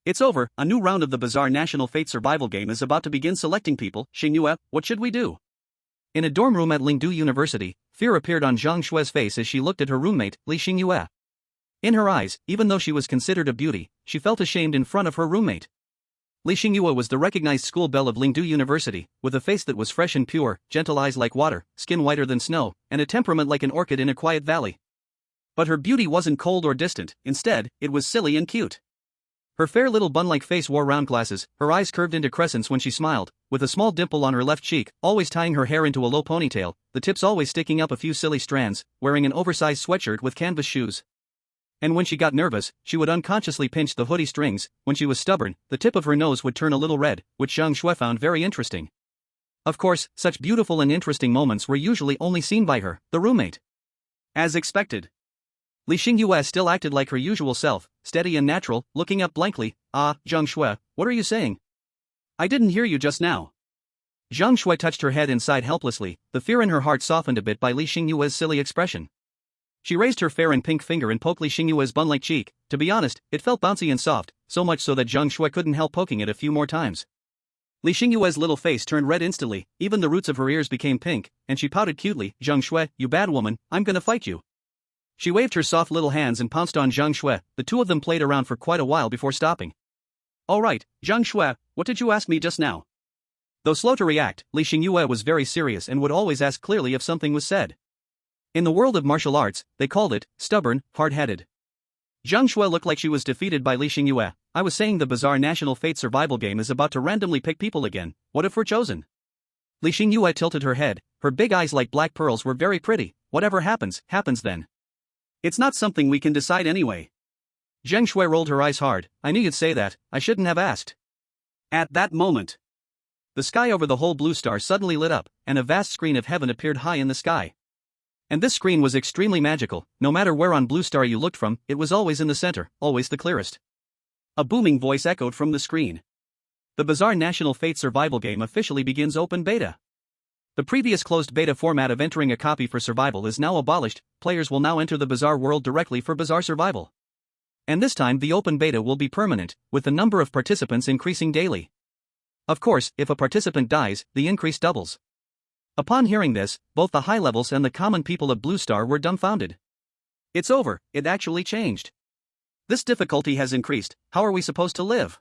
It's over, a new round of the bizarre National Fate survival game is about to begin. Selecting people. Xingyue, what should we do? In a dorm room at Lingdu University, fear appeared on Zhang Shue's face as she looked at her roommate, Li Xingyue. In her eyes, even though she was considered a beauty, she felt ashamed in front of her roommate. Li Xingyue was the recognized school belle of Lingdu University, with a face that was fresh and pure, gentle eyes like water, skin whiter than snow, and a temperament like an orchid in a quiet valley. But her beauty wasn't cold or distant, instead, it was silly and cute. Her fair little bun-like face wore round glasses, her eyes curved into crescents when she smiled, with a small dimple on her left cheek, always tying her hair into a low ponytail, the tips always sticking up a few silly strands, wearing an oversized sweatshirt with canvas shoes. And when she got nervous, she would unconsciously pinch the hoodie strings. When she was stubborn, the tip of her nose would turn a little red, which Zhang Shui found very interesting. Of course, such beautiful and interesting moments were usually only seen by her, the roommate. As expected, Li Xingyue still acted like her usual self, steady and natural, looking up blankly. Zhang Shui, what are you saying? I didn't hear you just now. Zhang Shui touched her head inside helplessly, the fear in her heart softened a bit by Li Xingyue's silly expression. She raised her fair and pink finger and poked Li Xingyue's bun-like cheek. To be honest, it felt bouncy and soft, so much so that Zhang Shui couldn't help poking it a few more times. Li Xingyue's little face turned red instantly, even the roots of her ears became pink, and she pouted cutely. Zhang Shui, you bad woman, I'm gonna fight you. She waved her soft little hands and pounced on Zhang Shui. The two of them played around for quite a while before stopping. Alright, Zhang Shui, what did you ask me just now? Though slow to react, Li Xingyue was very serious and would always ask clearly if something was said. In the world of martial arts, they called it stubborn, hard-headed. Zhang Shui looked like she was defeated by Li Xingyue. I was saying the bizarre National Fate survival game is about to randomly pick people again. What if we're chosen? Li Xingyue tilted her head. Her big eyes like black pearls were very pretty. Whatever happens, happens then. It's not something we can decide anyway. Zhang Shui rolled her eyes hard. I knew you'd say that, I shouldn't have asked. At that moment, the sky over the whole blue star suddenly lit up, and a vast screen of heaven appeared high in the sky. And this screen was extremely magical. No matter where on Blue Star you looked from, it was always in the center, always the clearest. A booming voice echoed from the screen. The bizarre National Fate survival game officially begins open beta. The previous closed beta format of entering a copy for survival is now abolished. Players will now enter the bizarre world directly for bizarre survival. And this time the open beta will be permanent, with the number of participants increasing daily. Of course, if a participant dies, the increase doubles. Upon hearing this, both the high levels and the common people of Blue Star were dumbfounded. It's over, it actually changed. This difficulty has increased, how are we supposed to live?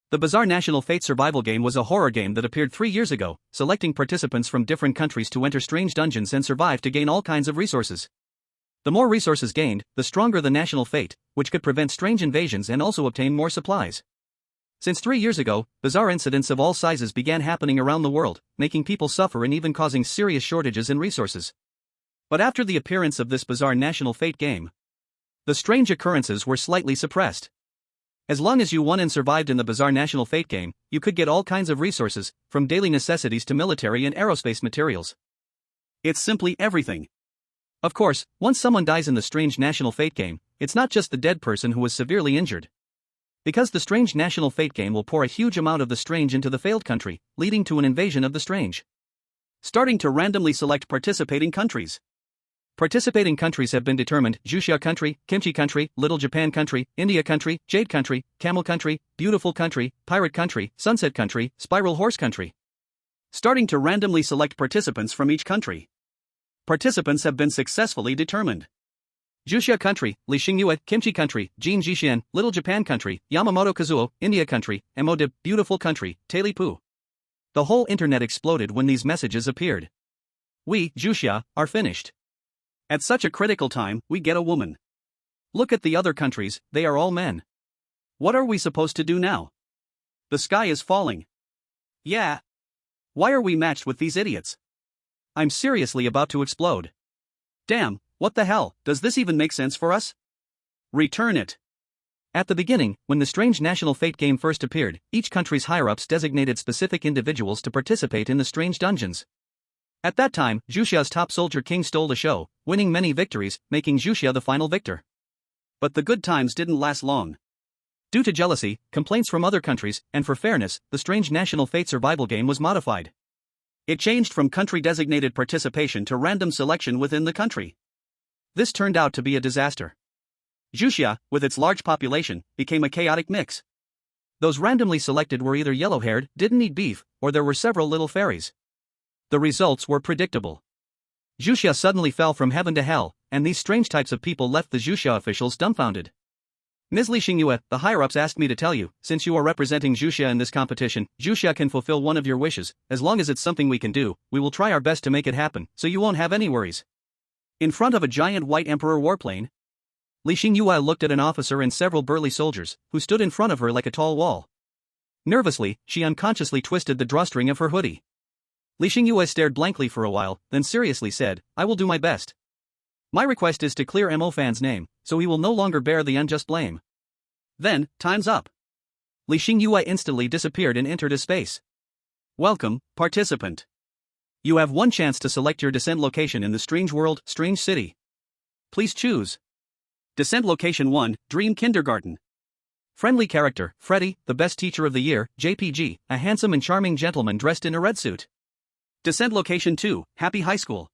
The bizarre National Fate survival game was a horror game that appeared 3 years ago, selecting participants from different countries to enter strange dungeons and survive to gain all kinds of resources. The more resources gained, the stronger the National Fate, which could prevent strange invasions and also obtain more supplies. Since 3 years ago, bizarre incidents of all sizes began happening around the world, making people suffer and even causing serious shortages in resources. But after the appearance of this bizarre National Fate game, the strange occurrences were slightly suppressed. As long as you won and survived in the bizarre National Fate game, you could get all kinds of resources, from daily necessities to military and aerospace materials. It's simply everything. Of course, once someone dies in the strange National Fate game, it's not just the dead person who was severely injured. Because the strange National Fate game will pour a huge amount of the strange into the failed country, leading to an invasion of the strange. Starting to randomly select participating countries. Participating countries have been determined: Zhuia country, Kimchi country, Little Japan country, India country, Jade country, Camel country, Beautiful country, Pirate country, Sunset country, Spiral horse country. Starting to randomly select participants from each country. Participants have been successfully determined. Zhuia country, Li Xingyue, Kimchi country, Jin Jixian, Little Japan country, Yamamoto Kazuo, India country, Modib, Beautiful country, Talipu. The whole internet exploded when these messages appeared. We, Zhuia, are finished. At such a critical time, we get a woman. Look at the other countries, they are all men. What are we supposed to do now? The sky is falling. Yeah. Why are we matched with these idiots? I'm seriously about to explode. Damn, what the hell, does this even make sense for us? Return it. At the beginning, when the strange National Fate game first appeared, each country's higher-ups designated specific individuals to participate in the strange dungeons. At that time, Zhuxia's top soldier king stole the show, winning many victories, making Zhuxia the final victor. But the good times didn't last long. Due to jealousy, complaints from other countries, and for fairness, the strange National Fate survival game was modified. It changed from country-designated participation to random selection within the country. This turned out to be a disaster. Zhuxia, with its large population, became a chaotic mix. Those randomly selected were either yellow-haired, didn't eat beef, or there were several little fairies. The results were predictable. Zhuia suddenly fell from heaven to hell, and these strange types of people left the Zhuia officials dumbfounded. Ms. Li Xingyue, the higher-ups asked me to tell you, since you are representing Zhuia in this competition, Zhuia can fulfill one of your wishes. As long as it's something we can do, we will try our best to make it happen, so you won't have any worries. In front of a giant white emperor warplane, Li Xingyue looked at an officer and several burly soldiers, who stood in front of her like a tall wall. Nervously, she unconsciously twisted the drawstring of her hoodie. Li Xingyue stared blankly for a while, then seriously said, I will do my best. My request is to clear Mo Fan's name, so he will no longer bear the unjust blame. Then, time's up. Li Xingyue instantly disappeared and entered a space. Welcome, participant. You have one chance to select your descent location in the strange world, strange city. Please choose. Descent location 1, Dream Kindergarten. Friendly character, Freddy, the best teacher of the year, JPG, a handsome and charming gentleman dressed in a red suit. Descent location 2, Happy High School.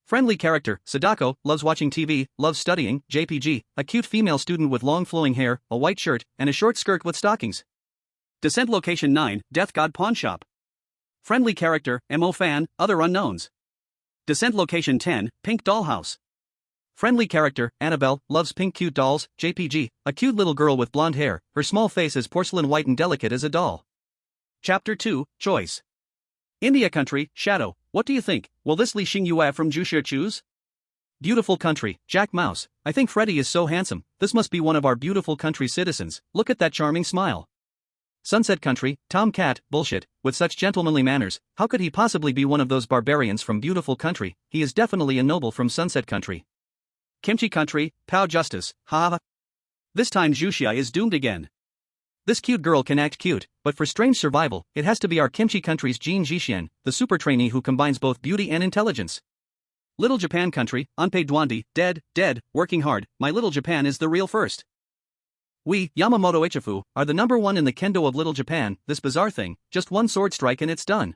Friendly character, Sadako, loves watching TV, loves studying, JPG, a cute female student with long flowing hair, a white shirt, and a short skirt with stockings. Descent location 9, Death God Pawnshop. Friendly character, Mo Fan, other unknowns. Descent location 10, Pink Dollhouse. Friendly character, Annabelle, loves pink cute dolls, JPG, a cute little girl with blonde hair, her small face is porcelain white and delicate as a doll. Chapter 2, Choice. India country, Shadow, what do you think, will this Li Xingyue from Zhuia choose? Beautiful country, Jack Mouse, I think Freddy is so handsome, this must be one of our beautiful country citizens, look at that charming smile. Sunset country, Tom Cat, bullshit, with such gentlemanly manners, how could he possibly be one of those barbarians from beautiful country, he is definitely a noble from Sunset country. Kimchi country, Pao Justice, ha. This time Zhuia is doomed again. This cute girl can act cute, but for strange survival, it has to be our Kimchi country's Jin Jixian, the super trainee who combines both beauty and intelligence. Little Japan country, Unpaid Dwandi, dead, working hard, my Little Japan is the real first. We, Yamamoto Ichifu, are the #1 in the kendo of Little Japan, this bizarre thing, just one sword strike and it's done.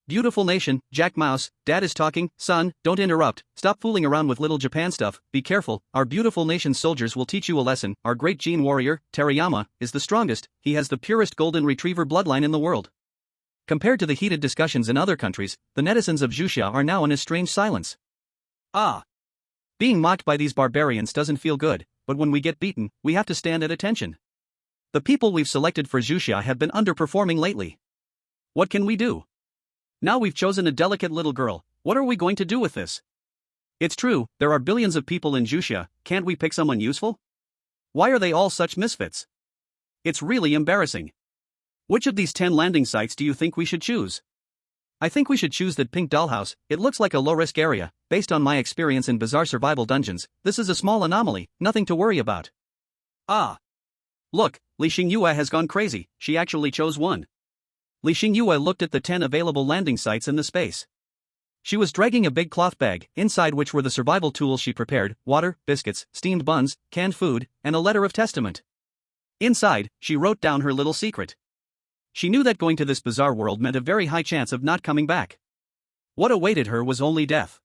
Beautiful nation, Jack Mouse, Dad is talking, son, don't interrupt, stop fooling around with Little Japan stuff, be careful, our beautiful nation's soldiers will teach you a lesson, our great Jin warrior, Terayama, is the strongest, he has the purest golden retriever bloodline in the world. Compared to the heated discussions in other countries, the netizens of Zhuia are now in a strange silence. Ah. Being mocked by these barbarians doesn't feel good, but when we get beaten, we have to stand at attention. The people we've selected for Zhuia have been underperforming lately. What can we do? Now we've chosen a delicate little girl, what are we going to do with this? It's true, there are billions of people in Zhuia, can't we pick someone useful? Why are they all such misfits? It's really embarrassing. Which of these 10 landing sites do you think we should choose? I think we should choose that Pink Dollhouse, it looks like a low-risk area, based on my experience in bizarre survival dungeons, this is a small anomaly, nothing to worry about. Ah. Look, Li Xingyue has gone crazy, she actually chose one. Li Xingyue looked at the 10 available landing sites in the space. She was dragging a big cloth bag, inside which were the survival tools she prepared, water, biscuits, steamed buns, canned food, and a letter of testament. Inside, she wrote down her little secret. She knew that going to this bizarre world meant a very high chance of not coming back. What awaited her was only death.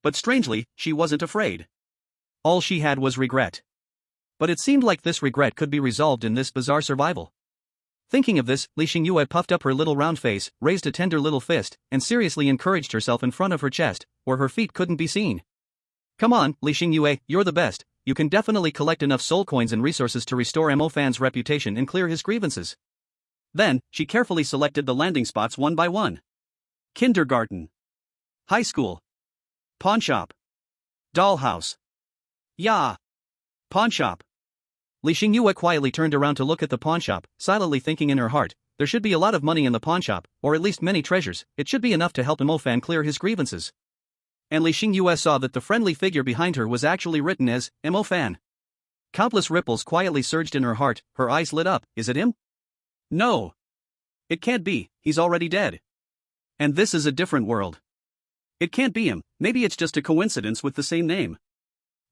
But strangely, she wasn't afraid. All she had was regret. But it seemed like this regret could be resolved in this bizarre survival. Thinking of this, Li Xingyue puffed up her little round face, raised a tender little fist, and seriously encouraged herself in front of her chest, where her feet couldn't be seen. Come on, Li Xingyue, you're the best, you can definitely collect enough soul coins and resources to restore Mo Fan's reputation and clear his grievances. Then, she carefully selected the landing spots one by one. Kindergarten. High school. Pawnshop. Dollhouse. Yeah. Pawnshop. Li Xingyue quietly turned around to look at the pawnshop, silently thinking in her heart, there should be a lot of money in the pawnshop, or at least many treasures, it should be enough to help Mo Fan clear his grievances. And Li Xingyue saw that the friendly figure behind her was actually written as, Mo Fan. Countless ripples quietly surged in her heart, her eyes lit up, is it him? No. It can't be, he's already dead. And this is a different world. It can't be him, maybe it's just a coincidence with the same name.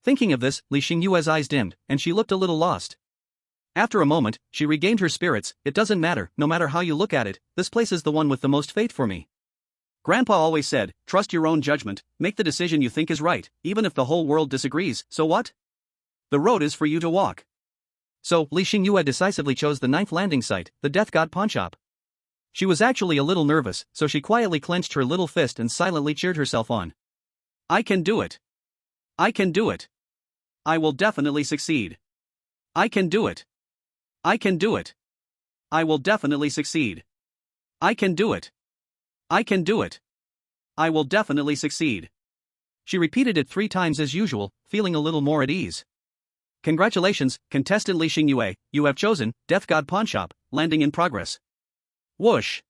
Thinking of this, Li Xingyue's eyes dimmed, and she looked a little lost. After a moment, she regained her spirits, it doesn't matter, no matter how you look at it, this place is the one with the most fate for me. Grandpa always said, trust your own judgment, make the decision you think is right, even if the whole world disagrees, so what? The road is for you to walk. So, Li Xingyue decisively chose the ninth landing site, the Death God Pawnshop. She was actually a little nervous, so she quietly clenched her little fist and silently cheered herself on. I can do it. I can do it. I will definitely succeed. I can do it. I can do it. I will definitely succeed. I can do it. I can do it. I will definitely succeed. She repeated it 3 times as usual, feeling a little more at ease. Congratulations, contestant Li Xingyue, you have chosen Death God Pawnshop, landing in progress. Whoosh!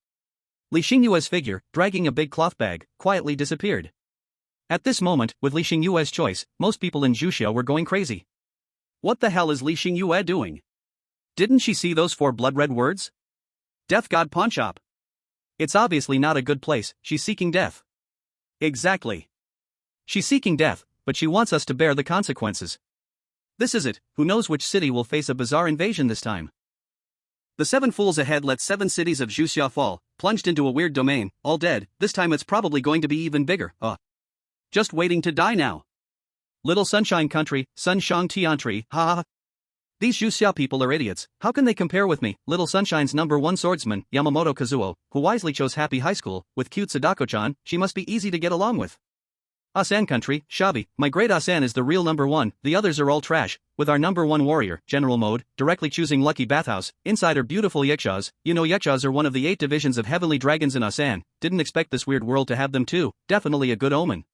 Li Xingyue's figure, dragging a big cloth bag, quietly disappeared. At this moment, with Li Xingyue's choice, most people in Zhuia were going crazy. What the hell is Li Xingyue doing? Didn't she see those 4 blood-red words? Death God Pawnshop. It's obviously not a good place, she's seeking death. Exactly. She's seeking death, but she wants us to bear the consequences. This is it, who knows which city will face a bizarre invasion this time. The 7 fools ahead let 7 cities of Zhuia fall, plunged into a weird domain, all dead. This time it's probably going to be even bigger, just waiting to die now. Little Sunshine Country, Sunshang Tiantri, ha ha. These Zhuia people are idiots, how can they compare with me, Little Sunshine's #1 swordsman, Yamamoto Kazuo, who wisely chose Happy High School, with cute Sadako-chan, she must be easy to get along with. Asan Country, Shabi, my great Asan is the real #1, the others are all trash, with our #1 warrior, General Mode, directly choosing Lucky Bathhouse, inside are beautiful Yekshas, you know Yekshas are one of the 8 divisions of heavenly dragons in Asan, didn't expect this weird world to have them too, definitely a good omen.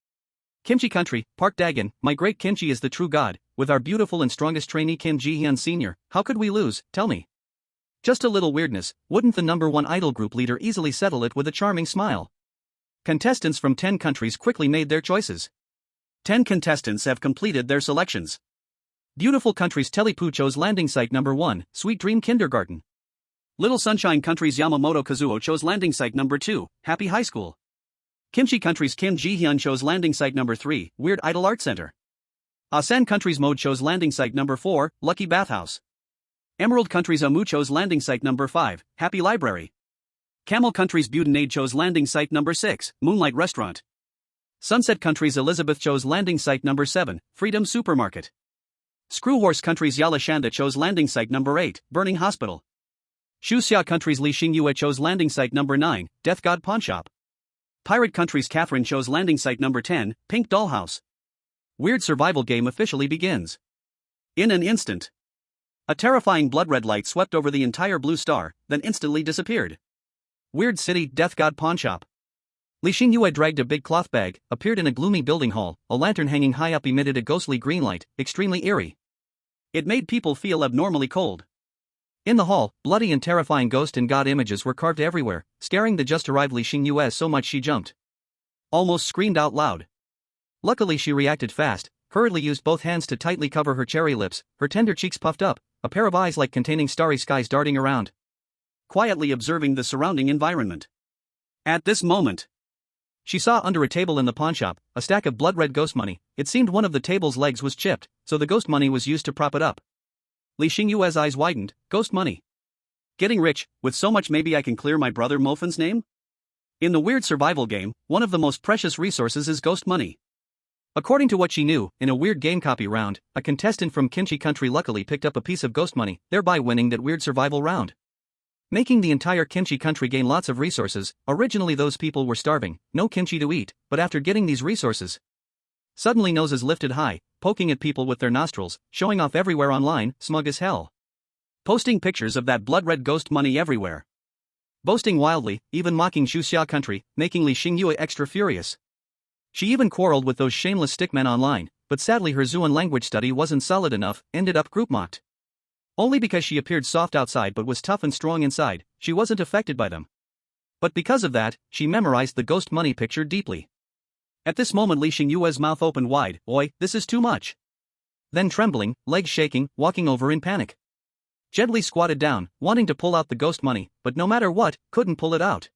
Kimchi Country, Park Dagon, my great Kimchi is the true god, with our beautiful and strongest trainee Kim Ji-hyun Sr., how could we lose, tell me? Just a little weirdness, wouldn't the #1 idol group leader easily settle it with a charming smile? Contestants from 10 countries quickly made their choices. 10 contestants have completed their selections. Beautiful Countries Telepu chose landing site #1, Sweet Dream Kindergarten. Little Sunshine Countries Yamamoto Kazuo chose landing site #2, Happy High School. Kimchi Countries Kim Ji-hyun chose landing site #3, Weird Idol Art Center. Asan Countries Mode chose landing site #4, Lucky Bathhouse. Emerald Countries Amu chose landing site #5, Happy Library. Camel Countries Butenade chose landing site #6, Moonlight Restaurant. Sunset Countries Elizabeth chose landing site #7, Freedom Supermarket. Screwhorse Countries Yalashanda chose landing site #8, Burning Hospital. Zhuia Countries Li Xingyue chose landing site #9, Death God Pawnshop. Pirate Countries Catherine chose landing site #10, Pink Dollhouse. Weird survival game officially begins. In an instant, a terrifying blood-red light swept over the entire blue star, then instantly disappeared. Weird City, Death God Pawnshop. Li Xingyue dragged a big cloth bag, appeared in a gloomy building hall, a lantern hanging high up emitted a ghostly green light, extremely eerie. It made people feel abnormally cold. In the hall, bloody and terrifying ghost and god images were carved everywhere, scaring the just-arrived Li Xingyue so much she jumped. Almost screamed out loud. Luckily she reacted fast, hurriedly used both hands to tightly cover her cherry lips, her tender cheeks puffed up, a pair of eyes like containing starry skies darting around. Quietly observing the surrounding environment. At this moment, she saw under a table in the pawnshop a stack of blood-red ghost money. It seemed one of the table's legs was chipped, so the ghost money was used to prop it up. Li Xingyue's eyes widened. Ghost money. Getting rich, with so much maybe I can clear my brother Mofan's name? In the weird survival game, one of the most precious resources is ghost money. According to what she knew, in a weird game copy round, a contestant from Kimchi Country luckily picked up a piece of ghost money, thereby winning that weird survival round. Making the entire Kimchi Country gain lots of resources. Originally those people were starving, no kimchi to eat, but after getting these resources, suddenly noses lifted high, poking at people with their nostrils, showing off everywhere online, smug as hell. Posting pictures of that blood-red ghost money everywhere. Boasting wildly, even mocking Zhuia Country, making Li Xingyue extra furious. She even quarreled with those shameless stickmen online, but sadly her Zhuan language study wasn't solid enough, ended up group mocked. Only because she appeared soft outside but was tough and strong inside, she wasn't affected by them. But because of that, she memorized the ghost money picture deeply. At this moment Li Xingyue's mouth opened wide. Oi, this is too much. Then trembling, legs shaking, walking over in panic. Gently squatted down, wanting to pull out the ghost money, but no matter what, couldn't pull it out.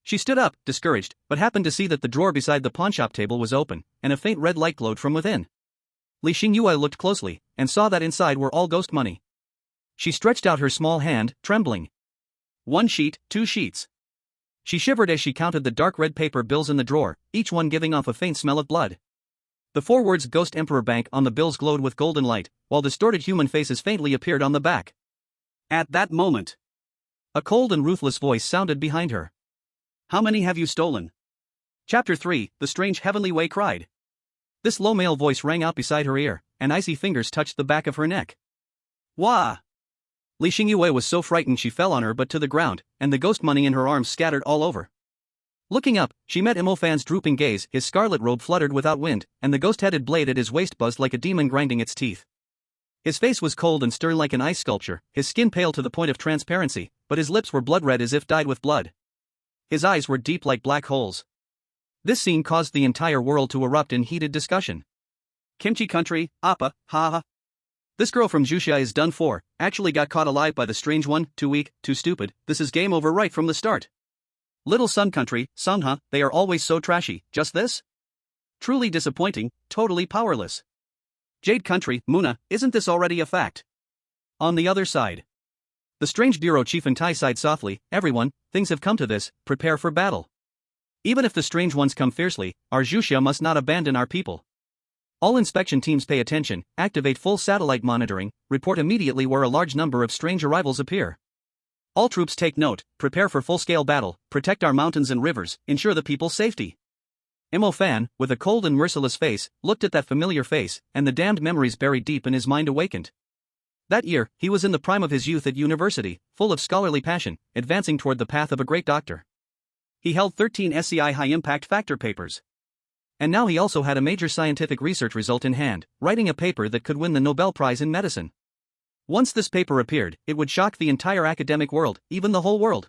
She stood up, discouraged, but happened to see that the drawer beside the pawnshop table was open, and a faint red light glowed from within. Li Xingyue looked closely, and saw that inside were all ghost money. She stretched out her small hand, trembling. 1 sheet, 2 sheets. She shivered as she counted the dark red paper bills in the drawer, each one giving off a faint smell of blood. The four words Ghost Emperor Bank on the bills glowed with golden light, while distorted human faces faintly appeared on the back. At that moment, a cold and ruthless voice sounded behind her. How many have you stolen? Chapter 3, The Strange Heavenly Way cried. This low male voice rang out beside her ear, and icy fingers touched the back of her neck. Wah! Xingyue was so frightened she fell on her butt to the ground, and the ghost money in her arms scattered all over. Looking up, she met Imofan's drooping gaze, his scarlet robe fluttered without wind, and the ghost-headed blade at his waist buzzed like a demon grinding its teeth. His face was cold and stern like an ice sculpture, his skin pale to the point of transparency, but his lips were blood-red as if dyed with blood. His eyes were deep like black holes. This scene caused the entire world to erupt in heated discussion. Kimchi country, appa, haha. This girl from Zhuia is done for, actually got caught alive by the strange one, too weak, too stupid, this is game over right from the start. Little Sun country, Sangha, they are always so trashy, just this? Truly disappointing, totally powerless. Jade country, Muna, isn't this already a fact? On the other side. The strange bureau chief and Tai sighed softly, everyone, things have come to this, prepare for battle. Even if the strange ones come fiercely, our Zhuia must not abandon our people. All inspection teams pay attention, activate full satellite monitoring, report immediately where a large number of strange arrivals appear. All troops take note, prepare for full-scale battle, protect our mountains and rivers, ensure the people's safety. Imofan, with a cold and merciless face, looked at that familiar face, and the damned memories buried deep in his mind awakened. That year, he was in the prime of his youth at university, full of scholarly passion, advancing toward the path of a great doctor. He held 13 SCI high-impact factor papers. And now he also had a major scientific research result in hand, writing a paper that could win the Nobel Prize in medicine. Once this paper appeared, it would shock the entire academic world, even the whole world.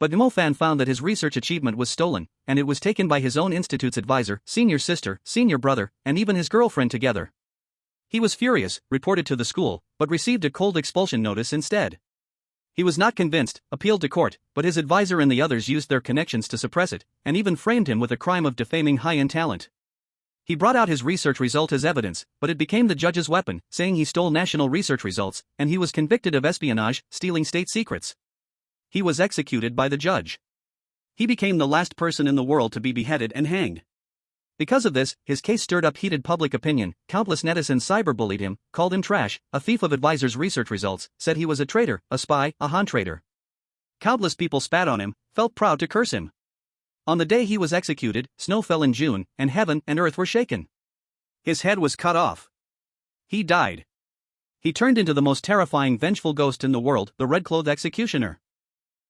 But Imofan found that his research achievement was stolen, and it was taken by his own institute's advisor, senior sister, senior brother, and even his girlfriend together. He was furious, reported to the school, but received a cold expulsion notice instead. He was not convinced, appealed to court, but his advisor and the others used their connections to suppress it, and even framed him with a crime of defaming high-end talent. He brought out his research result as evidence, but it became the judge's weapon, saying he stole national research results, and he was convicted of espionage, stealing state secrets. He was executed by the judge. He became the last person in the world to be beheaded and hanged. Because of this, his case stirred up heated public opinion, countless netizens cyberbullied him, called him trash, a thief of advisors' research results, said he was a traitor, a spy, a Han traitor. Countless people spat on him, felt proud to curse him. On the day he was executed, snow fell in June, and heaven and earth were shaken. His head was cut off. He died. He turned into the most terrifying vengeful ghost in the world, the red-clothed executioner.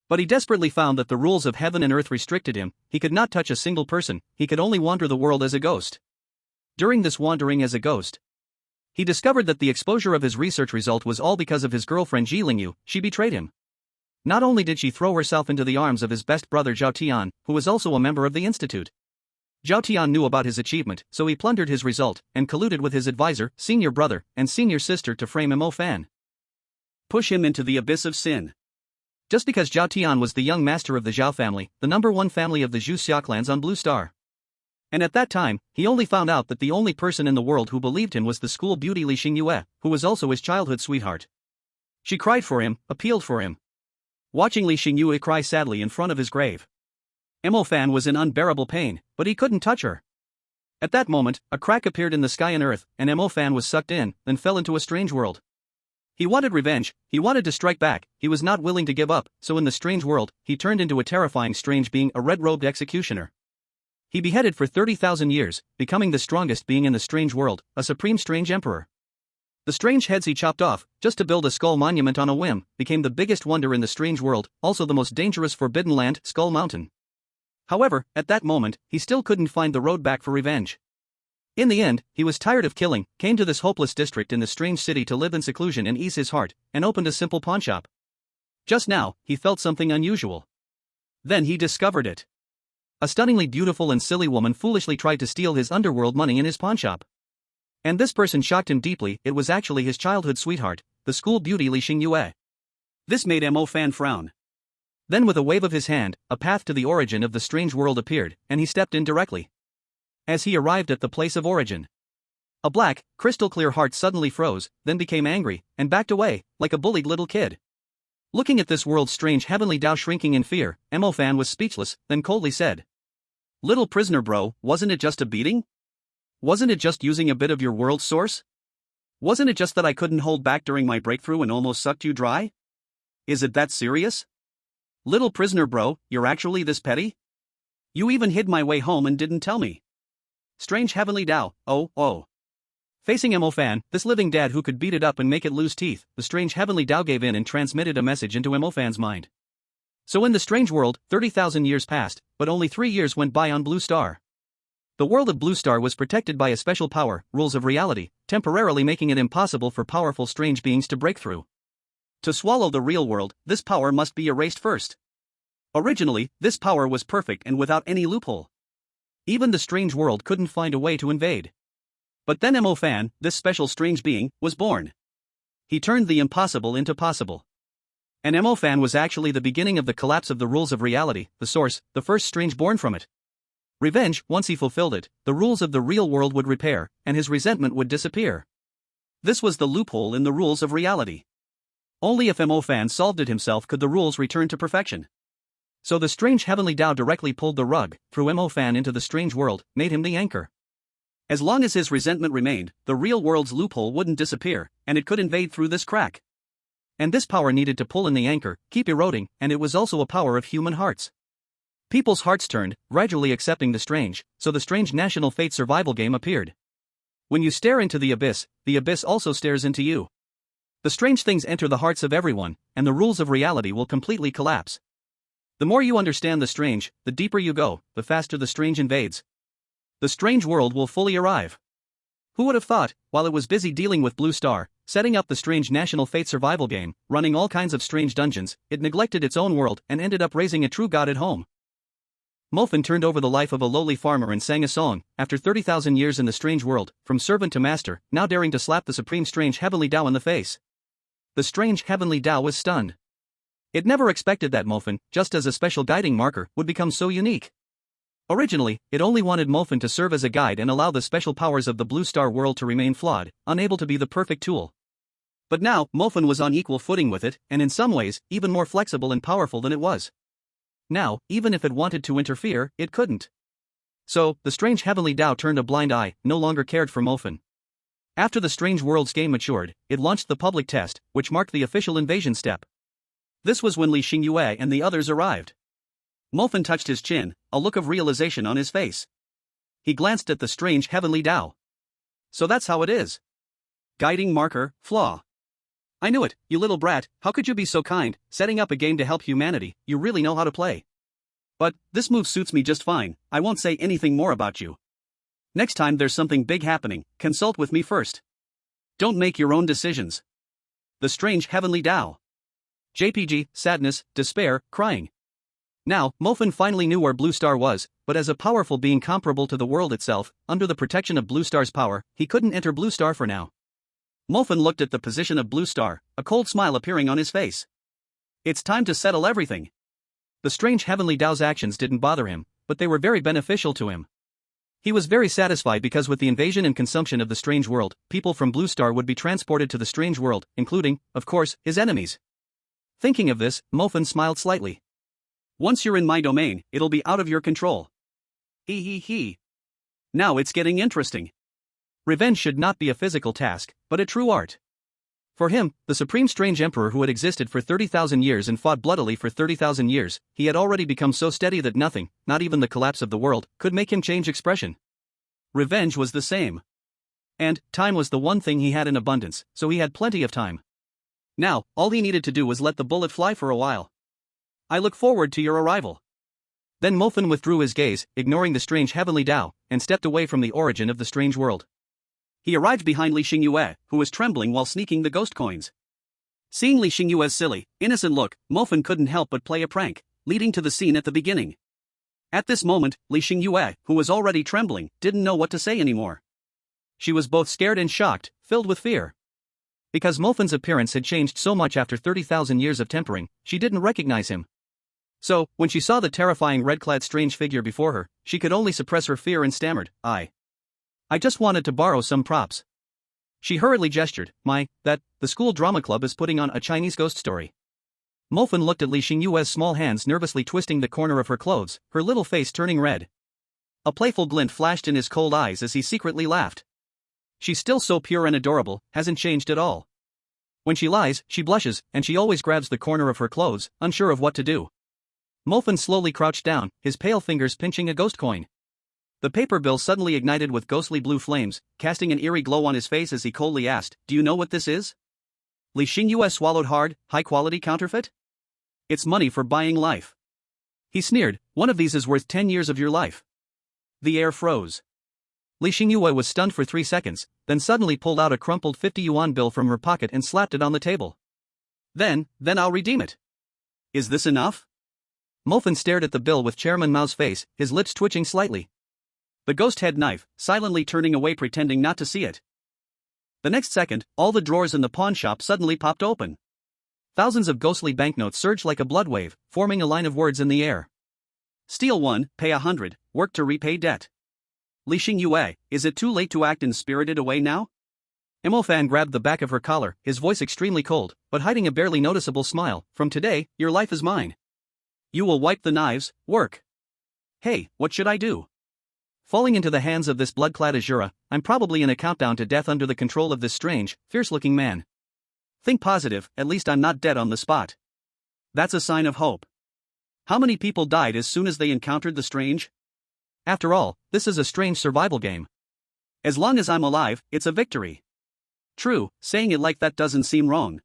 But he desperately found that the rules of heaven and earth restricted him, he could not touch a single person, he could only wander the world as a ghost. During this wandering as a ghost, he discovered that the exposure of his research result was all because of his girlfriend Xingyue. She betrayed him. Not only did she throw herself into the arms of his best brother Zhao Tian, who was also a member of the institute. Zhao Tian knew about his achievement, so he plundered his result, and colluded with his advisor, senior brother, and senior sister to frame Imofan. Push him into the abyss of sin. Just because Zhao Tian was the young master of the Xiao family, the #1 family of the Zhu clans on Blue Star. And at that time, he only found out that the only person in the world who believed him was the school beauty Xingyue, who was also his childhood sweetheart. She cried for him, appealed for him. Watching Xingyue cry sadly in front of his grave, Imofan was in unbearable pain, but he couldn't touch her. At that moment, a crack appeared in the sky and earth, and Imofan was sucked in, then fell into a strange world. He wanted revenge, he wanted to strike back, he was not willing to give up, so in the strange world, he turned into a terrifying strange being, a red-robed executioner. He beheaded for 30,000 years, becoming the strongest being in the strange world, a supreme strange emperor. The strange heads he chopped off, just to build a skull monument on a whim, became the biggest wonder in the strange world, also the most dangerous forbidden land, Skull Mountain. However, at that moment, he still couldn't find the road back for revenge. In the end, he was tired of killing, came to this hopeless district in the strange city to live in seclusion and ease his heart, and opened a simple pawnshop. Just now, he felt something unusual. Then he discovered it. A stunningly beautiful and silly woman foolishly tried to steal his underworld money in his pawnshop. And this person shocked him deeply, it was actually his childhood sweetheart, the school beauty Xingyue. This made Imofan frown. Then with a wave of his hand, a path to the origin of the strange world appeared, and he stepped in directly. As he arrived at the place of origin, a black, crystal-clear heart suddenly froze, then became angry, and backed away, like a bullied little kid. Looking at this world's strange heavenly Tao shrinking in fear, Imofan was speechless, then coldly said, "Little prisoner bro, wasn't it just a beating? Wasn't it just using a bit of your world source? Wasn't it just that I couldn't hold back during my breakthrough and almost sucked you dry? Is it that serious? Little prisoner bro, you're actually this petty? You even hid my way home and didn't tell me. Strange heavenly Tao, oh. Facing Mo Fan, this living dad who could beat it up and make it lose teeth, the strange heavenly Tao gave in and transmitted a message into Mo Fan's mind. So in the strange world, 30,000 years passed, but only 3 years went by on Blue Star. The world of Blue Star was protected by a special power, rules of reality, temporarily making it impossible for powerful strange beings to break through. To swallow the real world, this power must be erased first. Originally, this power was perfect and without any loophole. Even the strange world couldn't find a way to invade. But then Mo Fan, this special strange being, was born. He turned the impossible into possible. And Mo Fan was actually the beginning of the collapse of the rules of reality, the source, the first strange born from it. Revenge, once he fulfilled it, the rules of the real world would repair, and his resentment would disappear. This was the loophole in the rules of reality. Only if Mo Fan solved it himself could the rules return to perfection. So the strange heavenly Tao directly pulled the rug, threw Mo Fan into the strange world, made him the anchor. As long as his resentment remained, the real world's loophole wouldn't disappear, and it could invade through this crack. And this power needed to pull in the anchor, keep eroding, and it was also a power of human hearts. People's hearts turned, gradually accepting the strange, so the strange National Fate survival game appeared. When you stare into the abyss also stares into you. The strange things enter the hearts of everyone, and the rules of reality will completely collapse. The more you understand the strange, the deeper you go, the faster the strange invades. The strange world will fully arrive. Who would have thought, while it was busy dealing with Blue Star, setting up the strange National Fate survival game, running all kinds of strange dungeons, it neglected its own world and ended up raising a true god at home. Mo Fan turned over the life of a lowly farmer and sang a song, after 30,000 years in the strange world, from servant to master, now daring to slap the supreme strange heavenly Tao in the face. The strange heavenly Tao was stunned. It never expected that Mo Fan, just as a special guiding marker, would become so unique. Originally, it only wanted Mo Fan to serve as a guide and allow the special powers of the Blue Star world to remain flawed, unable to be the perfect tool. But now, Mo Fan was on equal footing with it, and in some ways, even more flexible and powerful than it was. Now, even if it wanted to interfere, it couldn't. So, the strange heavenly Tao turned a blind eye, no longer cared for Mo Fan. After the strange world's game matured, it launched the public test, which marked the official invasion step. This was when Xingyue and the others arrived. Mo Fan touched his chin, a look of realization on his face. He glanced at the strange heavenly Tao. So that's how it is. Guiding marker, flaw. I knew it, you little brat, how could you be so kind, setting up a game to help humanity, you really know how to play. But, this move suits me just fine, I won't say anything more about you. Next time there's something big happening, consult with me first. Don't make your own decisions. The strange heavenly Tao. JPG, sadness, despair, crying. Now, Mo Fan finally knew where Blue Star was, but as a powerful being comparable to the world itself, under the protection of Blue Star's power, he couldn't enter Blue Star for now. Mo Fan looked at the position of Blue Star, a cold smile appearing on his face. It's time to settle everything. The strange heavenly Tao's actions didn't bother him, but they were very beneficial to him. He was very satisfied because with the invasion and consumption of the strange world, people from Blue Star would be transported to the strange world, including, of course, his enemies. Thinking of this, Mo Fan smiled slightly. Once you're in my domain, it'll be out of your control. He. Now it's getting interesting. Revenge should not be a physical task, but a true art. For him, the supreme strange emperor who had existed for 30,000 years and fought bloodily for 30,000 years, he had already become so steady that nothing, not even the collapse of the world, could make him change expression. Revenge was the same. And, time was the one thing he had in abundance, so he had plenty of time. Now, all he needed to do was let the bullet fly for a while. I look forward to your arrival. Then Mo Fan withdrew his gaze, ignoring the strange heavenly Tao, and stepped away from the origin of the strange world. He arrived behind Xingyue, who was trembling while sneaking the ghost coins. Seeing Xingyue's silly, innocent look, Mo Fan couldn't help but play a prank, leading to the scene at the beginning. At this moment, Xingyue, who was already trembling, didn't know what to say anymore. She was both scared and shocked, filled with fear. Because Mo Fan's appearance had changed so much after 30,000 years of tempering, she didn't recognize him. So, when she saw the terrifying red-clad strange figure before her, she could only suppress her fear and stammered, I just wanted to borrow some props. She hurriedly gestured, the school drama club is putting on a Chinese ghost story. Mo Fan looked at Xingyue's small hands nervously twisting the corner of her clothes, her little face turning red. A playful glint flashed in his cold eyes as he secretly laughed. She's still so pure and adorable, hasn't changed at all. When she lies, she blushes, and she always grabs the corner of her clothes, unsure of what to do. Mofan slowly crouched down, his pale fingers pinching a ghost coin. The paper bill suddenly ignited with ghostly blue flames, casting an eerie glow on his face as he coldly asked, "Do you know what this is?" Li Xingyue swallowed hard. High-quality counterfeit? It's money for buying life. He sneered, one of these is worth 10 years of your life. The air froze. Li Xingyue was stunned for 3 seconds, then suddenly pulled out a crumpled 50 yuan bill from her pocket and slapped it on the table. Then I'll redeem it. Is this enough? Mofan stared at the bill with Chairman Mao's face, his lips twitching slightly. The ghost head knife, silently turning away pretending not to see it. The next second, all the drawers in the pawn shop suddenly popped open. Thousands of ghostly banknotes surged like a blood wave, forming a line of words in the air. Steal 1, pay 100, work to repay debt. Li Xingyue, is it too late to act in Spirited Away now? Mofan grabbed the back of her collar, his voice extremely cold, but hiding a barely noticeable smile. From today, your life is mine. You will wipe the knives, work. Hey, what should I do? Falling into the hands of this blood-clad Zhuia, I'm probably in a countdown to death under the control of this strange, fierce-looking man. Think positive, at least I'm not dead on the spot. That's a sign of hope. How many people died as soon as they encountered the strange? After all, this is a strange survival game. As long as I'm alive, it's a victory. True, saying it like that doesn't seem wrong.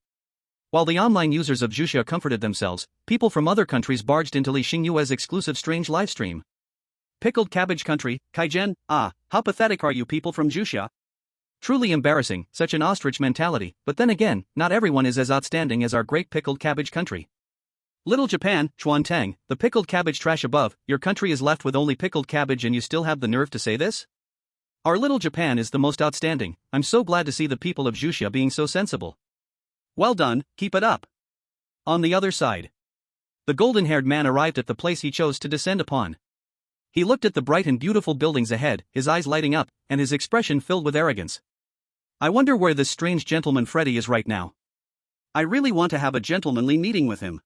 While the online users of Zhuia comforted themselves, people from other countries barged into Li Xingyue's exclusive strange livestream. Pickled cabbage country, Kaijen, how pathetic are you people from Zhuia? Truly embarrassing, such an ostrich mentality, but then again, not everyone is as outstanding as our great pickled cabbage country. Little Japan, Chuantang, the pickled cabbage trash above, your country is left with only pickled cabbage and you still have the nerve to say this? Our little Japan is the most outstanding. I'm so glad to see the people of Zhuia being so sensible. Well done, keep it up. On the other side. The golden-haired man arrived at the place he chose to descend upon. He looked at the bright and beautiful buildings ahead, his eyes lighting up, and his expression filled with arrogance. I wonder where this strange gentleman Freddy is right now. I really want to have a gentlemanly meeting with him.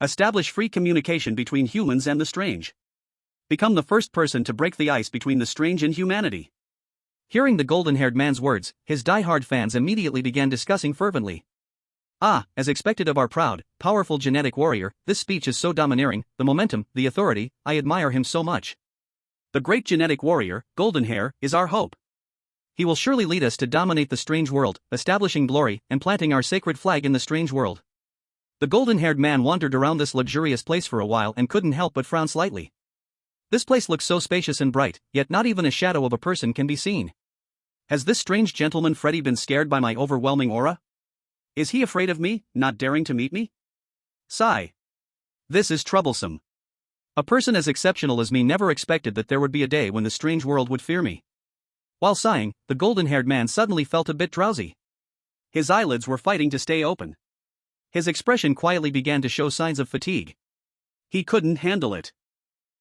Establish free communication between humans and the strange. Become the first person to break the ice between the strange and humanity. Hearing the golden-haired man's words, his die-hard fans immediately began discussing fervently. As expected of our proud, powerful genetic warrior, this speech is so domineering, the momentum, the authority, I admire him so much. The great genetic warrior, Golden Hair, is our hope. He will surely lead us to dominate the strange world, establishing glory, and planting our sacred flag in the strange world. The golden-haired man wandered around this luxurious place for a while and couldn't help but frown slightly. This place looks so spacious and bright, yet not even a shadow of a person can be seen. Has this strange gentleman Freddy been scared by my overwhelming aura? Is he afraid of me, not daring to meet me? Sigh. This is troublesome. A person as exceptional as me never expected that there would be a day when the strange world would fear me. While sighing, the golden-haired man suddenly felt a bit drowsy. His eyelids were fighting to stay open. His expression quietly began to show signs of fatigue. He couldn't handle it.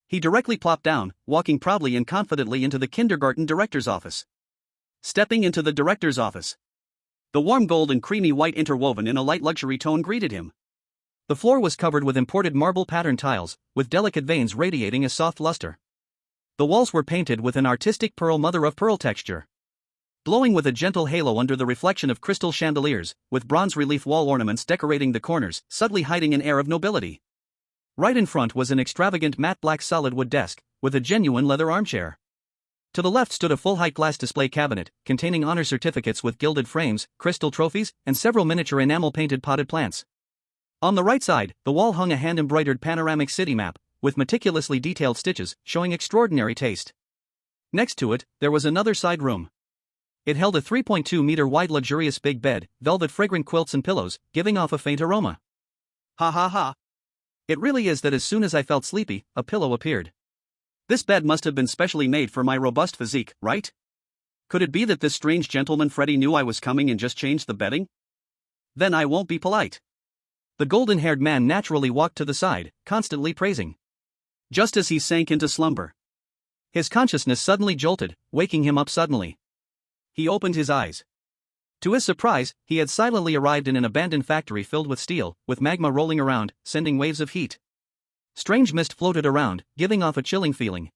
He directly plopped down, walking proudly and confidently into the kindergarten director's office. Stepping into the director's office. The warm gold and creamy white interwoven in a light luxury tone greeted him. The floor was covered with imported marble pattern tiles, with delicate veins radiating a soft luster. The walls were painted with an artistic pearl mother-of-pearl texture, glowing with a gentle halo under the reflection of crystal chandeliers, with bronze relief wall ornaments decorating the corners, subtly hiding an air of nobility. Right in front was an extravagant matte black solid wood desk, with a genuine leather armchair. To the left stood a full-height glass display cabinet, containing honor certificates with gilded frames, crystal trophies, and several miniature enamel-painted potted plants. On the right side, the wall hung a hand-embroidered panoramic city map, with meticulously detailed stitches, showing extraordinary taste. Next to it, there was another side room. It held a 3.2-meter-wide luxurious big bed, velvet fragrant quilts and pillows, giving off a faint aroma. Ha ha ha. It really is that as soon as I felt sleepy, a pillow appeared. This bed must have been specially made for my robust physique, right? Could it be that this strange gentleman Freddy knew I was coming and just changed the bedding? Then I won't be polite. The golden-haired man naturally walked to the side, constantly praising. Just as he sank into slumber, his consciousness suddenly jolted, waking him up suddenly. He opened his eyes. To his surprise, he had silently arrived in an abandoned factory filled with steel, with magma rolling around, sending waves of heat. Strange mist floated around, giving off a chilling feeling.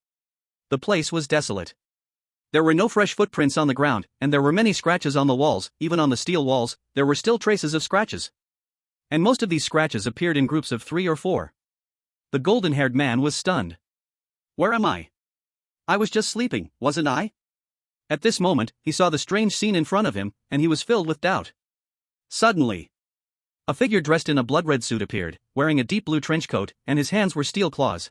The place was desolate. There were no fresh footprints on the ground, and there were many scratches on the walls. Even on the steel walls, there were still traces of scratches. And most of these scratches appeared in groups of 3 or 4. The golden-haired man was stunned. Where am I? I was just sleeping, wasn't I? At this moment, he saw the strange scene in front of him, and he was filled with doubt. Suddenly, a figure dressed in a blood-red suit appeared, wearing a deep blue trench coat, and his hands were steel claws.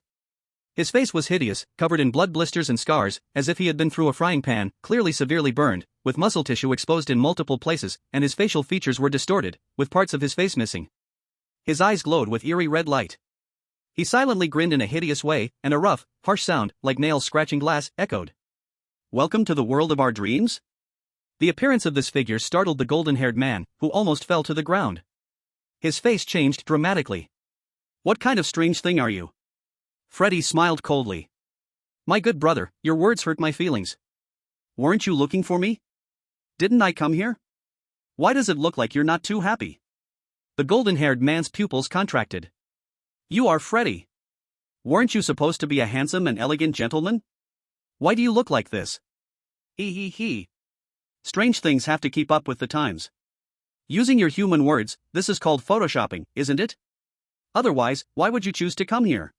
His face was hideous, covered in blood blisters and scars, as if he had been through a frying pan, clearly severely burned, with muscle tissue exposed in multiple places, and his facial features were distorted, with parts of his face missing. His eyes glowed with eerie red light. He silently grinned in a hideous way, and a rough, harsh sound, like nails scratching glass, echoed. Welcome to the world of our dreams? The appearance of this figure startled the golden-haired man, who almost fell to the ground. His face changed dramatically. What kind of strange thing are you? Freddy smiled coldly. My good brother, your words hurt my feelings. Weren't you looking for me? Didn't I come here? Why does it look like you're not too happy? The golden-haired man's pupils contracted. You are Freddy. Weren't you supposed to be a handsome and elegant gentleman? Why do you look like this? He. Strange things have to keep up with the times. Using your human words, this is called photoshopping, isn't it? Otherwise, why would you choose to come here?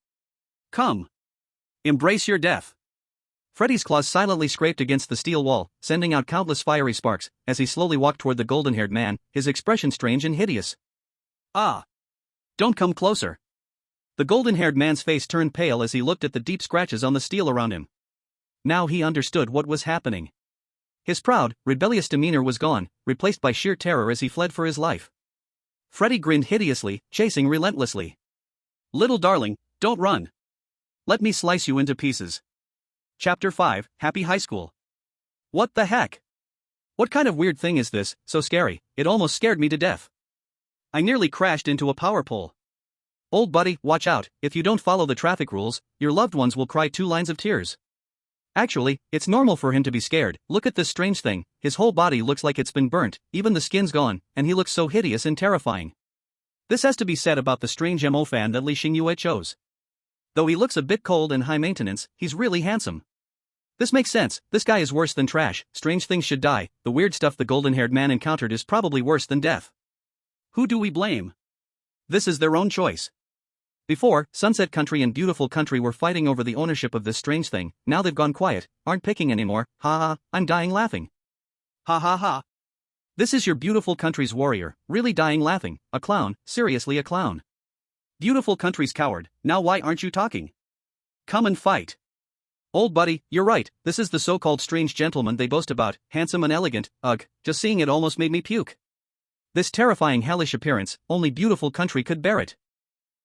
Come. Embrace your death. Freddy's claws silently scraped against the steel wall, sending out countless fiery sparks, as he slowly walked toward the golden-haired man, his expression strange and hideous. Ah! Don't come closer. The golden-haired man's face turned pale as he looked at the deep scratches on the steel around him. Now he understood what was happening. His proud, rebellious demeanor was gone, replaced by sheer terror as he fled for his life. Freddy grinned hideously, chasing relentlessly. Little darling, don't run. Let me slice you into pieces. Chapter 5, Happy High School. What the heck? What kind of weird thing is this, so scary, it almost scared me to death. I nearly crashed into a power pole. Old buddy, watch out, if you don't follow the traffic rules, your loved ones will cry 2 lines of tears. Actually, it's normal for him to be scared. Look at this strange thing, his whole body looks like it's been burnt, even the skin's gone, and he looks so hideous and terrifying. This has to be said about the strange MO fan that Xingyue chose. Though he looks a bit cold and high maintenance, he's really handsome. This makes sense, this guy is worse than trash, strange things should die, the weird stuff the golden-haired man encountered is probably worse than death. Who do we blame? This is their own choice. Before, Sunset Country and Beautiful Country were fighting over the ownership of this strange thing, now they've gone quiet, aren't picking anymore, ha ha, I'm dying laughing. Ha ha ha. This is your Beautiful Country's warrior, really dying laughing, a clown, seriously a clown. Beautiful Country's coward, now why aren't you talking? Come and fight. Old buddy, you're right, this is the so-called strange gentleman they boast about, handsome and elegant, ugh, just seeing it almost made me puke. This terrifying hellish appearance, only Beautiful Country could bear it.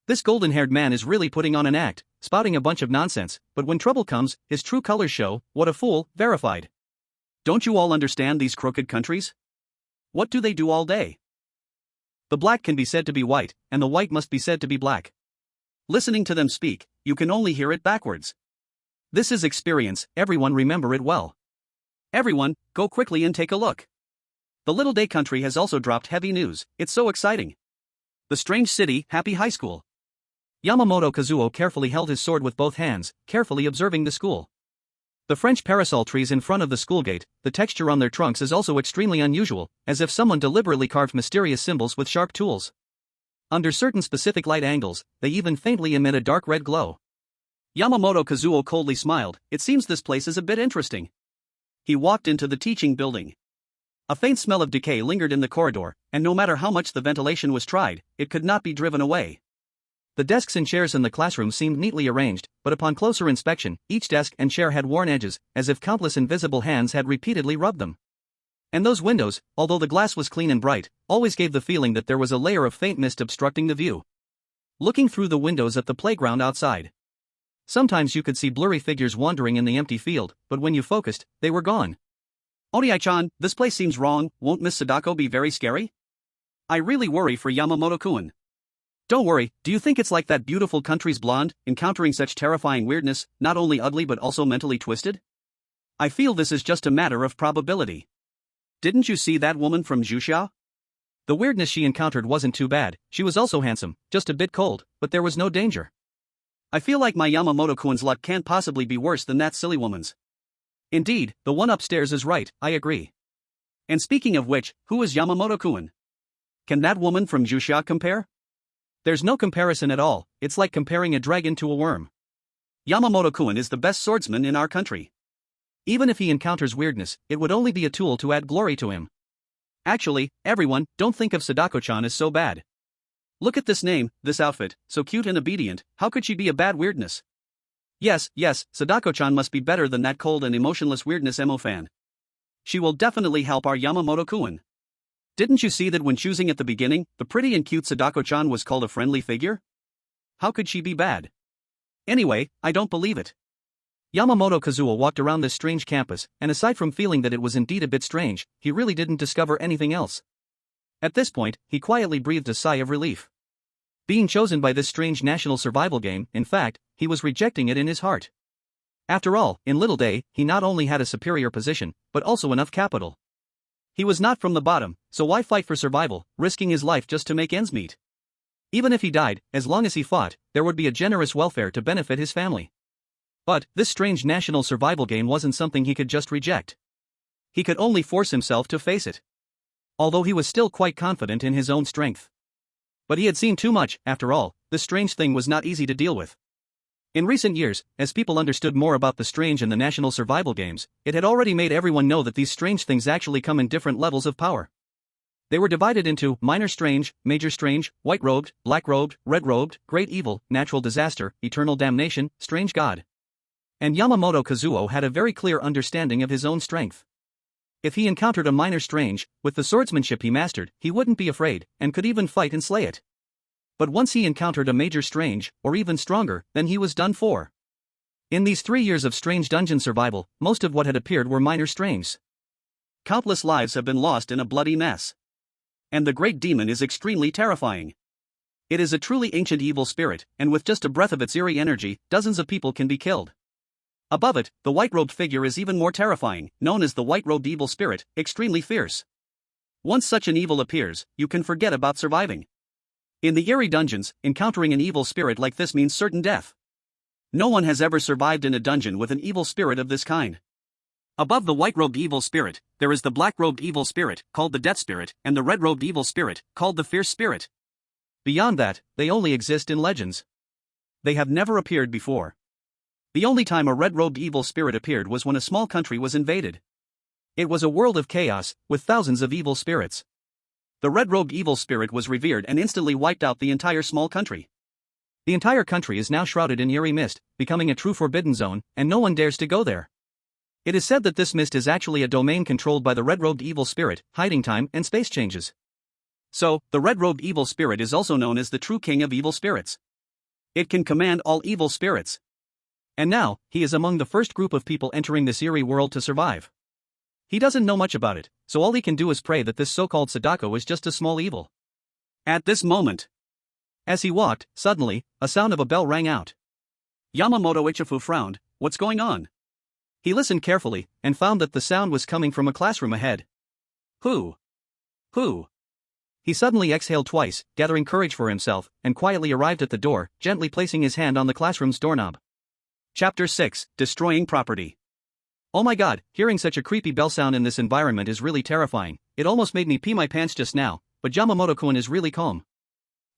This golden-haired man is really putting on an act, spouting a bunch of nonsense, but when trouble comes, his true colors show, what a fool, verified. Don't you all understand these crooked countries? What do they do all day? The black can be said to be white, and the white must be said to be black. Listening to them speak, you can only hear it backwards. This is experience, everyone remember it well. Everyone, go quickly and take a look. The Little Day Country has also dropped heavy news, it's so exciting. The Strange City, Happy High School. Yamamoto Kazuo carefully held his sword with both hands, carefully observing the school. The French parasol trees in front of the school gate, the texture on their trunks is also extremely unusual, as if someone deliberately carved mysterious symbols with sharp tools. Under certain specific light angles, they even faintly emit a dark red glow. Yamamoto Kazuo coldly smiled, it seems this place is a bit interesting. He walked into the teaching building. A faint smell of decay lingered in the corridor, and no matter how much the ventilation was tried, it could not be driven away. The desks and chairs in the classroom seemed neatly arranged, but upon closer inspection, each desk and chair had worn edges, as if countless invisible hands had repeatedly rubbed them. And those windows, although the glass was clean and bright, always gave the feeling that there was a layer of faint mist obstructing the view. Looking through the windows at the playground outside, sometimes you could see blurry figures wandering in the empty field, but when you focused, they were gone. Oniai-chan, this place seems wrong, won't Miss Sadako be very scary? I really worry for Yamamoto-kun. Don't worry, do you think it's like that Beautiful Country's blonde, encountering such terrifying weirdness, not only ugly but also mentally twisted? I feel this is just a matter of probability. Didn't you see that woman from Zhuia? The weirdness she encountered wasn't too bad, she was also handsome, just a bit cold, but there was no danger. I feel like my Yamamoto-kun's luck can't possibly be worse than that silly woman's. Indeed, the one upstairs is right, I agree. And speaking of which, who is Yamamoto-kun? Can that woman from Zhuia compare? There's no comparison at all, it's like comparing a dragon to a worm. Yamamoto-kun is the best swordsman in our country. Even if he encounters weirdness, it would only be a tool to add glory to him. Actually, everyone, don't think of Sadako-chan as so bad. Look at this name, this outfit, so cute and obedient, how could she be a bad weirdness? Yes, Sadako-chan must be better than that cold and emotionless weirdness emo-fan. She will definitely help our Yamamoto-kun. Didn't you see that when choosing at the beginning, the pretty and cute Sadako-chan was called a friendly figure? How could she be bad? Anyway, I don't believe it. Yamamoto Kazuo walked around this strange campus, and aside from feeling that it was indeed a bit strange, he really didn't discover anything else. At this point, he quietly breathed a sigh of relief. Being chosen by this strange national survival game, in fact, he was rejecting it in his heart. After all, in Little Day, he not only had a superior position, but also enough capital. He was not from the bottom, so why fight for survival, risking his life just to make ends meet? Even if he died, as long as he fought, there would be a generous welfare to benefit his family. But, this strange national survival game wasn't something he could just reject. He could only force himself to face it. Although he was still quite confident in his own strength. But he had seen too much, after all, this strange thing was not easy to deal with. In recent years, as people understood more about the strange and the national survival games, it had already made everyone know that these strange things actually come in different levels of power. They were divided into minor strange, major strange, white-robed, black-robed, red-robed, great evil, natural disaster, eternal damnation, strange god. And Yamamoto Kazuo had a very clear understanding of his own strength. If he encountered a minor strange, with the swordsmanship he mastered, he wouldn't be afraid, and could even fight and slay it. But once he encountered a major strange, or even stronger, then he was done for. In these 3 years of strange dungeon survival, most of what had appeared were minor stranges. Countless lives have been lost in a bloody mess. And the great demon is extremely terrifying. It is a truly ancient evil spirit, and with just a breath of its eerie energy, dozens of people can be killed. Above it, the white-robed figure is even more terrifying, known as the white-robed evil spirit, extremely fierce. Once such an evil appears, you can forget about surviving. In the Eerie dungeons, encountering an evil spirit like this means certain death. No one has ever survived in a dungeon with an evil spirit of this kind. Above the white-robed evil spirit, there is the black-robed evil spirit, called the death spirit, and the red-robed evil spirit, called the fierce spirit. Beyond that, they only exist in legends. They have never appeared before. The only time a red-robed evil spirit appeared was when a small country was invaded. It was a world of chaos, with thousands of evil spirits. The red-robed evil spirit was revered and instantly wiped out the entire small country. The entire country is now shrouded in eerie mist, becoming a true forbidden zone, and no one dares to go there. It is said that this mist is actually a domain controlled by the red-robed evil spirit, hiding time and space changes. So, the red-robed evil spirit is also known as the true king of evil spirits. It can command all evil spirits. And now, he is among the first group of people entering this eerie world to survive. He doesn't know much about it, so all he can do is pray that this so-called Sadako is just a small evil. At this moment, as he walked, suddenly, a sound of a bell rang out. Yamamoto Ichifu frowned. What's going on? He listened carefully, and found that the sound was coming from a classroom ahead. Who? He suddenly exhaled twice, gathering courage for himself, and quietly arrived at the door, gently placing his hand on the classroom's doorknob. Chapter 6, Destroying Property. Oh my god, hearing such a creepy bell sound in this environment is really terrifying. It almost made me pee my pants just now, but Yamamoto-kun is really calm.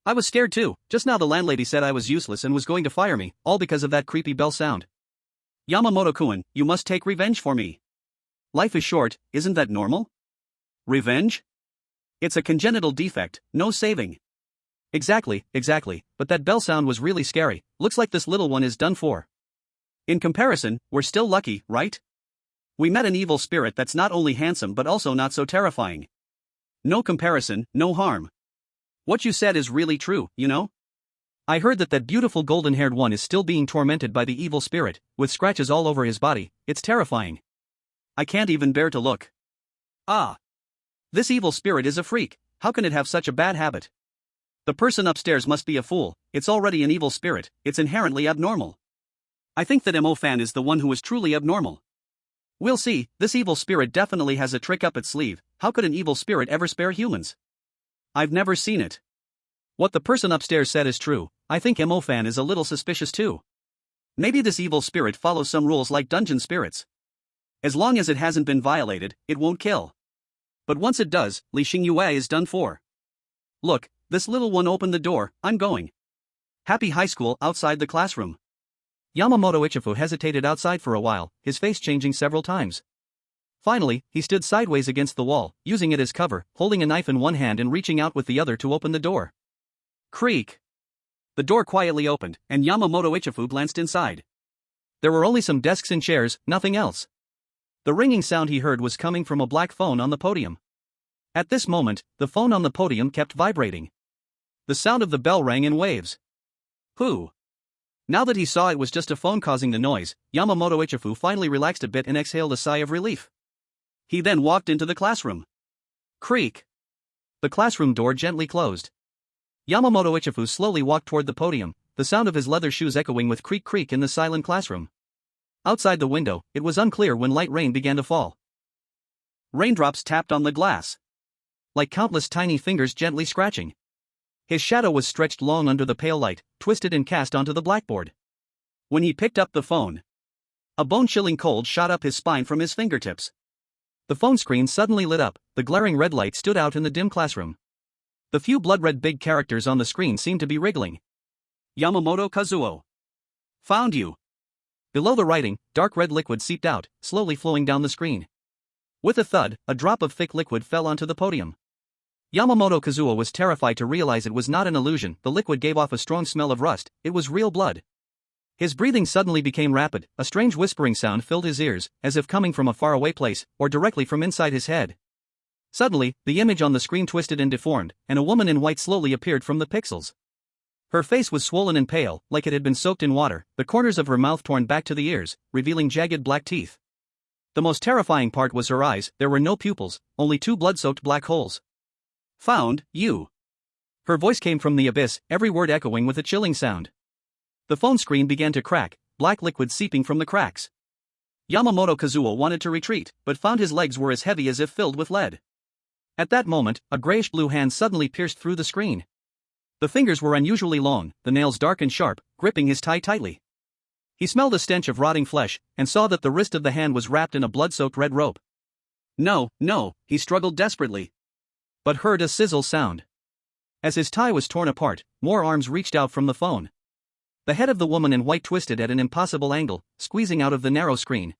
I was scared too. Just now the landlady said I was useless and was going to fire me, all because of that creepy bell sound. Yamamoto-kun, you must take revenge for me. Life is short, isn't that normal? Revenge? It's a congenital defect, no saving. Exactly, but that bell sound was really scary. Looks like this little one is done for. In comparison, we're still lucky, right? We met an evil spirit that's not only handsome but also not so terrifying. No comparison, no harm. What you said is really true, you know? I heard that beautiful golden-haired one is still being tormented by the evil spirit, with scratches all over his body. It's terrifying. I can't even bear to look. Ah! This evil spirit is a freak. How can it have such a bad habit? The person upstairs must be a fool. It's already an evil spirit. It's inherently abnormal. I think that Mo-fan is the one who is truly abnormal. We'll see. This evil spirit definitely has a trick up its sleeve. How could an evil spirit ever spare humans? I've never seen it. What the person upstairs said is true. I think Mo fan is a little suspicious too. Maybe this evil spirit follows some rules like dungeon spirits. As long as it hasn't been violated, it won't kill. But once it does, Xingyue is done for. Look, this little one opened the door, I'm going. Happy high school outside the classroom. Yamamoto Ichifu hesitated outside for a while, his face changing several times. Finally, he stood sideways against the wall, using it as cover, holding a knife in one hand and reaching out with the other to open the door. Creak. The door quietly opened, and Yamamoto Ichifu glanced inside. There were only some desks and chairs, nothing else. The ringing sound he heard was coming from a black phone on the podium. At this moment, the phone on the podium kept vibrating. The sound of the bell rang in waves. Who? Now that he saw it was just a phone causing the noise, Yamamoto Ichifu finally relaxed a bit and exhaled a sigh of relief. He then walked into the classroom. Creak. The classroom door gently closed. Yamamoto Ichifu slowly walked toward the podium, the sound of his leather shoes echoing with creak creak in the silent classroom. Outside the window, it was unclear when light rain began to fall. Raindrops tapped on the glass, like countless tiny fingers gently scratching. His shadow was stretched long under the pale light, twisted and cast onto the blackboard. When he picked up the phone, a bone-chilling cold shot up his spine from his fingertips. The phone screen suddenly lit up, the glaring red light stood out in the dim classroom. The few blood-red big characters on the screen seemed to be wriggling. Yamamoto Kazuo. Found you. Below the writing, dark red liquid seeped out, slowly flowing down the screen. With a thud, a drop of thick liquid fell onto the podium. Yamamoto Kazuo was terrified to realize it was not an illusion. The liquid gave off a strong smell of rust, it was real blood. His breathing suddenly became rapid, a strange whispering sound filled his ears, as if coming from a faraway place, or directly from inside his head. Suddenly, the image on the screen twisted and deformed, and a woman in white slowly appeared from the pixels. Her face was swollen and pale, like it had been soaked in water, the corners of her mouth torn back to the ears, revealing jagged black teeth. The most terrifying part was her eyes. There were no pupils, only two blood-soaked black holes. Found you. Her voice came from the abyss, every word echoing with a chilling sound. The phone screen began to crack, black liquid seeping from the cracks. Yamamoto Kazuo wanted to retreat, but found his legs were as heavy as if filled with lead. At that moment, a grayish-blue hand suddenly pierced through the screen. The fingers were unusually long, the nails dark and sharp, gripping his tie tightly. He smelled a stench of rotting flesh, and saw that the wrist of the hand was wrapped in a blood-soaked red rope. No, he struggled desperately, but heard a sizzle sound. As his tie was torn apart, more arms reached out from the phone. The head of the woman in white twisted at an impossible angle, squeezing out of the narrow screen.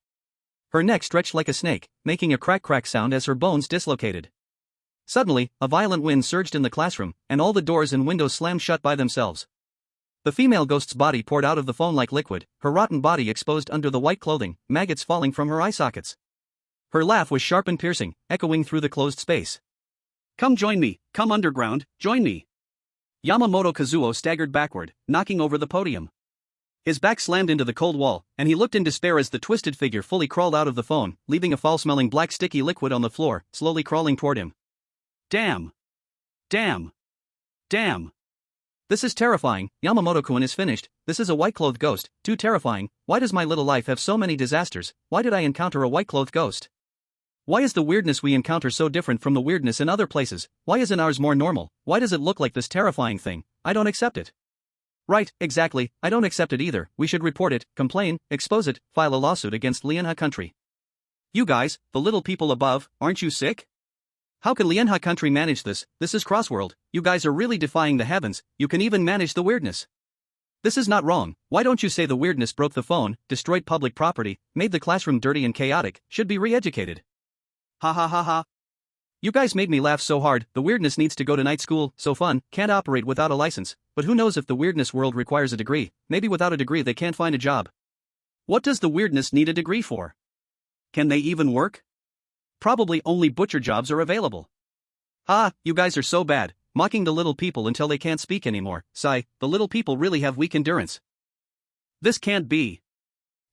Her neck stretched like a snake, making a crack-crack sound as her bones dislocated. Suddenly, a violent wind surged in the classroom, and all the doors and windows slammed shut by themselves. The female ghost's body poured out of the phone like liquid, her rotten body exposed under the white clothing, maggots falling from her eye sockets. Her laugh was sharp and piercing, echoing through the closed space. Come join me, come underground, join me. Yamamoto Kazuo staggered backward, knocking over the podium. His back slammed into the cold wall, and he looked in despair as the twisted figure fully crawled out of the phone, leaving a foul-smelling black sticky liquid on the floor, slowly crawling toward him. Damn. This is terrifying. Yamamoto-kun is finished. This is a white-clothed ghost, too terrifying. Why does my little life have so many disasters? Why did I encounter a white-clothed ghost? Why is the weirdness we encounter so different from the weirdness in other places? Why isn't ours more normal? Why does it look like this terrifying thing? I don't accept it. Right, exactly, I don't accept it either. We should report it, complain, expose it, file a lawsuit against Lianhe country. You guys, the little people above, aren't you sick? How can Lianhe country manage this? This is Crossworld. You guys are really defying the heavens. You can even manage the weirdness. This is not wrong. Why don't you say the weirdness broke the phone, destroyed public property, made the classroom dirty and chaotic, should be re-educated? Ha ha ha ha. You guys made me laugh so hard. The weirdness needs to go to night school, so fun, can't operate without a license, but who knows if the weirdness world requires a degree, maybe without a degree they can't find a job. What does the weirdness need a degree for? Can they even work? Probably only butcher jobs are available. Ah, you guys are so bad, mocking the little people until they can't speak anymore. Sigh, the little people really have weak endurance. This can't be.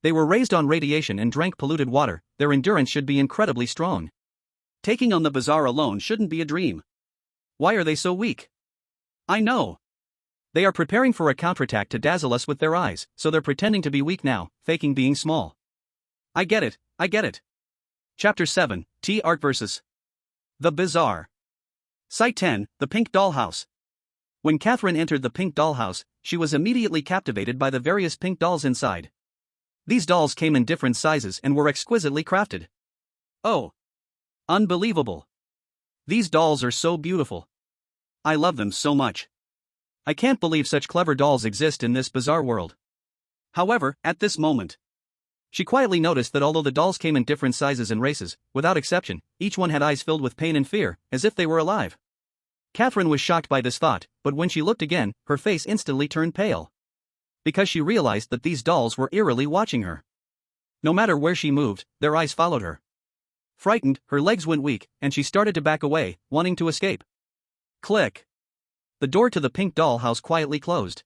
They were raised on radiation and drank polluted water, their endurance should be incredibly strong. Taking on the bazaar alone shouldn't be a dream. Why are they so weak? I know. They are preparing for a counterattack to dazzle us with their eyes, so they're pretending to be weak now, faking being small. I get it. Chapter 7, T-Art vs. The Bazaar. Site 10, The Pink Dollhouse. When Catherine entered the pink dollhouse, she was immediately captivated by the various pink dolls inside. These dolls came in different sizes and were exquisitely crafted. Oh! Unbelievable! These dolls are so beautiful. I love them so much. I can't believe such clever dolls exist in this bizarre world. However, at this moment, she quietly noticed that although the dolls came in different sizes and races, without exception, each one had eyes filled with pain and fear, as if they were alive. Catherine was shocked by this thought, but when she looked again, her face instantly turned pale. Because she realized that these dolls were eerily watching her. No matter where she moved, their eyes followed her. Frightened, her legs went weak, and she started to back away, wanting to escape. Click! The door to the pink dollhouse quietly closed.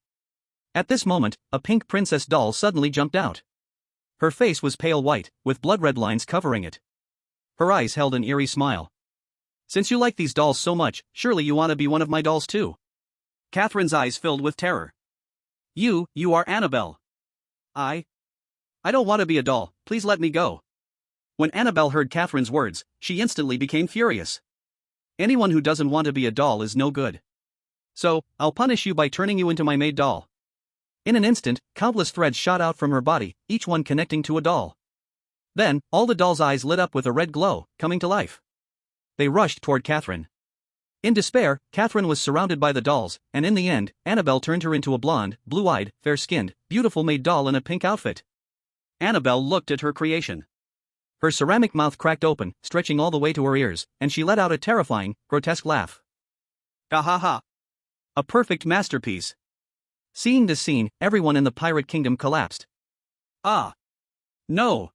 At this moment, a pink princess doll suddenly jumped out. Her face was pale white, with blood-red lines covering it. Her eyes held an eerie smile. Since you like these dolls so much, surely you want to be one of my dolls too. Catherine's eyes filled with terror. You are Annabelle. I don't want to be a doll, please let me go. When Annabelle heard Catherine's words, she instantly became furious. Anyone who doesn't want to be a doll is no good. So, I'll punish you by turning you into my maid doll. In an instant, countless threads shot out from her body, each one connecting to a doll. Then, all the dolls' eyes lit up with a red glow, coming to life. They rushed toward Catherine. In despair, Catherine was surrounded by the dolls, and in the end, Annabelle turned her into a blonde, blue-eyed, fair-skinned, beautiful maid doll in a pink outfit. Annabelle looked at her creation. Her ceramic mouth cracked open, stretching all the way to her ears, and she let out a terrifying, grotesque laugh. Ha ha ha! A perfect masterpiece. Seeing this scene, everyone in the pirate kingdom collapsed. Ah! No!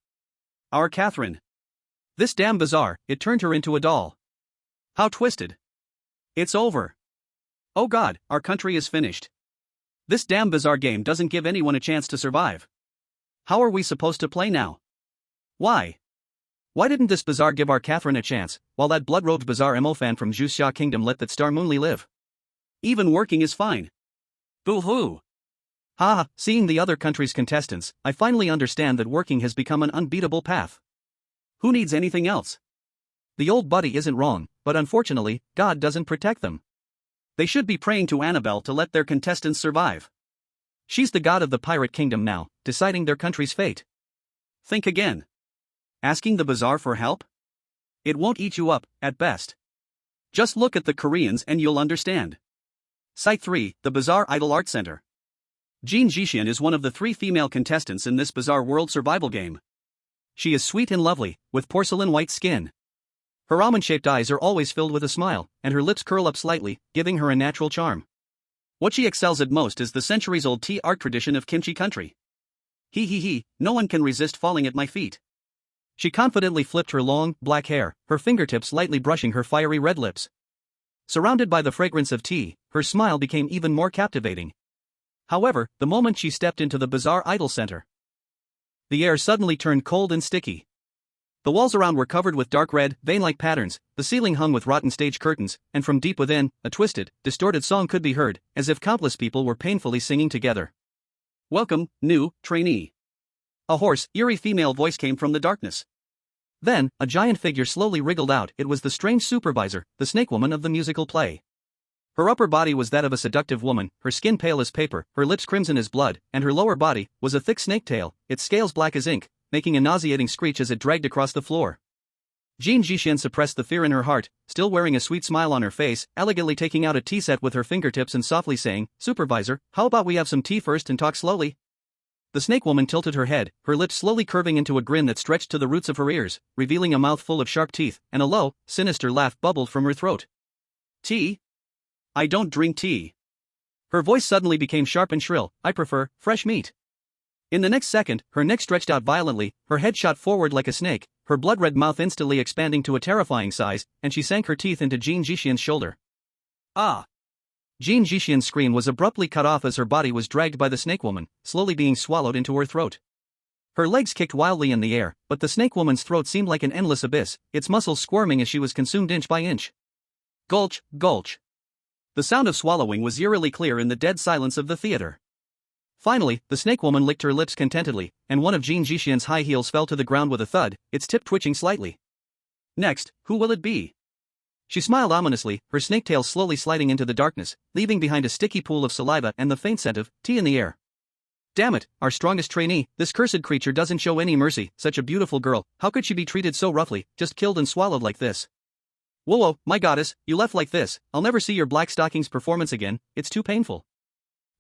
Our Catherine! This damn bizarre, it turned her into a doll. How twisted! It's over. Oh god, our country is finished. This damn bizarre game doesn't give anyone a chance to survive. How are we supposed to play now? Why? Why didn't this bizarre give our Catherine a chance, while that blood-robed bizarre emo fan from Zhuia kingdom let that star Moonly live? Even working is fine. Boo-hoo! Ha! Seeing the other country's contestants, I finally understand that working has become an unbeatable path. Who needs anything else? The old buddy isn't wrong, but unfortunately, God doesn't protect them. They should be praying to Annabelle to let their contestants survive. She's the god of the pirate kingdom now, deciding their country's fate. Think again. Asking the bazaar for help? It won't eat you up, at best. Just look at the Koreans and you'll understand. Site 3, the Bazaar Idol Art Center. Xingyue is one of the 3 female contestants in this bizarre world survival game. She is sweet and lovely, with porcelain white skin. Her almond-shaped eyes are always filled with a smile, and her lips curl up slightly, giving her a natural charm. What she excels at most is the centuries-old tea art tradition of kimchi country. He, no one can resist falling at my feet. She confidently flipped her long, black hair, her fingertips lightly brushing her fiery red lips. Surrounded by the fragrance of tea, her smile became even more captivating. However, the moment she stepped into the Bazaar Idol Center, the air suddenly turned cold and sticky. The walls around were covered with dark red, vein-like patterns, the ceiling hung with rotten stage curtains, and from deep within, a twisted, distorted song could be heard, as if countless people were painfully singing together. Welcome, new trainee. A hoarse, eerie female voice came from the darkness. Then, a giant figure slowly wriggled out. It was the strange supervisor, the snake woman of the musical play. Her upper body was that of a seductive woman, her skin pale as paper, her lips crimson as blood, and her lower body was a thick snake tail, its scales black as ink, making a nauseating screech as it dragged across the floor. Xingyue suppressed the fear in her heart, still wearing a sweet smile on her face, elegantly taking out a tea set with her fingertips and softly saying, "Supervisor, how about we have some tea first and talk slowly?" The snake woman tilted her head, her lips slowly curving into a grin that stretched to the roots of her ears, revealing a mouth full of sharp teeth, and a low, sinister laugh bubbled from her throat. Tea? I don't drink tea. Her voice suddenly became sharp and shrill. I prefer fresh meat. In the next second, her neck stretched out violently, her head shot forward like a snake, her blood-red mouth instantly expanding to a terrifying size, and she sank her teeth into Xingyue's shoulder. Ah! Xingyue's scream was abruptly cut off as her body was dragged by the snake woman, slowly being swallowed into her throat. Her legs kicked wildly in the air, but the snake woman's throat seemed like an endless abyss, its muscles squirming as she was consumed inch by inch. Gulch, gulch. The sound of swallowing was eerily clear in the dead silence of the theater. Finally, the snake woman licked her lips contentedly, and one of Xingyue's high heels fell to the ground with a thud, its tip twitching slightly. Next, who will it be? She smiled ominously, her snake tail slowly sliding into the darkness, leaving behind a sticky pool of saliva and the faint scent of tea in the air. Damn it, our strongest trainee, this cursed creature doesn't show any mercy, such a beautiful girl, how could she be treated so roughly, just killed and swallowed like this? Whoa, my goddess, you left like this, I'll never see your black stockings performance again, it's too painful.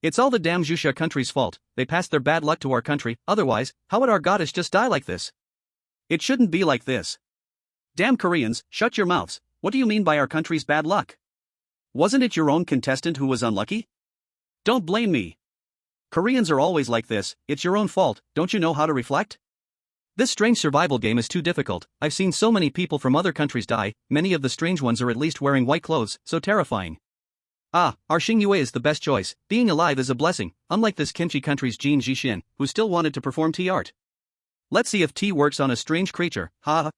It's all the damn Zhuia country's fault, they passed their bad luck to our country, otherwise, how would our goddess just die like this? It shouldn't be like this. Damn Koreans, shut your mouths, what do you mean by our country's bad luck? Wasn't it your own contestant who was unlucky? Don't blame me. Koreans are always like this, it's your own fault, don't you know how to reflect? This strange survival game is too difficult, I've seen so many people from other countries die, many of the strange ones are at least wearing white clothes, so terrifying. Ah, our Xingyue is the best choice, being alive is a blessing, unlike this kimchi country's Jin Jixin, who still wanted to perform tea art. Let's see if tea works on a strange creature, ha.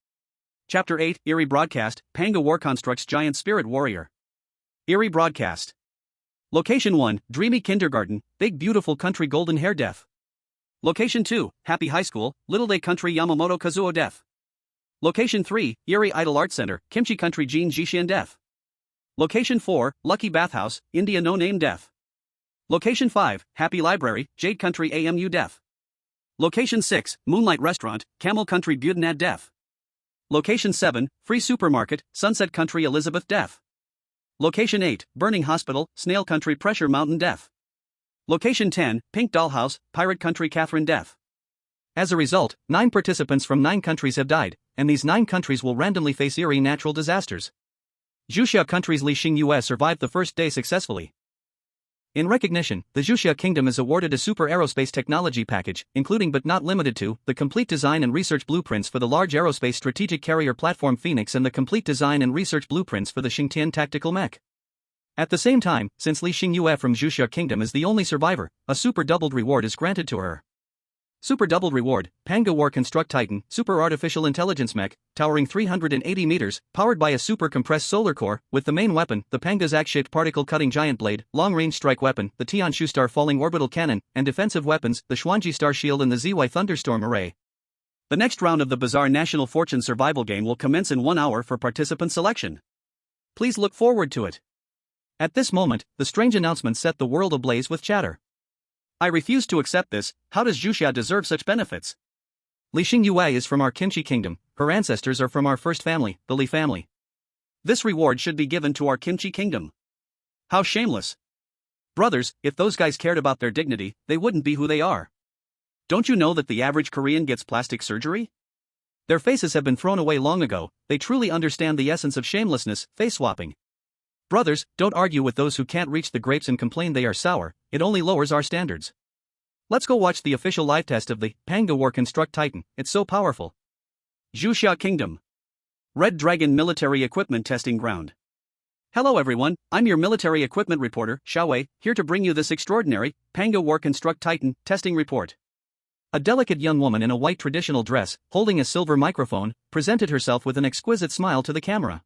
Chapter 8, Eerie Broadcast, Pangu War Constructs Giant Spirit Warrior. Eerie Broadcast. Location 1, Dreamy Kindergarten, Big Beautiful Country Golden Hair Deaf. Location 2, Happy High School, Little Day Country Yamamoto Kazuo Deaf. Location 3, Eerie Idol Art Center, Kimchi Country Jin Jixin Deaf. Location 4, Lucky Bathhouse, India No Name Deaf. Location 5, Happy Library, Jade Country AMU Deaf. Location 6, Moonlight Restaurant, Camel Country Budenad Deaf. Location 7, Free Supermarket, Sunset Country Elizabeth Deaf. Location 8, Burning Hospital, Snail Country Pressure Mountain Deaf. Location 10, Pink Dollhouse, Pirate Country Catherine Deaf. As a result, 9 participants from 9 countries have died, and these 9 countries will randomly face eerie natural disasters. Zhuia country's Xingyue survived the first day successfully. In recognition, the Zhuia Kingdom is awarded a super aerospace technology package, including but not limited to, the complete design and research blueprints for the large aerospace strategic carrier platform Phoenix and the complete design and research blueprints for the Xingtian tactical mech. At the same time, since Xingyue from Zhuia Kingdom is the only survivor, a super doubled reward is granted to her. Super doubled reward, Pangu War Construct Titan, Super Artificial Intelligence Mech, towering 380 meters, powered by a super compressed solar core, with the main weapon, the Panga's axe-shaped particle-cutting giant blade, long-range strike weapon, the Tianshu Star falling orbital cannon, and defensive weapons, the Xuanji Star shield and the Zy thunderstorm array. The next round of the Bizarre National Fortune survival game will commence in 1 hour for participant selection. Please look forward to it. At this moment, the strange announcement set the world ablaze with chatter. I refuse to accept this, how does Zhuia deserve such benefits? Xingyue is from our Kimchi Kingdom, her ancestors are from our first family, the Li family. This reward should be given to our Kimchi Kingdom. How shameless. Brothers, if those guys cared about their dignity, they wouldn't be who they are. Don't you know that the average Korean gets plastic surgery? Their faces have been thrown away long ago, they truly understand the essence of shamelessness, face swapping. Brothers, don't argue with those who can't reach the grapes and complain they are sour, it only lowers our standards. Let's go watch the official live test of the Pangu War Construct Titan, it's so powerful. Zhuia Kingdom. Red Dragon Military Equipment Testing Ground. Hello everyone, I'm your military equipment reporter, Xiao, here to bring you this extraordinary Pangu War Construct Titan testing report. A delicate young woman in a white traditional dress, holding a silver microphone, presented herself with an exquisite smile to the camera.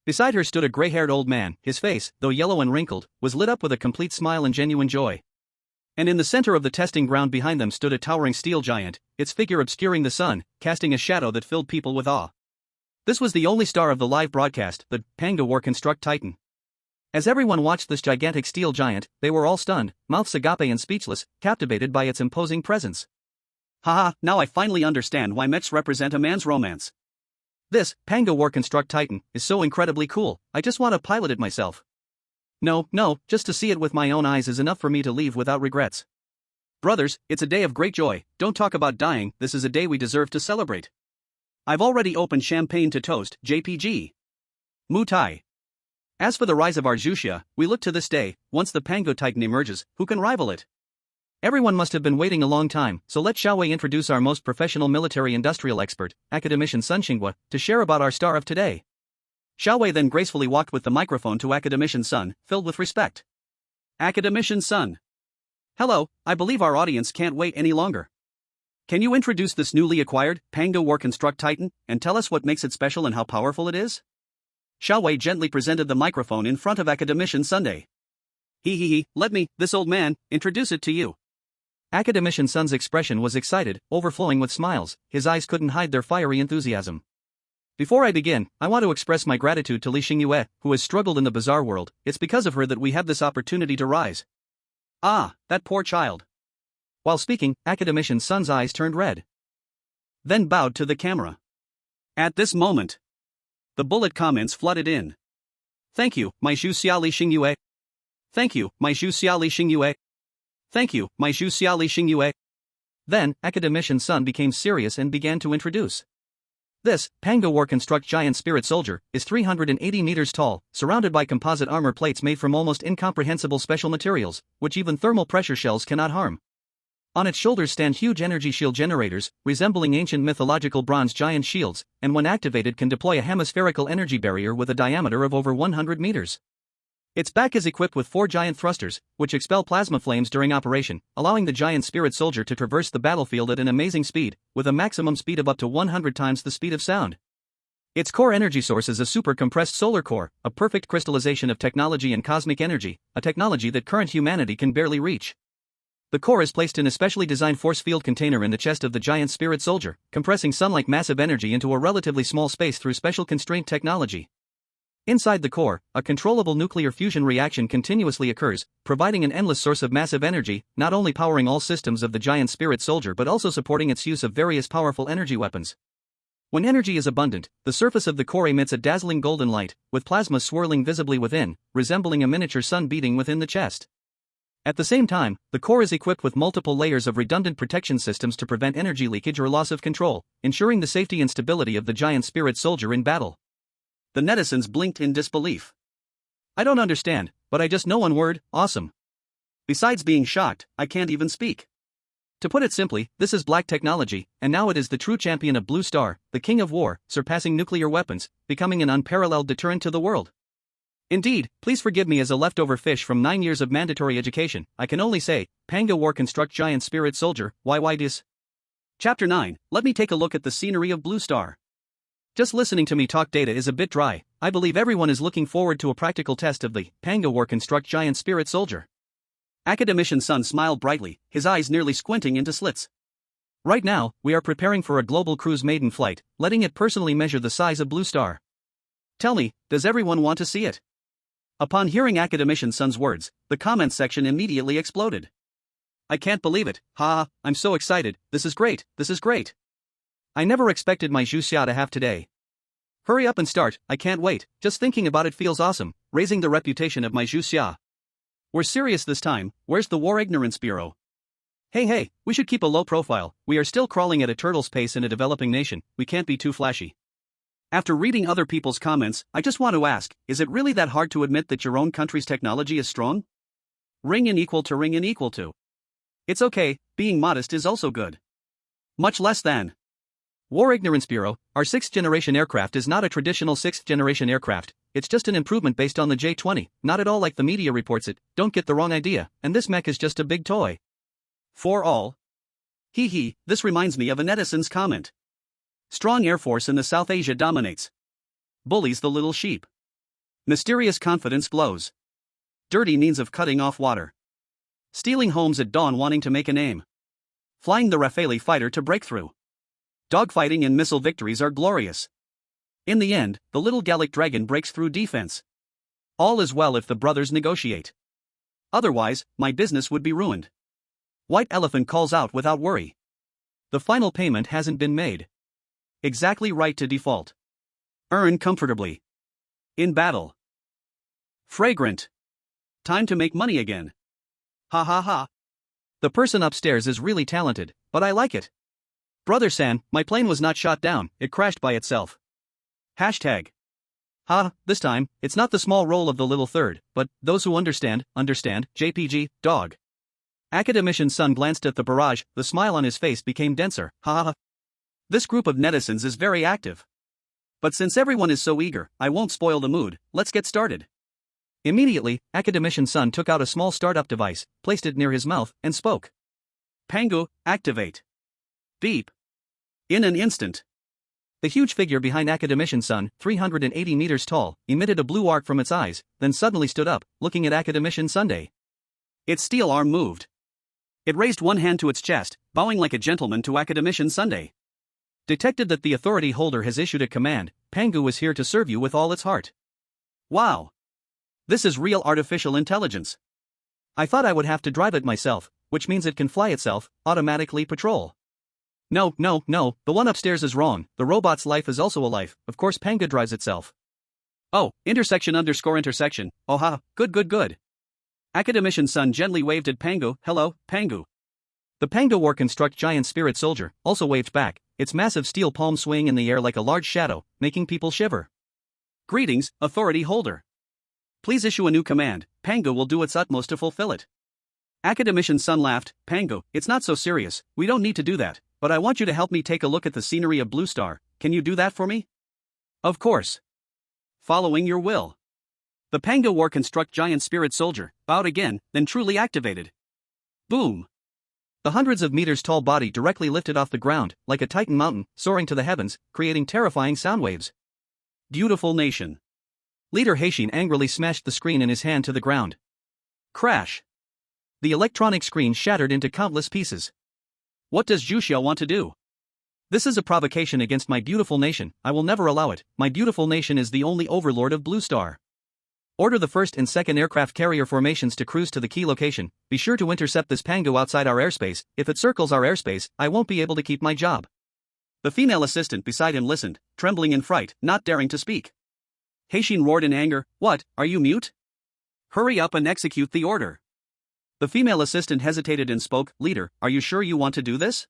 Beside her stood a gray-haired old man, his face, though yellow and wrinkled, was lit up with a complete smile and genuine joy. And in the center of the testing ground behind them stood a towering steel giant, its figure obscuring the sun, casting a shadow that filled people with awe. This was the only star of the live broadcast, the Pangu War Construct Titan. As everyone watched this gigantic steel giant, they were all stunned, mouths agape and speechless, captivated by its imposing presence. Haha, now I finally understand why mechs represent a man's romance. This, Pangu War Construct Titan, is so incredibly cool, I just want to pilot it myself. No, just to see it with my own eyes is enough for me to leave without regrets. Brothers, it's a day of great joy, don't talk about dying, this is a day we deserve to celebrate. I've already opened champagne to toast, JPG. Mu Tai. As for the rise of our Zhuia, we look to this day, once the Pangu Titan emerges, who can rival it? Everyone must have been waiting a long time, so let Xiao introduce our most professional military industrial expert, Academician Sun Xingyue, to share about our star of today. Xiao then gracefully walked with the microphone to Academician Sun, filled with respect. Academician Sun. Hello, I believe our audience can't wait any longer. Can you introduce this newly acquired Pangu War Construct Titan, and tell us what makes it special and how powerful it is? Xiao gently presented the microphone in front of Academician Sunday. Let me, this old man, introduce it to you. Academician Sun's expression was excited, overflowing with smiles, his eyes couldn't hide their fiery enthusiasm. Before I begin, I want to express my gratitude to Xingyue, who has struggled in the bizarre world. It's because of her that we have this opportunity to rise. Ah, that poor child. While speaking, Academician Sun's eyes turned red. Then bowed to the camera. At this moment, the bullet comments flooded in. Thank you, my Zhuia Xingyue. Thank you, my Zhuia Xingyue. Thank you, my Zhuia Xingyue. Then, Academician Sun became serious and began to introduce. This, Pangu War Construct Giant Spirit Soldier, is 380 meters tall, surrounded by composite armor plates made from almost incomprehensible special materials, which even thermal pressure shells cannot harm. On its shoulders stand huge energy shield generators, resembling ancient mythological bronze giant shields, and when activated can deploy a hemispherical energy barrier with a diameter of over 100 meters. Its back is equipped with 4 giant thrusters, which expel plasma flames during operation, allowing the giant spirit soldier to traverse the battlefield at an amazing speed, with a maximum speed of up to 100 times the speed of sound. Its core energy source is a super-compressed solar core, a perfect crystallization of technology and cosmic energy, a technology that current humanity can barely reach. The core is placed in a specially designed force field container in the chest of the giant spirit soldier, compressing sun-like massive energy into a relatively small space through special constraint technology. Inside the core, a controllable nuclear fusion reaction continuously occurs, providing an endless source of massive energy, not only powering all systems of the giant spirit soldier but also supporting its use of various powerful energy weapons. When energy is abundant, the surface of the core emits a dazzling golden light, with plasma swirling visibly within, resembling a miniature sun beating within the chest. At the same time, the core is equipped with multiple layers of redundant protection systems to prevent energy leakage or loss of control, ensuring the safety and stability of the giant spirit soldier in battle. The netizens blinked in disbelief. I don't understand, but I just know one word: awesome. Besides being shocked, I can't even speak. To put it simply, this is black technology, and now it is the true champion of Blue Star, the king of war, surpassing nuclear weapons, becoming an unparalleled deterrent to the world. Indeed, please forgive me as a leftover fish from 9 years of mandatory education. I can only say, Pangu War Construct Giant Spirit Soldier, why this? Chapter 9, let me take a look at the scenery of Blue Star. Just listening to me talk data is a bit dry. I believe everyone is looking forward to a practical test of the Pangu War Construct Giant Spirit Soldier. Academician Sun smiled brightly, his eyes nearly squinting into slits. Right now, we are preparing for a global cruise maiden flight, letting it personally measure the size of Blue Star. Tell me, does everyone want to see it? Upon hearing Academician Sun's words, the comments section immediately exploded. I can't believe it, I'm so excited, this is great. I never expected my Xiao to have today. Hurry up and start, I can't wait, just thinking about it feels awesome, raising the reputation of my Xiao. We're serious this time, where's the War Ignorance Bureau? Hey, we should keep a low profile, we are still crawling at a turtle's pace in a developing nation, we can't be too flashy. After reading other people's comments, I just want to ask, is it really that hard to admit that your own country's technology is strong? Ring in equal to. It's okay, being modest is also good. Much less than. War Ignorance Bureau, our 6th generation aircraft is not a traditional 6th generation aircraft, it's just an improvement based on the J-20, not at all like the media reports it, don't get the wrong idea, and this mech is just a big toy. For all. This reminds me of a netizen's comment. Strong air force in the South Asia dominates. Bullies the little sheep. Mysterious confidence glows. Dirty means of cutting off water. Stealing homes at dawn wanting to make a name. Flying the Rafale fighter to breakthrough. Dogfighting and missile victories are glorious. In the end, the little Gallic dragon breaks through defense. All is well if the brothers negotiate. Otherwise, my business would be ruined. White elephant calls out without worry. The final payment hasn't been made. Exactly right to default. Earn comfortably. In battle. Fragrant. Time to make money again. Ha. The person upstairs is really talented, but I like it. Brother San, my plane was not shot down, it crashed by itself. Hashtag. This time, it's not the small roll of the little third, but, those who understand, JPG, dog. Academician Sun glanced at the barrage, the smile on his face became denser, This group of netizens is very active. But since everyone is so eager, I won't spoil the mood, let's get started. Immediately, Academician Sun took out a small startup device, placed it near his mouth, and spoke. Pangu, activate. Beep. In an instant. The huge figure behind Academician Sun, 380 meters tall, emitted a blue arc from its eyes, then suddenly stood up, looking at Academician Sunday. Its steel arm moved. It raised one hand to its chest, bowing like a gentleman to Academician Sunday. Detected that the authority holder has issued a command. Pangu is here to serve you with all its heart. Wow. This is real artificial intelligence. I thought I would have to drive it myself, which means it can fly itself, automatically patrol. No, the one upstairs is wrong. The robot's life is also a life. Of course Pangu drives itself. Oh, intersection. Oha, good. Academician's son gently waved at Pangu. Hello, Pangu. The Pangu war construct giant spirit soldier also waved back, its massive steel palm swaying in the air like a large shadow, making people shiver. Greetings, authority holder. Please issue a new command. Pangu will do its utmost to fulfill it. Academician's son laughed. Pangu, it's not so serious, we don't need to do that, but I want you to help me take a look at the scenery of Blue Star. Can you do that for me? Of course. Following your will. The Pangu war construct giant spirit soldier bowed again, then truly activated. Boom. The hundreds of meters tall body directly lifted off the ground, like a titan mountain, soaring to the heavens, creating terrifying sound waves. Beautiful nation. Leader Heishin angrily smashed the screen in his hand to the ground. Crash. The electronic screen shattered into countless pieces. What does Zhuia want to do? This is a provocation against my beautiful nation. I will never allow it. My beautiful nation is the only overlord of Blue Star. Order the 1st and 2nd aircraft carrier formations to cruise to the key location. Be sure to intercept this Pangu outside our airspace. If it circles our airspace, I won't be able to keep my job. The female assistant beside him listened, trembling in fright, not daring to speak. Heishin roared in anger. What, are you mute? Hurry up and execute the order. The female assistant hesitated and spoke. Leader, are you sure you want to do this?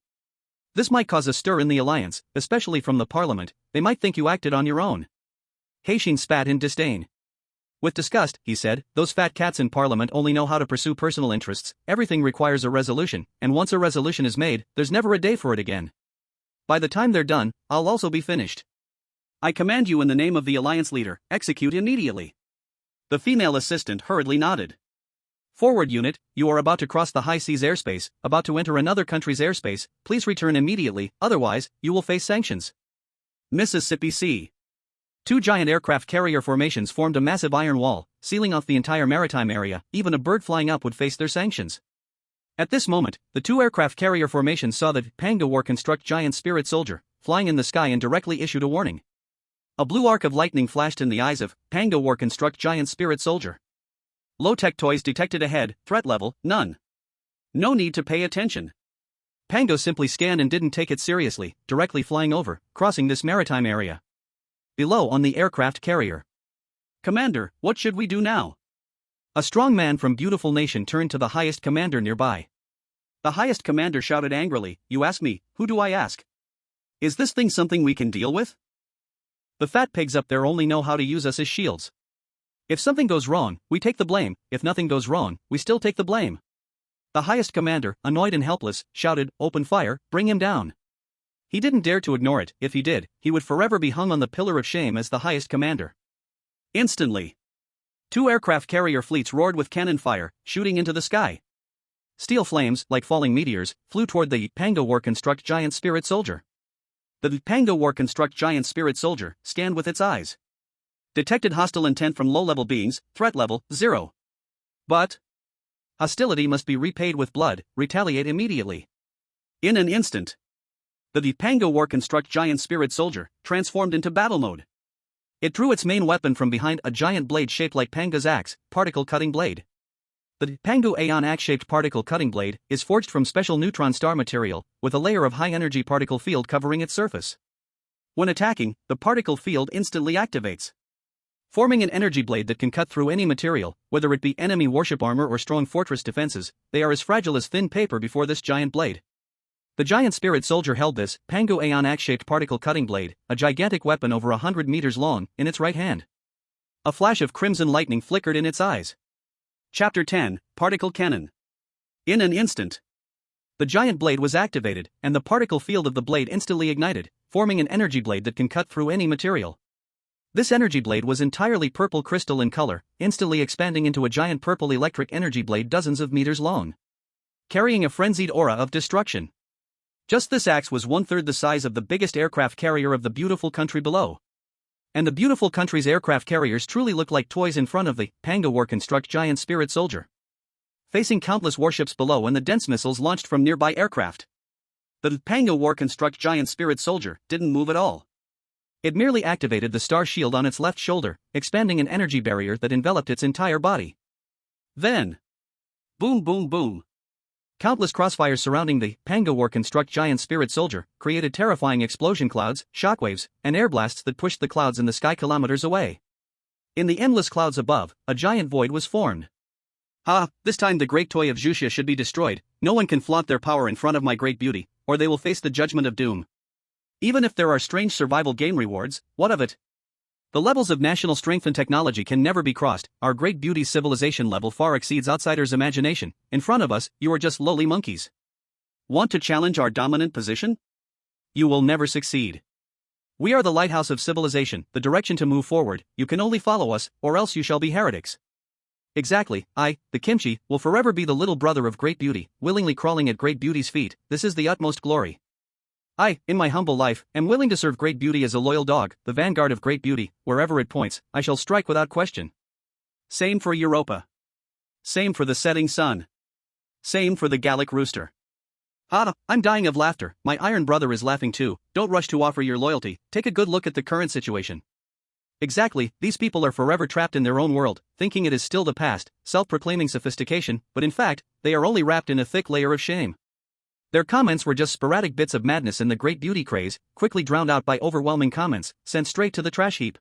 This might cause a stir in the alliance, especially from the parliament. They might think you acted on your own. Heishin spat in disdain. With disgust, he said, those fat cats in parliament only know how to pursue personal interests. Everything requires a resolution, and once a resolution is made, there's never a day for it again. By the time they're done, I'll also be finished. I command you in the name of the alliance leader, execute immediately. The female assistant hurriedly nodded. Forward unit, you are about to cross the high seas airspace, about to enter another country's airspace, please return immediately, otherwise, you will face sanctions. Mississippi Sea. 2 giant aircraft carrier formations formed a massive iron wall, sealing off the entire maritime area. Even a bird flying up would face their sanctions. At this moment, the 2 aircraft carrier formations saw that Pangu war construct giant spirit soldier, flying in the sky and directly issued a warning. A blue arc of lightning flashed in the eyes of Pangu war construct giant spirit soldier. Low-tech toys detected ahead, threat level, none. No need to pay attention. Pangu simply scanned and didn't take it seriously, directly flying over, crossing this maritime area. Below on the aircraft carrier. Commander, what should we do now? A strong man from beautiful nation turned to the highest commander nearby. The highest commander shouted angrily, you ask me, who do I ask? Is this thing something we can deal with? The fat pigs up there only know how to use us as shields. If something goes wrong, we take the blame. If nothing goes wrong, we still take the blame. The highest commander, annoyed and helpless, shouted, open fire, bring him down. He didn't dare to ignore it. If he did, he would forever be hung on the pillar of shame as the highest commander. Instantly. 2 aircraft carrier fleets roared with cannon fire, shooting into the sky. Steel flames, like falling meteors, flew toward the Pangu war construct giant spirit soldier. The Pangu war construct giant spirit soldier scanned with its eyes. Detected hostile intent from low-level beings, threat level, 0. But hostility must be repaid with blood, retaliate immediately. In an instant. The Pangu war construct giant spirit soldier transformed into battle mode. It drew its main weapon from behind, a giant blade shaped like Pangu's axe, particle cutting blade. The Pangu Aeon axe-shaped particle cutting blade is forged from special neutron star material, with a layer of high-energy particle field covering its surface. When attacking, the particle field instantly activates, forming an energy blade that can cut through any material, whether it be enemy warship armor or strong fortress defenses. They are as fragile as thin paper before this giant blade. The giant spirit soldier held this Pangu Aeon axe-shaped particle cutting blade, a gigantic weapon over 100 meters long, in its right hand. A flash of crimson lightning flickered in its eyes. Chapter 10, Particle Cannon. In an instant, the giant blade was activated, and the particle field of the blade instantly ignited, forming an energy blade that can cut through any material. This energy blade was entirely purple crystal in color, instantly expanding into a giant purple electric energy blade dozens of meters long, carrying a frenzied aura of destruction. Just this axe was 1/3 the size of the biggest aircraft carrier of the beautiful country below. And the beautiful country's aircraft carriers truly looked like toys in front of the Pangu war construct giant spirit soldier, facing countless warships below and the dense missiles launched from nearby aircraft. The Pangu War Construct Giant Spirit Soldier didn't move at all. It merely activated the star shield on its left shoulder, expanding an energy barrier that enveloped its entire body. Then, boom boom boom. Countless crossfires surrounding the Pangu War Construct Giant Spirit Soldier created terrifying explosion clouds, shockwaves, and air blasts that pushed the clouds in the sky kilometers away. In the endless clouds above, a giant void was formed. This time the great toy of Zhuia should be destroyed. No one can flaunt their power in front of my great beauty, or they will face the judgment of doom. Even if there are strange survival game rewards, what of it? The levels of national strength and technology can never be crossed. Our great beauty's civilization level far exceeds outsiders' imagination. In front of us, you are just lowly monkeys. Want to challenge our dominant position? You will never succeed. We are the lighthouse of civilization, the direction to move forward. You can only follow us, or else you shall be heretics. Exactly, I, the kimchi, will forever be the little brother of great beauty, willingly crawling at great beauty's feet. This is the utmost glory. I, in my humble life, am willing to serve great beauty as a loyal dog, the vanguard of great beauty. Wherever it points, I shall strike without question. Same for Europa. Same for the setting sun. Same for the Gallic rooster. I'm dying of laughter. My iron brother is laughing too. Don't rush to offer your loyalty. Take a good look at the current situation. Exactly, these people are forever trapped in their own world, thinking it is still the past, self-proclaiming sophistication, but in fact, they are only wrapped in a thick layer of shame. Their comments were just sporadic bits of madness in the great beauty craze, quickly drowned out by overwhelming comments, sent straight to the trash heap.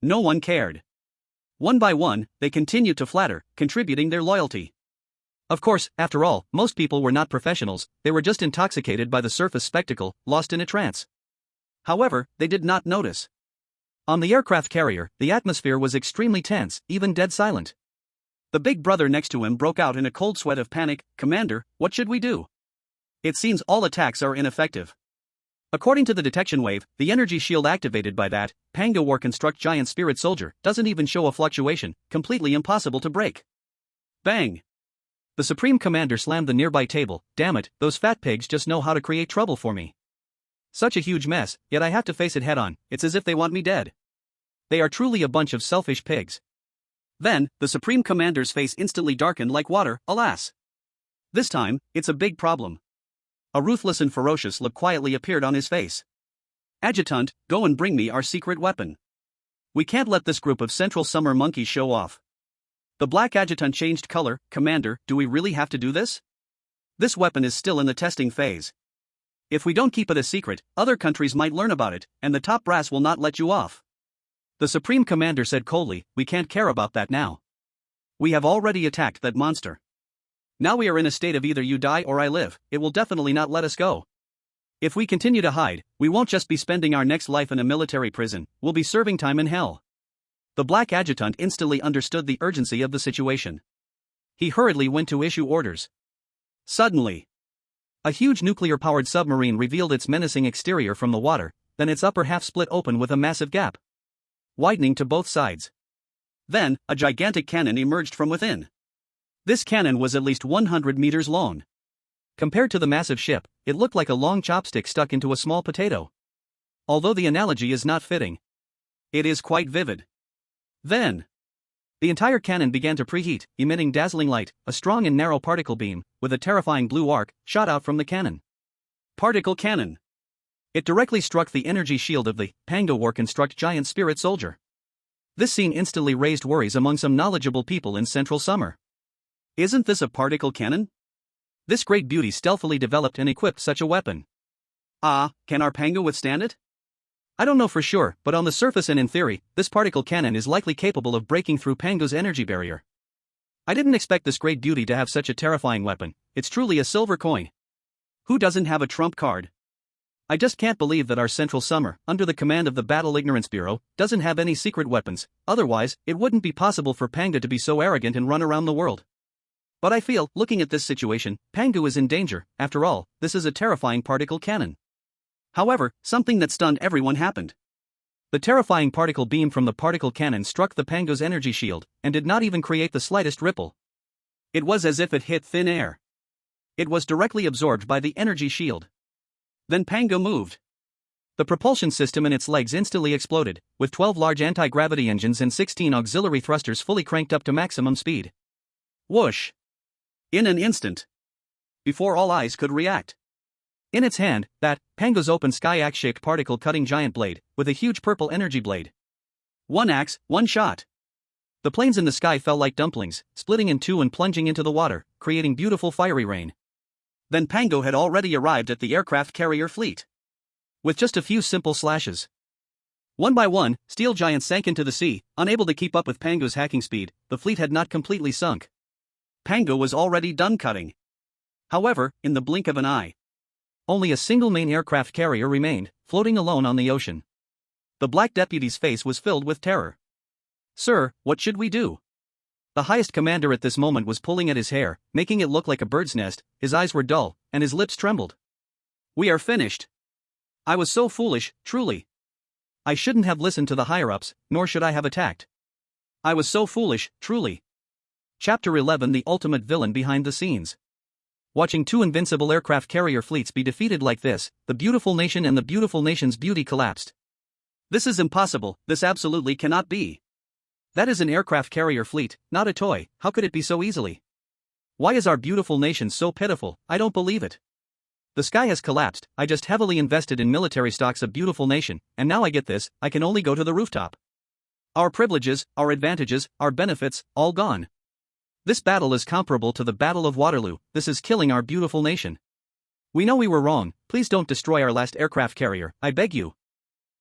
No one cared. One by one, they continued to flatter, contributing their loyalty. Of course, after all, most people were not professionals, they were just intoxicated by the surface spectacle, lost in a trance. However, they did not notice. On the aircraft carrier, the atmosphere was extremely tense, even dead silent. The big brother next to him broke out in a cold sweat of panic. Commander, what should we do? It seems all attacks are ineffective. According to the detection wave, the energy shield activated by that Pangu War Construct Giant Spirit Soldier doesn't even show a fluctuation, completely impossible to break. Bang! The Supreme Commander slammed the nearby table. Damn it, those fat pigs just know how to create trouble for me. Such a huge mess, yet I have to face it head on. It's as if they want me dead. They are truly a bunch of selfish pigs. Then, the Supreme Commander's face instantly darkened like water. Alas! This time, it's a big problem. A ruthless and ferocious look quietly appeared on his face. Adjutant, go and bring me our secret weapon. We can't let this group of Central Summer monkeys show off. The black adjutant changed color. Commander, do we really have to do this? This weapon is still in the testing phase. If we don't keep it a secret, other countries might learn about it, and the top brass will not let you off. The Supreme Commander said coldly, we can't care about that now. We have already attacked that monster. Now we are in a state of either you die or I live. It will definitely not let us go. If we continue to hide, we won't just be spending our next life in a military prison, we'll be serving time in hell. The black adjutant instantly understood the urgency of the situation. He hurriedly went to issue orders. Suddenly, a huge nuclear-powered submarine revealed its menacing exterior from the water, then its upper half split open with a massive gap, widening to both sides. Then, a gigantic cannon emerged from within. This cannon was at least 100 meters long. Compared to the massive ship, it looked like a long chopstick stuck into a small potato. Although the analogy is not fitting, it is quite vivid. Then, the entire cannon began to preheat, emitting dazzling light. A strong and narrow particle beam, with a terrifying blue arc, shot out from the cannon. Particle cannon. It directly struck the energy shield of the Pangu War Construct Giant Spirit Soldier. This scene instantly raised worries among some knowledgeable people in Central Summer. Isn't this a particle cannon? This great beauty stealthily developed and equipped such a weapon. Can our Pangu withstand it? I don't know for sure, but on the surface and in theory, this particle cannon is likely capable of breaking through Pangu's energy barrier. I didn't expect this great beauty to have such a terrifying weapon. It's truly a silver coin. Who doesn't have a trump card? I just can't believe that our Central Summer, under the command of the Battle Ignorance Bureau, doesn't have any secret weapons. Otherwise, it wouldn't be possible for Pangu to be so arrogant and run around the world. But I feel, looking at this situation, Pangu is in danger. After all, this is a terrifying particle cannon. However, something that stunned everyone happened. The terrifying particle beam from the particle cannon struck the Pangu's energy shield, and did not even create the slightest ripple. It was as if it hit thin air. It was directly absorbed by the energy shield. Then Pangu moved. The propulsion system in its legs instantly exploded, with 12 large anti-gravity engines and 16 auxiliary thrusters fully cranked up to maximum speed. Whoosh! In an instant. Before all eyes could react, In its hand, Pangu's open sky axe-shaped particle-cutting giant blade, with a huge purple energy blade. One axe, one shot. The planes in the sky fell like dumplings, splitting in two and plunging into the water, creating beautiful fiery rain. Then Pangu had already arrived at the aircraft carrier fleet. With just a few simple slashes. One by one, steel giants sank into the sea, unable to keep up with Pangu's hacking speed. The fleet had not completely sunk. Pangu was already done cutting. However, in the blink of an eye, only a single main aircraft carrier remained, floating alone on the ocean. The Black Deputy's face was filled with terror. "Sir, what should we do?" The highest commander at this moment was pulling at his hair, making it look like a bird's nest. His eyes were dull, and his lips trembled. "We are finished. I was so foolish, truly. I shouldn't have listened to the higher-ups, nor should I have attacked. I was so foolish, truly." Chapter 11: The Ultimate Villain Behind the Scenes. Watching two invincible aircraft carrier fleets be defeated like this, the beautiful nation and the beautiful nation's beauty collapsed. "This is impossible, this absolutely cannot be. That is an aircraft carrier fleet, not a toy. How could it be so easily? Why is our beautiful nation so pitiful? I don't believe it. The sky has collapsed. I just heavily invested in military stocks of beautiful nation, and now I get this. I can only go to the rooftop. Our privileges, our advantages, our benefits, all gone. This battle is comparable to the Battle of Waterloo. This is killing our beautiful nation. We know we were wrong. Please don't destroy our last aircraft carrier, I beg you."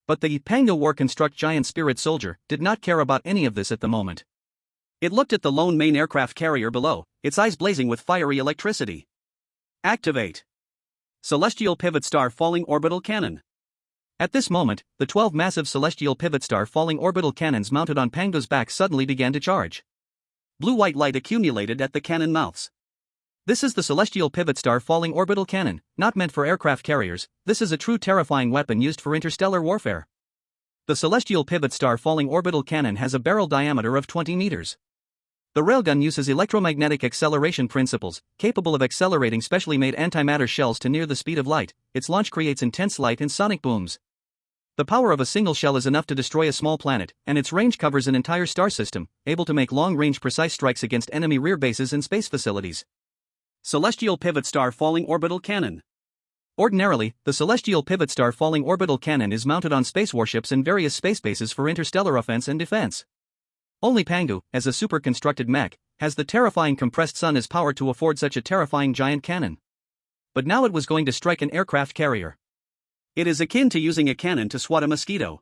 But the Pangu War Construct Giant Spirit Soldier did not care about any of this at the moment. It looked at the lone main aircraft carrier below, its eyes blazing with fiery electricity. "Activate Celestial Pivot Star Falling Orbital Cannon." At this moment, the 12 massive Celestial Pivot Star Falling Orbital Cannons mounted on Pangu's back suddenly began to charge. Blue-white light accumulated at the cannon mouths. This is the Celestial Pivot Star Falling Orbital Cannon, not meant for aircraft carriers. This is a true terrifying weapon used for interstellar warfare. The Celestial Pivot Star Falling Orbital Cannon has a barrel diameter of 20 meters. The railgun uses electromagnetic acceleration principles, capable of accelerating specially made antimatter shells to near the speed of light. Its launch creates intense light and sonic booms. The power of a single shell is enough to destroy a small planet, and its range covers an entire star system, able to make long-range precise strikes against enemy rear bases and space facilities. Celestial Pivot Star Falling Orbital Cannon. Ordinarily, the Celestial Pivot Star Falling Orbital Cannon is mounted on space warships and various space bases for interstellar offense and defense. Only Pangu, as a super-constructed mech, has the terrifying compressed sun as power to afford such a terrifying giant cannon. But now it was going to strike an aircraft carrier. It is akin to using a cannon to swat a mosquito.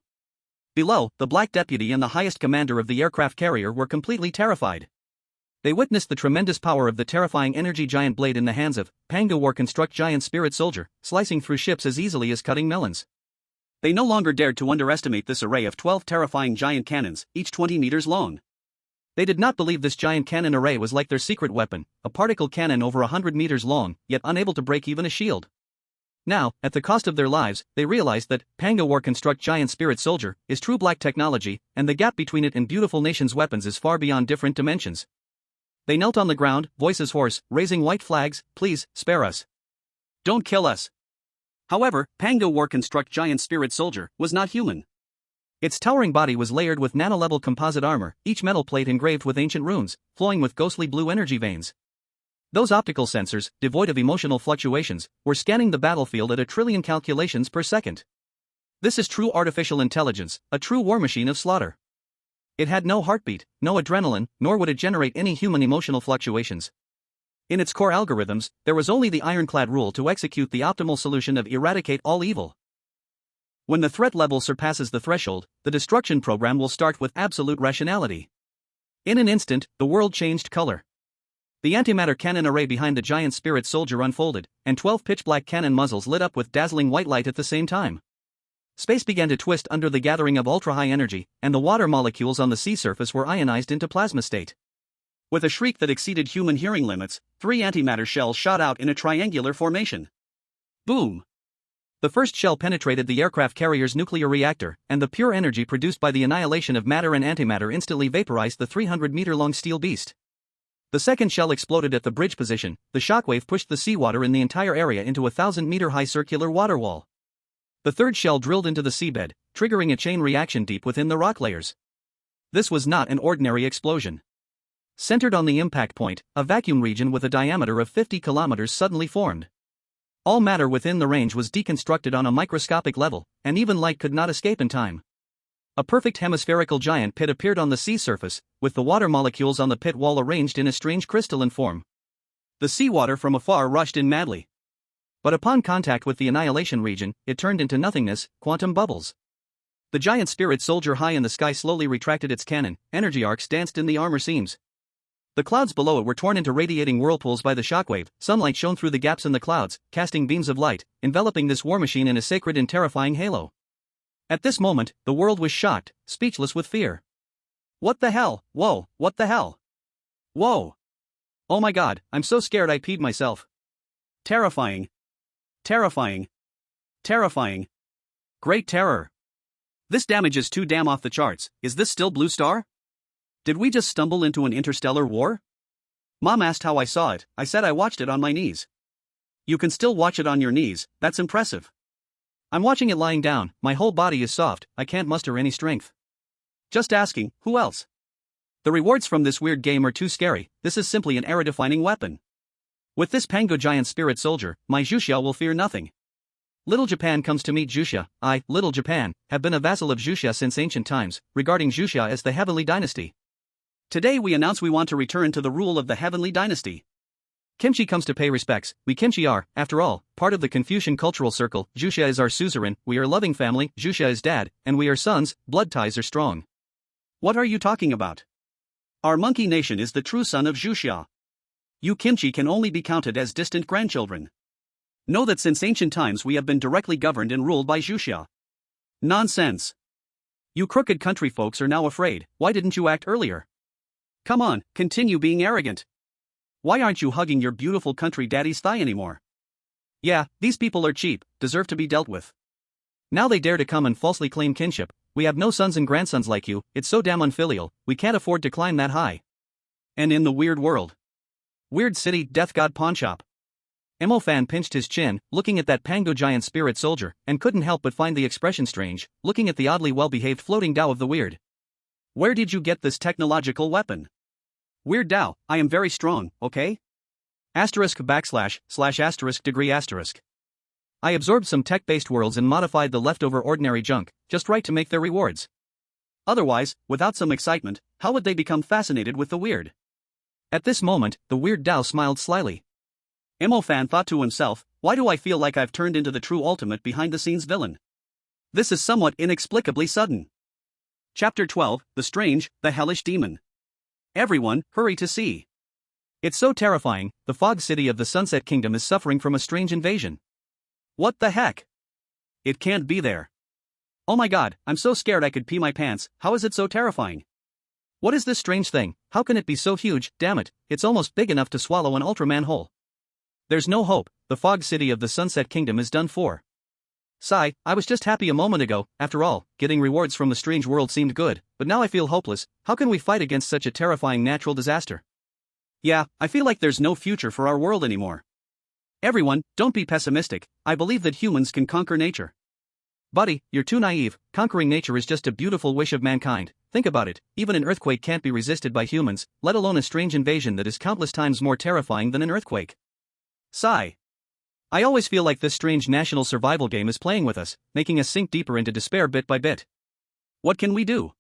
Below, the Black Deputy and the highest commander of the aircraft carrier were completely terrified. They witnessed the tremendous power of the terrifying energy giant blade in the hands of Pangu War Construct Giant Spirit Soldier, slicing through ships as easily as cutting melons. They no longer dared to underestimate this array of 12 terrifying giant cannons, each 20 meters long. They did not believe this giant cannon array was like their secret weapon, a particle cannon over 100 meters long, yet unable to break even a shield. Now, at the cost of their lives, they realized that Pangu War Construct Giant Spirit Soldier is true black technology, and the gap between it and beautiful nation's weapons is far beyond different dimensions. They knelt on the ground, voices hoarse, raising white flags. "Please, spare us. Don't kill us." However, Pangu War Construct Giant Spirit Soldier was not human. Its towering body was layered with nano-level composite armor, each metal plate engraved with ancient runes, flowing with ghostly blue energy veins. Those optical sensors, devoid of emotional fluctuations, were scanning the battlefield at 1 trillion calculations per second. This is true artificial intelligence, a true war machine of slaughter. It had no heartbeat, no adrenaline, nor would it generate any human emotional fluctuations. In its core algorithms, there was only the ironclad rule to execute the optimal solution of eradicate all evil. When the threat level surpasses the threshold, the destruction program will start with absolute rationality. In an instant, the world changed color. The antimatter cannon array behind the giant spirit soldier unfolded, and 12 pitch-black cannon muzzles lit up with dazzling white light at the same time. Space began to twist under the gathering of ultra-high energy, and the water molecules on the sea surface were ionized into plasma state. With a shriek that exceeded human hearing limits, 3 antimatter shells shot out in a triangular formation. Boom! The first shell penetrated the aircraft carrier's nuclear reactor, and the pure energy produced by the annihilation of matter and antimatter instantly vaporized the 300-meter-long steel beast. The second shell exploded at the bridge position. The shockwave pushed the seawater in the entire area into a 1,000-meter-high circular water wall. The third shell drilled into the seabed, triggering a chain reaction deep within the rock layers. This was not an ordinary explosion. Centered on the impact point, a vacuum region with a diameter of 50 kilometers suddenly formed. All matter within the range was deconstructed on a microscopic level, and even light could not escape in time. A perfect hemispherical giant pit appeared on the sea surface, with the water molecules on the pit wall arranged in a strange crystalline form. The seawater from afar rushed in madly. But upon contact with the annihilation region, it turned into nothingness, quantum bubbles. The giant spirit soldier high in the sky slowly retracted its cannon, energy arcs danced in the armor seams. The clouds below it were torn into radiating whirlpools by the shockwave, sunlight shone through the gaps in the clouds, casting beams of light, enveloping this war machine in a sacred and terrifying halo. At this moment, the world was shocked, speechless with fear. What the hell? Whoa, what the hell? Whoa! Oh my god, I'm so scared I peed myself. Terrifying. Terrifying. Terrifying. Great terror. This damage is too damn off the charts. Is this still Blue Star? Did we just stumble into an interstellar war? Mom asked how I saw it. I said I watched it on my knees. You can still watch it on your knees, that's impressive. I'm watching it lying down, my whole body is soft, I can't muster any strength. Just asking, who else? The rewards from this weird game are too scary, this is simply an era-defining weapon. With this Pangu giant spirit soldier, my Xiao will fear nothing. Little Japan comes to meet Zhuia. I, Little Japan, have been a vassal of Zhuia since ancient times, regarding Zhuia as the Heavenly Dynasty. Today we announce we want to return to the rule of the Heavenly Dynasty. Kimchi comes to pay respects. We Kimchi are, after all, part of the Confucian cultural circle. Zhuia is our suzerain, we are loving family, Zhuia is dad, and we are sons, blood ties are strong. What are you talking about? Our monkey nation is the true son of Zhuia. You Kimchi can only be counted as distant grandchildren. Know that since ancient times we have been directly governed and ruled by Zhuia. Nonsense. You crooked country folks are now afraid, why didn't you act earlier? Come on, continue being arrogant. Why aren't you hugging your beautiful country daddy's thigh anymore? Yeah, these people are cheap, deserve to be dealt with. Now they dare to come and falsely claim kinship. We have no sons and grandsons like you, it's so damn unfilial, we can't afford to climb that high. And in the weird world. Weird city, death god Pawnshop. Fan pinched his chin, looking at that Pangu giant spirit soldier, and couldn't help but find the expression strange, looking at the oddly well-behaved floating Dao of the weird. Where did you get this technological weapon? Weird Dao, I am very strong, okay? Asterisk backslash, slash asterisk degree asterisk. I absorbed some tech-based worlds and modified the leftover ordinary junk, just right to make their rewards. Otherwise, without some excitement, how would they become fascinated with the weird? At this moment, the weird Dao smiled slyly. Fan thought to himself, why do I feel like I've turned into the true ultimate behind-the-scenes villain? This is somewhat inexplicably sudden. Chapter 12, The Strange, the Hellish Demon. Everyone, hurry to see. It's so terrifying, the fog city of the Sunset Kingdom is suffering from a strange invasion. What the heck? It can't be there. Oh my god, I'm so scared I could pee my pants, how is it so terrifying? What is this strange thing, how can it be so huge, damn it, it's almost big enough to swallow an Ultraman whole. There's no hope, the fog city of the Sunset Kingdom is done for. Sigh, I was just happy a moment ago, after all, getting rewards from the strange world seemed good, but now I feel hopeless, how can we fight against such a terrifying natural disaster? Yeah, I feel like there's no future for our world anymore. Everyone, don't be pessimistic, I believe that humans can conquer nature. Buddy, you're too naive, conquering nature is just a beautiful wish of mankind, think about it, even an earthquake can't be resisted by humans, let alone a strange invasion that is countless times more terrifying than an earthquake. Sigh. I always feel like this strange national survival game is playing with us, making us sink deeper into despair bit by bit. What can we do?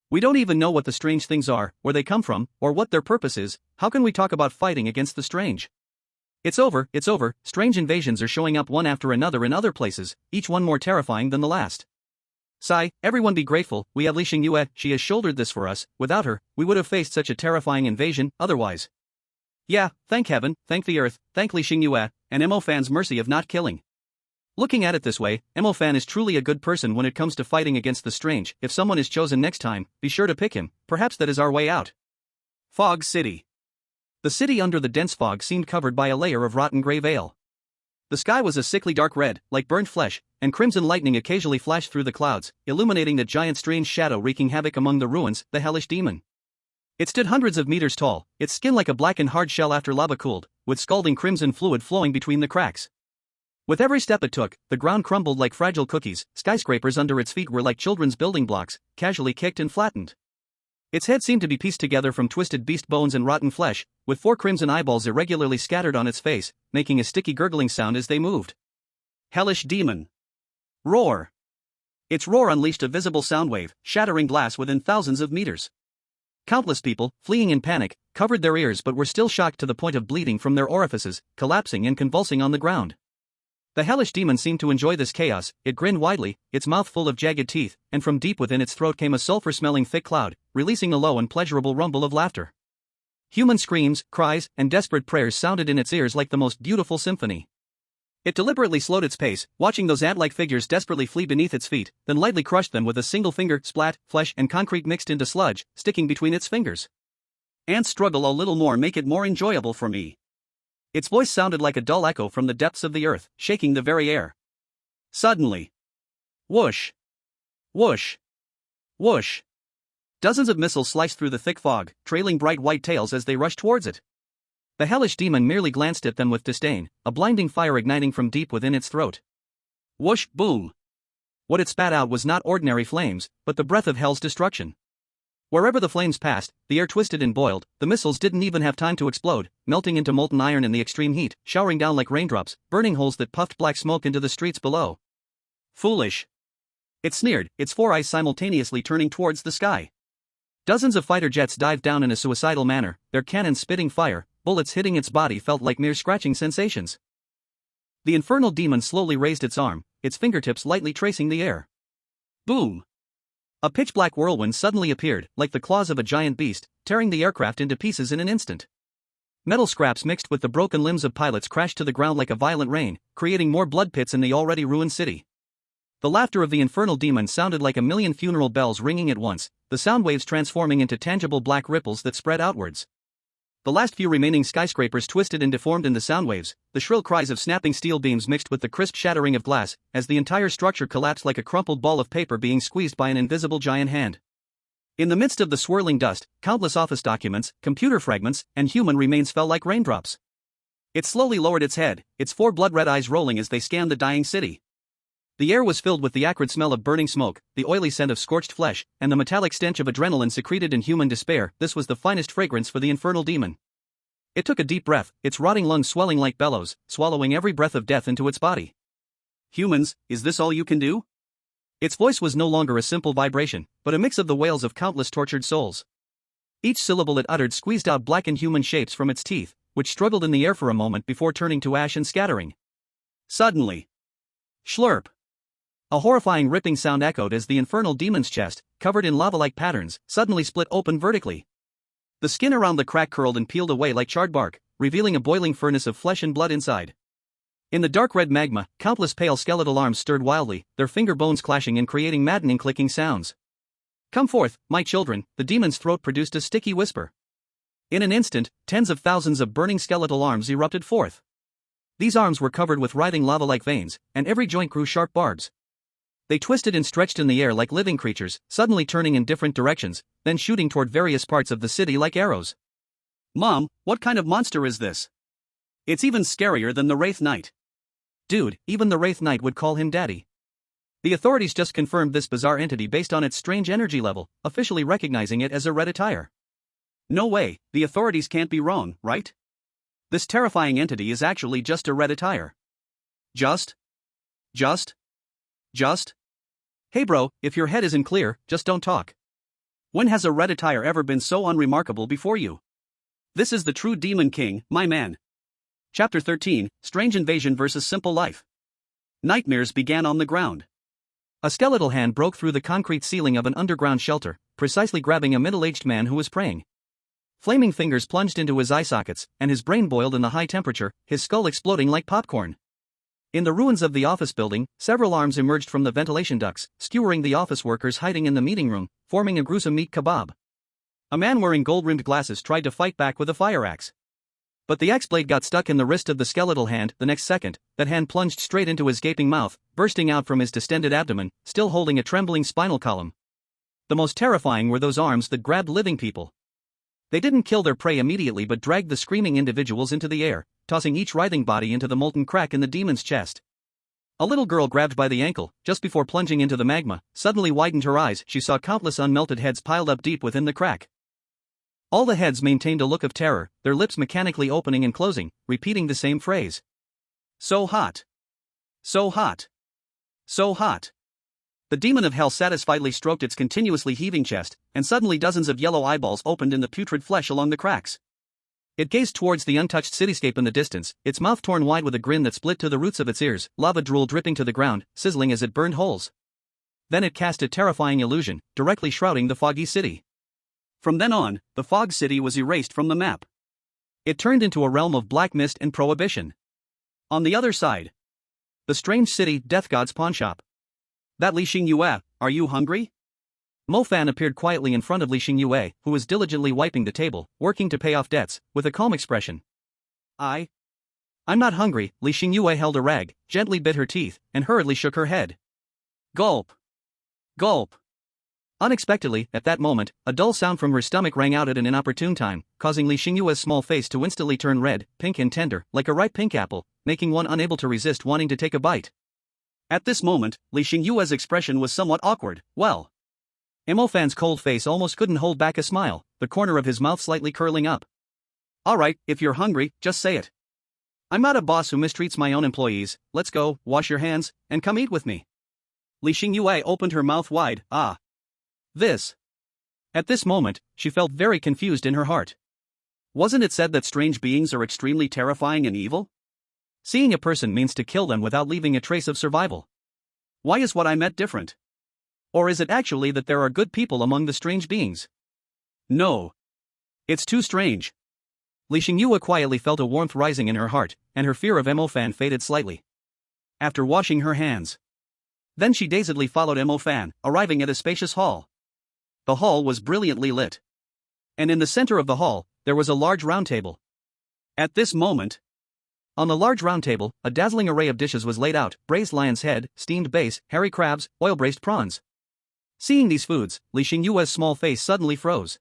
We don't even know what the strange things are, where they come from, or what their purpose is, how can we talk about fighting against the strange? It's over, strange invasions are showing up one after another in other places, each one more terrifying than the last. Sigh, everyone be grateful, we have Xingyue, she has shouldered this for us, without her, we would have faced such a terrifying invasion, otherwise. Yeah, thank heaven, thank the earth, thank Xingyue, and Fan's mercy of not killing. Looking at it this way, Fan is truly a good person when it comes to fighting against the strange, if someone is chosen next time, be sure to pick him, perhaps that is our way out. Fog City. The city under the dense fog seemed covered by a layer of rotten gray veil. The sky was a sickly dark red, like burnt flesh, and crimson lightning occasionally flashed through the clouds, illuminating the giant strange shadow wreaking havoc among the ruins, the hellish demon. It stood hundreds of meters tall, its skin like a blackened hard shell after lava cooled, with scalding crimson fluid flowing between the cracks. With every step it took, the ground crumbled like fragile cookies, skyscrapers under its feet were like children's building blocks, casually kicked and flattened. Its head seemed to be pieced together from twisted beast bones and rotten flesh, with 4 crimson eyeballs irregularly scattered on its face, making a sticky gurgling sound as they moved. Hellish demon. Roar. Its roar unleashed a visible sound wave, shattering glass within thousands of meters. Countless people, fleeing in panic, covered their ears but were still shocked to the point of bleeding from their orifices, collapsing and convulsing on the ground. The hellish demon seemed to enjoy this chaos. It grinned widely, its mouth full of jagged teeth, and from deep within its throat came a sulfur-smelling thick cloud, releasing a low and pleasurable rumble of laughter. Human screams, cries, and desperate prayers sounded in its ears like the most beautiful symphony. It deliberately slowed its pace, watching those ant-like figures desperately flee beneath its feet, then lightly crushed them with a single finger. Splat, flesh and concrete mixed into sludge, sticking between its fingers. Ants struggle a little more, make it more enjoyable for me. Its voice sounded like a dull echo from the depths of the earth, shaking the very air. Suddenly. Whoosh. Whoosh. Whoosh. Dozens of missiles sliced through the thick fog, trailing bright white tails as they rushed towards it. The hellish demon merely glanced at them with disdain, a blinding fire igniting from deep within its throat. Whoosh, boom. What it spat out was not ordinary flames, but the breath of hell's destruction. Wherever the flames passed, the air twisted and boiled. The missiles didn't even have time to explode, melting into molten iron in the extreme heat, showering down like raindrops, burning holes that puffed black smoke into the streets below. Foolish. It sneered, its 4 eyes simultaneously turning towards the sky. Dozens of fighter jets dived down in a suicidal manner, their cannons spitting fire. Bullets hitting its body felt like mere scratching sensations. The infernal demon slowly raised its arm, its fingertips lightly tracing the air. Boom! A pitch-black whirlwind suddenly appeared, like the claws of a giant beast, tearing the aircraft into pieces in an instant. Metal scraps mixed with the broken limbs of pilots crashed to the ground like a violent rain, creating more blood pits in the already ruined city. The laughter of the infernal demon sounded like a million funeral bells ringing at once, the sound waves transforming into tangible black ripples that spread outwards. The last few remaining skyscrapers twisted and deformed in the sound waves, the shrill cries of snapping steel beams mixed with the crisp shattering of glass, as the entire structure collapsed like a crumpled ball of paper being squeezed by an invisible giant hand. In the midst of the swirling dust, countless office documents, computer fragments, and human remains fell like raindrops. It slowly lowered its head, its 4 blood-red eyes rolling as they scanned the dying city. The air was filled with the acrid smell of burning smoke, the oily scent of scorched flesh, and the metallic stench of adrenaline secreted in human despair. This was the finest fragrance for the infernal demon. It took a deep breath, its rotting lungs swelling like bellows, swallowing every breath of death into its body. Humans, is this all you can do? Its voice was no longer a simple vibration, but a mix of the wails of countless tortured souls. Each syllable it uttered squeezed out blackened human shapes from its teeth, which struggled in the air for a moment before turning to ash and scattering. Suddenly. Schlurp. A horrifying ripping sound echoed as the infernal demon's chest, covered in lava-like patterns, suddenly split open vertically. The skin around the crack curled and peeled away like charred bark, revealing a boiling furnace of flesh and blood inside. In the dark red magma, countless pale skeletal arms stirred wildly, their finger bones clashing and creating maddening clicking sounds. Come forth, my children, the demon's throat produced a sticky whisper. In an instant, tens of thousands of burning skeletal arms erupted forth. These arms were covered with writhing lava-like veins, and every joint grew sharp barbs. They twisted and stretched in the air like living creatures, suddenly turning in different directions, then shooting toward various parts of the city like arrows. Mom, what kind of monster is this? It's even scarier than the Wraith Knight. Dude, even the Wraith Knight would call him daddy. The authorities just confirmed this bizarre entity based on its strange energy level, officially recognizing it as a Redditire. No way, the authorities can't be wrong, right? This terrifying entity is actually just a Redditire. Just? Hey bro, if your head isn't clear, just don't talk. When has a Redditire ever been so unremarkable before you? This is the true Demon King, my man. Chapter 13, Strange Invasion vs. Simple Life. Nightmares began on the ground. A skeletal hand broke through the concrete ceiling of an underground shelter, precisely grabbing a middle-aged man who was praying. Flaming fingers plunged into his eye sockets, and his brain boiled in the high temperature, his skull exploding like popcorn. In the ruins of the office building, several arms emerged from the ventilation ducts, skewering the office workers hiding in the meeting room, forming a gruesome meat kebab. A man wearing gold-rimmed glasses tried to fight back with a fire axe. But the axe blade got stuck in the wrist of the skeletal hand. The next second, that hand plunged straight into his gaping mouth, bursting out from his distended abdomen, still holding a trembling spinal column. The most terrifying were those arms that grabbed living people. They didn't kill their prey immediately but dragged the screaming individuals into the air, tossing each writhing body into the molten crack in the demon's chest. A little girl grabbed by the ankle, just before plunging into the magma, suddenly widened her eyes. She saw countless unmelted heads piled up deep within the crack. All the heads maintained a look of terror, their lips mechanically opening and closing, repeating the same phrase. So hot. So hot. So hot. The demon of hell satisfiedly stroked its continuously heaving chest, and suddenly dozens of yellow eyeballs opened in the putrid flesh along the cracks. It gazed towards the untouched cityscape in the distance, its mouth torn wide with a grin that split to the roots of its ears, lava drool dripping to the ground, sizzling as it burned holes. Then it cast a terrifying illusion, directly shrouding the foggy city. From then on, the fog city was erased from the map. It turned into a realm of black mist and prohibition. On the other side, the strange city, Death God's Pawnshop. That Li Xingyue, are you hungry? Mo Fan appeared quietly in front of Li Xingyue, who was diligently wiping the table, working to pay off debts, with a calm expression. I'm not hungry. Li Xingyue held a rag, gently bit her teeth, and hurriedly shook her head. Gulp. Gulp. Unexpectedly, at that moment, a dull sound from her stomach rang out at an inopportune time, causing Li Xingyue's small face to instantly turn red, pink and tender, like a ripe pink apple, making one unable to resist wanting to take a bite. At this moment, Li Xingyue's expression was somewhat awkward. Well, Mo Fan's cold face almost couldn't hold back a smile, the corner of his mouth slightly curling up. Alright, if you're hungry, just say it. I'm not a boss who mistreats my own employees. Let's go, wash your hands, and come eat with me. Li Xingyue opened her mouth wide. This. At this moment, she felt very confused in her heart. Wasn't it said that strange beings are extremely terrifying and evil? Seeing a person means to kill them without leaving a trace of survival. Why is what I met different? Or is it actually that there are good people among the strange beings? No. It's too strange. Li Xingyue quietly felt a warmth rising in her heart, and her fear of Mo Fan faded slightly. After washing her hands. Then she dazedly followed Mo Fan, arriving at a spacious hall. The hall was brilliantly lit. And in the center of the hall, there was a large round table. At this moment, on the large round table, a dazzling array of dishes was laid out: braised lion's head, steamed bass, hairy crabs, oil-braised prawns. Seeing these foods, Li Xingyue's small face suddenly froze.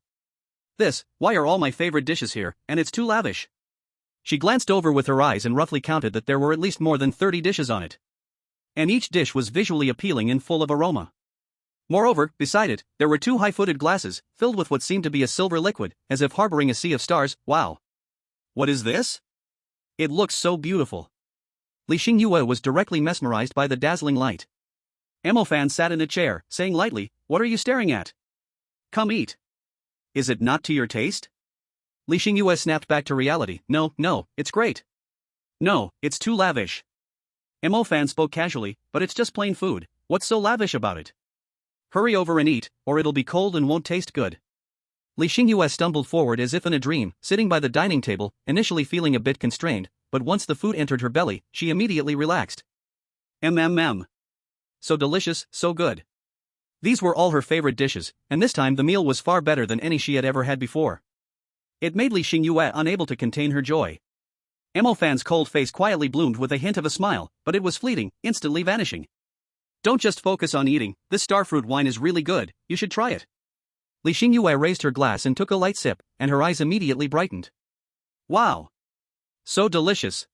Why are all my favorite dishes here, and it's too lavish? She glanced over with her eyes and roughly counted that there were at least more than 30 dishes on it. And each dish was visually appealing and full of aroma. Moreover, beside it, there were 2 high-footed glasses, filled with what seemed to be a silver liquid, as if harboring a sea of stars. Wow. What is this? It looks so beautiful. Li Xingyue was directly mesmerized by the dazzling light. Mo Fan sat in a chair, saying lightly, "What are you staring at? Come eat. Is it not to your taste?" Li Xingyue snapped back to reality. No, it's great. No, it's too lavish. Mo Fan spoke casually, but it's just plain food. What's so lavish about it? Hurry over and eat, or it'll be cold and won't taste good. Li Xingyue stumbled forward as if in a dream, sitting by the dining table, initially feeling a bit constrained, but once the food entered her belly, she immediately relaxed. So delicious, so good. These were all her favorite dishes, and this time the meal was far better than any she had ever had before. It made Li Xingyue unable to contain her joy. Mo Fan's cold face quietly bloomed with a hint of a smile, but it was fleeting, instantly vanishing. Don't just focus on eating, this starfruit wine is really good, you should try it. Li Xingyue raised her glass and took a light sip, and her eyes immediately brightened. Wow! So delicious.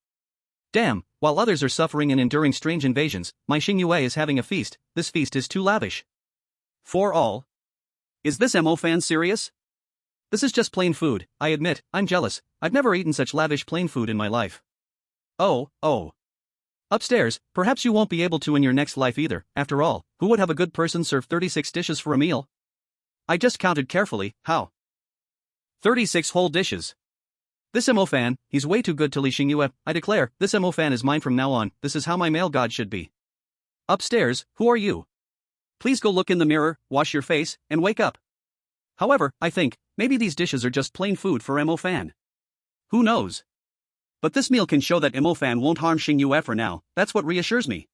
Damn, while others are suffering and enduring strange invasions, my Xingyue is having a feast. This feast is too lavish. For all? Is this Mo Fan serious? This is just plain food. I admit, I'm jealous. I've never eaten such lavish plain food in my life. Oh. Upstairs, perhaps you won't be able to in your next life either. After all, who would have a good person serve 36 dishes for a meal? I just counted carefully. How? 36 whole dishes. This Mo Fan, he's way too good to Li Xingyue. I declare, this Mo Fan is mine from now on. This is how my male god should be. Upstairs, who are you? Please go look in the mirror, wash your face, and wake up. However, I think, maybe these dishes are just plain food for Mo Fan. Who knows? But this meal can show that Mo Fan won't harm Xingyue for now. That's what reassures me.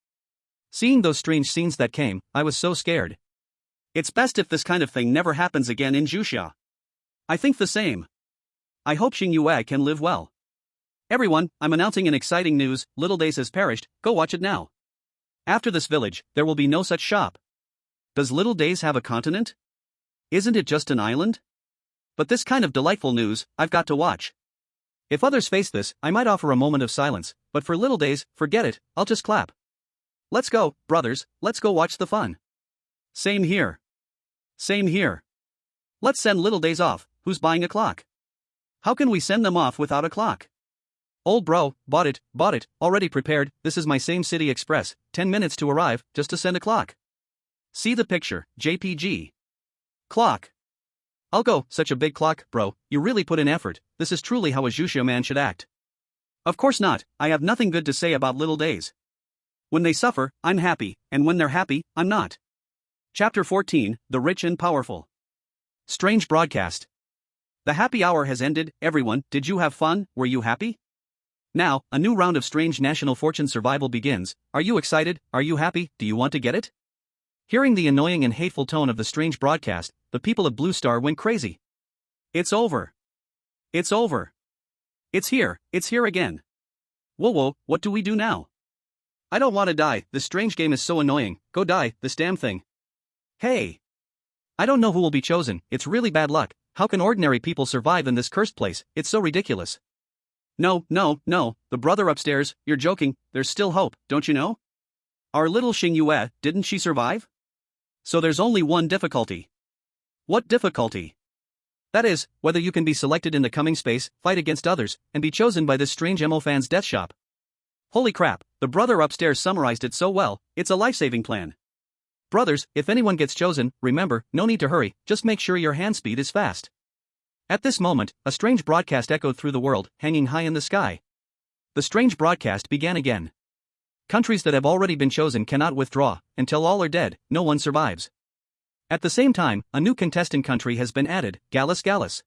Seeing those strange scenes that came, I was so scared. It's best if this kind of thing never happens again in Zhuia. I think the same. I hope Xingyue can live well. Everyone, I'm announcing an exciting news: Little Days has perished. Go watch it now. After this village, there will be no such shop. Does Little Days have a continent? Isn't it just an island? But this kind of delightful news, I've got to watch. If others face this, I might offer a moment of silence, but for Little Days, forget it, I'll just clap. Let's go, brothers, let's go watch the fun. Same here. Same here. Let's send little days off. Who's buying a clock? How can we send them off without a clock? Old bro, bought it, already prepared. This is my same city express, 10 minutes to arrive, just to send a clock. See the picture, JPG. Clock. I'll go, such a big clock, bro, you really put in effort. This is truly how a Zhuia man should act. Of course not, I have nothing good to say about little days. When they suffer, I'm happy, and when they're happy, I'm not. Chapter 14, The Rich and Powerful. Strange broadcast. The happy hour has ended, everyone, did you have fun, were you happy? Now, a new round of strange national fortune survival begins. Are you excited, are you happy, do you want to get it? Hearing the annoying and hateful tone of the strange broadcast, the people of Blue Star went crazy. It's over. It's over. It's here again. Whoa, what do we do now? I don't want to die, this strange game is so annoying, go die, this damn thing. Hey! I don't know who will be chosen, it's really bad luck, how can ordinary people survive in this cursed place, it's so ridiculous. No, the brother upstairs, you're joking, there's still hope, don't you know? Our little Xingyue, didn't she survive? So there's only one difficulty. What difficulty? That is, whether you can be selected in the coming space, fight against others, and be chosen by this strange Emo fan's death shop. Holy crap, the brother upstairs summarized it so well, it's a life-saving plan. Brothers, if anyone gets chosen, remember, no need to hurry, just make sure your hand speed is fast. At this moment, a strange broadcast echoed through the world, hanging high in the sky. The strange broadcast began again. Countries that have already been chosen cannot withdraw, until all are dead, no one survives. At the same time, a new contestant country has been added, Gallus.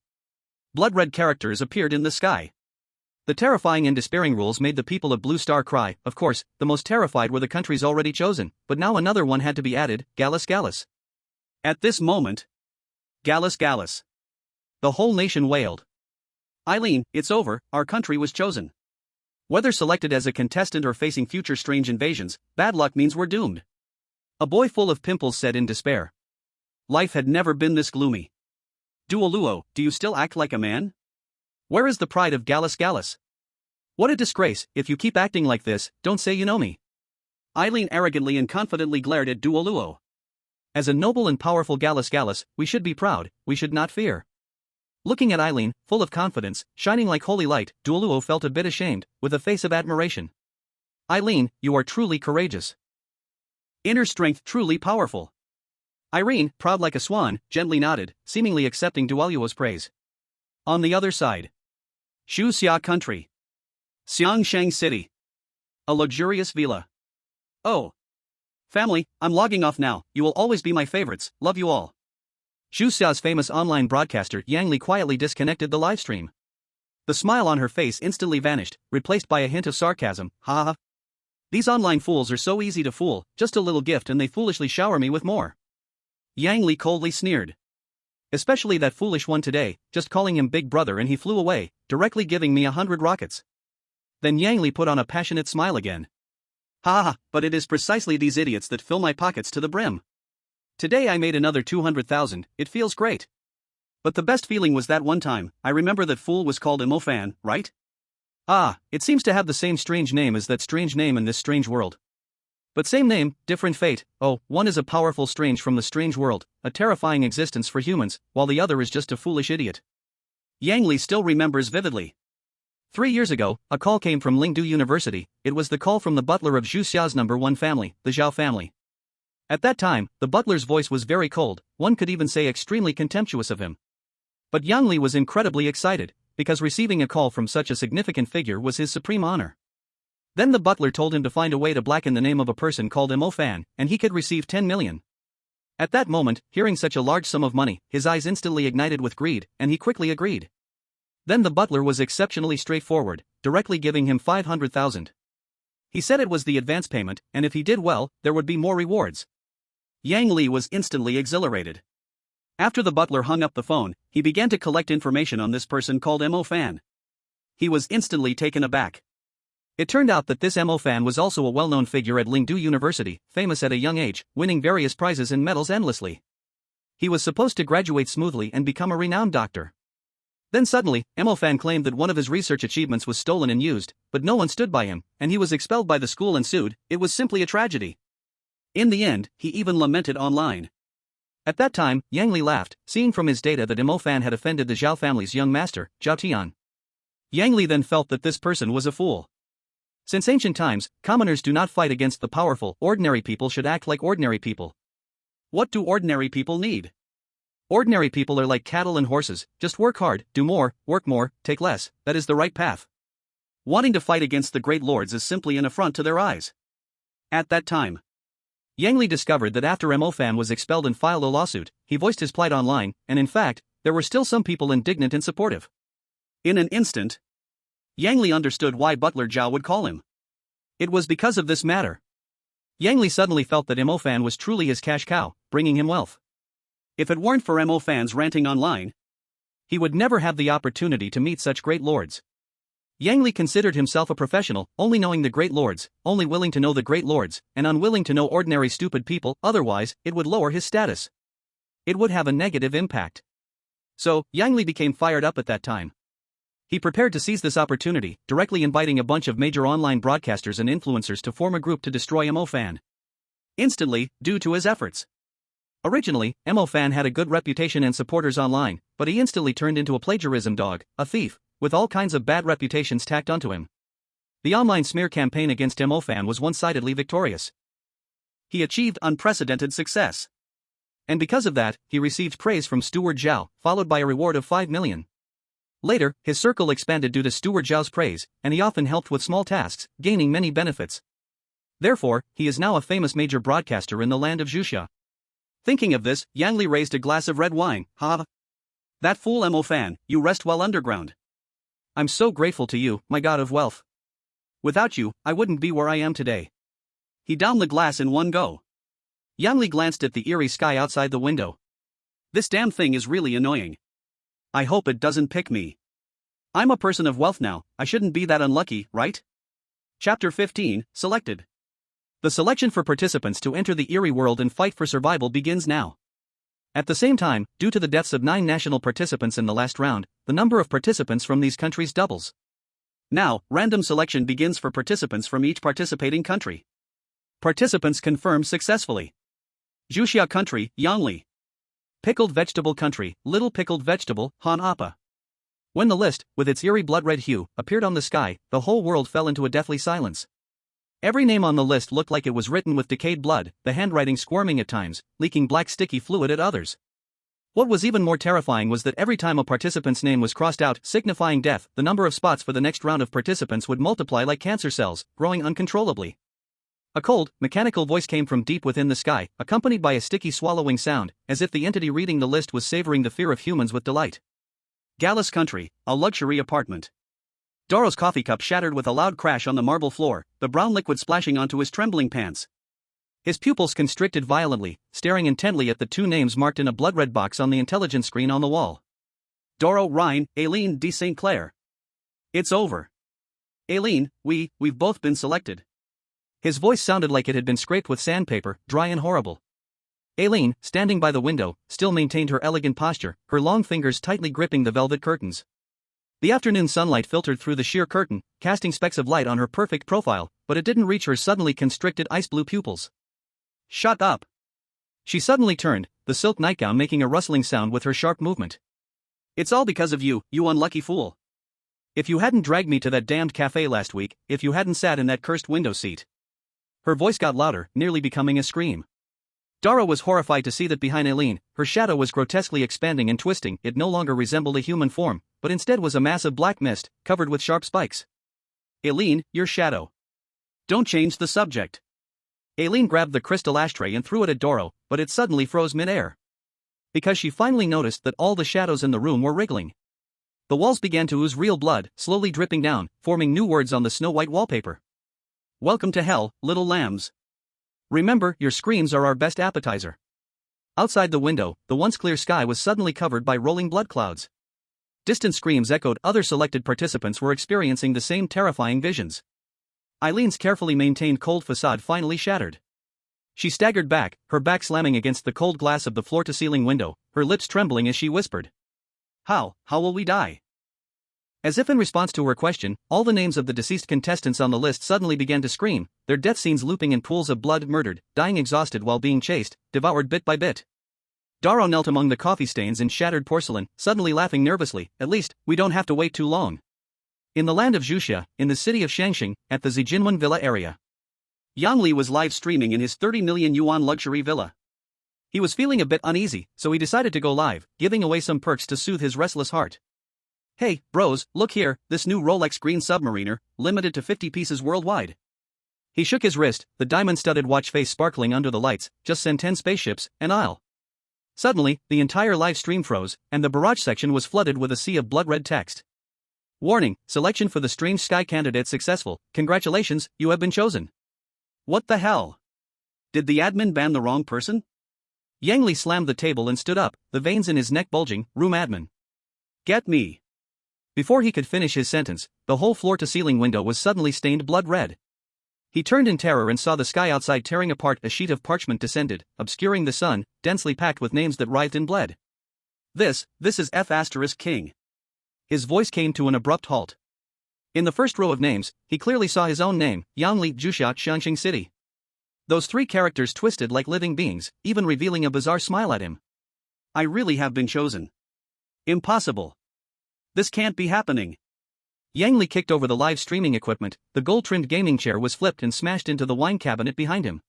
Blood-red characters appeared in the sky. The terrifying and despairing rules made the people of Blue Star cry. Of course, the most terrified were the countries already chosen, but now another one had to be added, Gallus. At this moment, Gallus. The whole nation wailed. Eileen, it's over, our country was chosen. Whether selected as a contestant or facing future strange invasions, bad luck means we're doomed. A boy full of pimples said in despair. Life had never been this gloomy. Duoluo, do you still act like a man? Where is the pride of Gallus? What a disgrace, if you keep acting like this, don't say you know me. Eileen arrogantly and confidently glared at Duoluo. As a noble and powerful Gallus, we should be proud, we should not fear. Looking at Eileen, full of confidence, shining like holy light, Duoluo felt a bit ashamed, with a face of admiration. Eileen, you are truly courageous. Inner strength truly powerful. Irene, proud like a swan, gently nodded, seemingly accepting Duoluo's praise. On the other side. Xia country. Xiangshang city. A luxurious villa. Oh. Family, I'm logging off now, you will always be my favorites, love you all. Xia's famous online broadcaster Yang Li quietly disconnected the livestream. The smile on her face instantly vanished, replaced by a hint of sarcasm. Ha ha. These online fools are so easy to fool, just a little gift and they foolishly shower me with more. Yang Li coldly sneered. Especially that foolish one today, just calling him big brother and he flew away, directly giving me 100 rockets. Then Yang Li put on a passionate smile again. Ha ha, but it is precisely these idiots that fill my pockets to the brim. Today I made another 200,000, it feels great. But the best feeling was that one time, I remember that fool was called Emo Fan, right? Ah, it seems to have the same strange name as that strange name in this strange world. But same name, different fate. Oh, one is a powerful strange from the strange world, a terrifying existence for humans, while the other is just a foolish idiot. Yang Li still remembers vividly. 3 years ago, a call came from Lingdu University. It was the call from the butler of Xiao's #1 family, the Xiao family. At that time, the butler's voice was very cold, one could even say extremely contemptuous of him. But Yang Li was incredibly excited, because receiving a call from such a significant figure was his supreme honor. Then the butler told him to find a way to blacken the name of a person called Emo Fan, and he could receive 10 million. At that moment, hearing such a large sum of money, his eyes instantly ignited with greed, and he quickly agreed. Then the butler was exceptionally straightforward, directly giving him 500,000. He said it was the advance payment, and if he did well, there would be more rewards. Yang Li was instantly exhilarated. After the butler hung up the phone, he began to collect information on this person called Emo Fan. He was instantly taken aback. It turned out that this Emo Fan was also a well-known figure at Lingdu University, famous at a young age, winning various prizes and medals endlessly. He was supposed to graduate smoothly and become a renowned doctor. Then suddenly, Mo Fan claimed that one of his research achievements was stolen and used, but no one stood by him, and he was expelled by the school and sued. It was simply a tragedy. In the end, he even lamented online. At that time, Yang Li laughed, seeing from his data that Mo Fan had offended the Xiao family's young master, Zhao Tian. Yang Li then felt that this person was a fool. Since ancient times, commoners do not fight against the powerful. Ordinary people should act like ordinary people. What do ordinary people need? Ordinary people are like cattle and horses, just work hard, do more, work more, take less. That is the right path. Wanting to fight against the great lords is simply an affront to their eyes. At that time, Yang Li discovered that after Mo Fan was expelled and filed a lawsuit, he voiced his plight online, and in fact, there were still some people indignant and supportive. In an instant, Yang Li understood why Butler Zhao would call him. It was because of this matter. Yang Li suddenly felt that Mo Fan was truly his cash cow, bringing him wealth. If it weren't for Mo Fan's ranting online, he would never have the opportunity to meet such great lords. Yang Li considered himself a professional, only knowing the great lords, only willing to know the great lords, and unwilling to know ordinary stupid people, otherwise, it would lower his status. It would have a negative impact. So, Yang Li became fired up at that time. He prepared to seize this opportunity, directly inviting a bunch of major online broadcasters and influencers to form a group to destroy Mo Fan. Instantly, due to his efforts. Originally, Mo Fan had a good reputation and supporters online, but he instantly turned into a plagiarism dog, a thief, with all kinds of bad reputations tacked onto him. The online smear campaign against Mo Fan was one-sidedly victorious. He achieved unprecedented success. And because of that, he received praise from Steward Zhao, followed by a reward of 5 million. Later, his circle expanded due to Steward Zhao's praise, and he often helped with small tasks, gaining many benefits. Therefore, he is now a famous major broadcaster in the land of Zhuia. Thinking of this, Yang Li raised a glass of red wine. Ha! That fool Mo Fan, you rest well underground. I'm so grateful to you, my god of wealth. Without you, I wouldn't be where I am today. He downed the glass in one go. Yang Li glanced at the eerie sky outside the window. This damn thing is really annoying. I hope it doesn't pick me. I'm a person of wealth now, I shouldn't be that unlucky, right? Chapter 15, Selected. The selection for participants to enter the Eerie world and fight for survival begins now. At the same time, due to the deaths of 9 national participants in the last round, the number of participants from these countries doubles. Now, random selection begins for participants from each participating country. Participants confirmed successfully. Zhuia country, Yangli. Pickled vegetable country, little pickled vegetable, Han Appa. When the list, with its eerie blood-red hue, appeared on the sky, the whole world fell into a deathly silence. Every name on the list looked like it was written with decayed blood, the handwriting squirming at times, leaking black sticky fluid at others. What was even more terrifying was that every time a participant's name was crossed out, signifying death, the number of spots for the next round of participants would multiply like cancer cells, growing uncontrollably. A cold, mechanical voice came from deep within the sky, accompanied by a sticky swallowing sound, as if the entity reading the list was savoring the fear of humans with delight. Gallus country, a luxury apartment. Doro's coffee cup shattered with a loud crash on the marble floor, the brown liquid splashing onto his trembling pants. His pupils constricted violently, staring intently at the 2 names marked in a blood-red box on the intelligence screen on the wall. Doro Rhine, Aileen de St. Clair. It's over. Aileen, we've both been selected. His voice sounded like it had been scraped with sandpaper, dry and horrible. Aileen, standing by the window, still maintained her elegant posture, her long fingers tightly gripping the velvet curtains. The afternoon sunlight filtered through the sheer curtain, casting specks of light on her perfect profile, but it didn't reach her suddenly constricted ice-blue pupils. Shut up! She suddenly turned, the silk nightgown making a rustling sound with her sharp movement. It's all because of you, you unlucky fool. If you hadn't dragged me to that damned cafe last week, if you hadn't sat in that cursed window seat. Her voice got louder, nearly becoming a scream. Dara was horrified to see that behind Aileen, her shadow was grotesquely expanding and twisting. It no longer resembled a human form, but instead was a mass of black mist, covered with sharp spikes. Aileen, your shadow. Don't change the subject. Aileen grabbed the crystal ashtray and threw it at Doro, but it suddenly froze mid-air. Because she finally noticed that all the shadows in the room were wriggling. The walls began to ooze real blood, slowly dripping down, forming new words on the snow-white wallpaper. Welcome to hell, little lambs. Remember, your screams are our best appetizer. Outside the window, the once clear sky was suddenly covered by rolling blood clouds. Distant screams echoed. Other selected participants were experiencing the same terrifying visions. Eileen's carefully maintained cold facade finally shattered. She staggered back, her back slamming against the cold glass of the floor-to-ceiling window, her lips trembling as she whispered. How will we die? As if in response to her question, all the names of the deceased contestants on the list suddenly began to scream, their death scenes looping in pools of blood, murdered, dying exhausted while being chased, devoured bit by bit. Daro knelt among the coffee stains and shattered porcelain, suddenly laughing nervously, at least, we don't have to wait too long. In the land of Zhuia, in the city of Shangxing, at the Zijinwen Villa area. Yang Li was live streaming in his 30 million yuan luxury villa. He was feeling a bit uneasy, so he decided to go live, giving away some perks to soothe his restless heart. Hey, bros, look here, this new Rolex green submariner, limited to 50 pieces worldwide. He shook his wrist, the diamond-studded watch face sparkling under the lights, just send 10 spaceships, and I'll. Suddenly, the entire live stream froze, and the barrage section was flooded with a sea of blood-red text. Warning, selection for the Strange Sky candidate successful, congratulations, you have been chosen. What the hell? Did the admin ban the wrong person? Yang Li slammed the table and stood up, the veins in his neck bulging, room admin. Get me. Before he could finish his sentence, the whole floor-to-ceiling window was suddenly stained blood-red. He turned in terror and saw the sky outside tearing apart. A sheet of parchment descended, obscuring the sun, densely packed with names that writhed and bled. This is F***King. His voice came to an abrupt halt. In the first row of names, he clearly saw his own name, Yang Li, Zhuia, Shangxing City. Those three characters twisted like living beings, even revealing a bizarre smile at him. I really have been chosen. Impossible. This can't be happening. Yang Li kicked over the live streaming equipment, the gold-trimmed gaming chair was flipped and smashed into the wine cabinet behind him.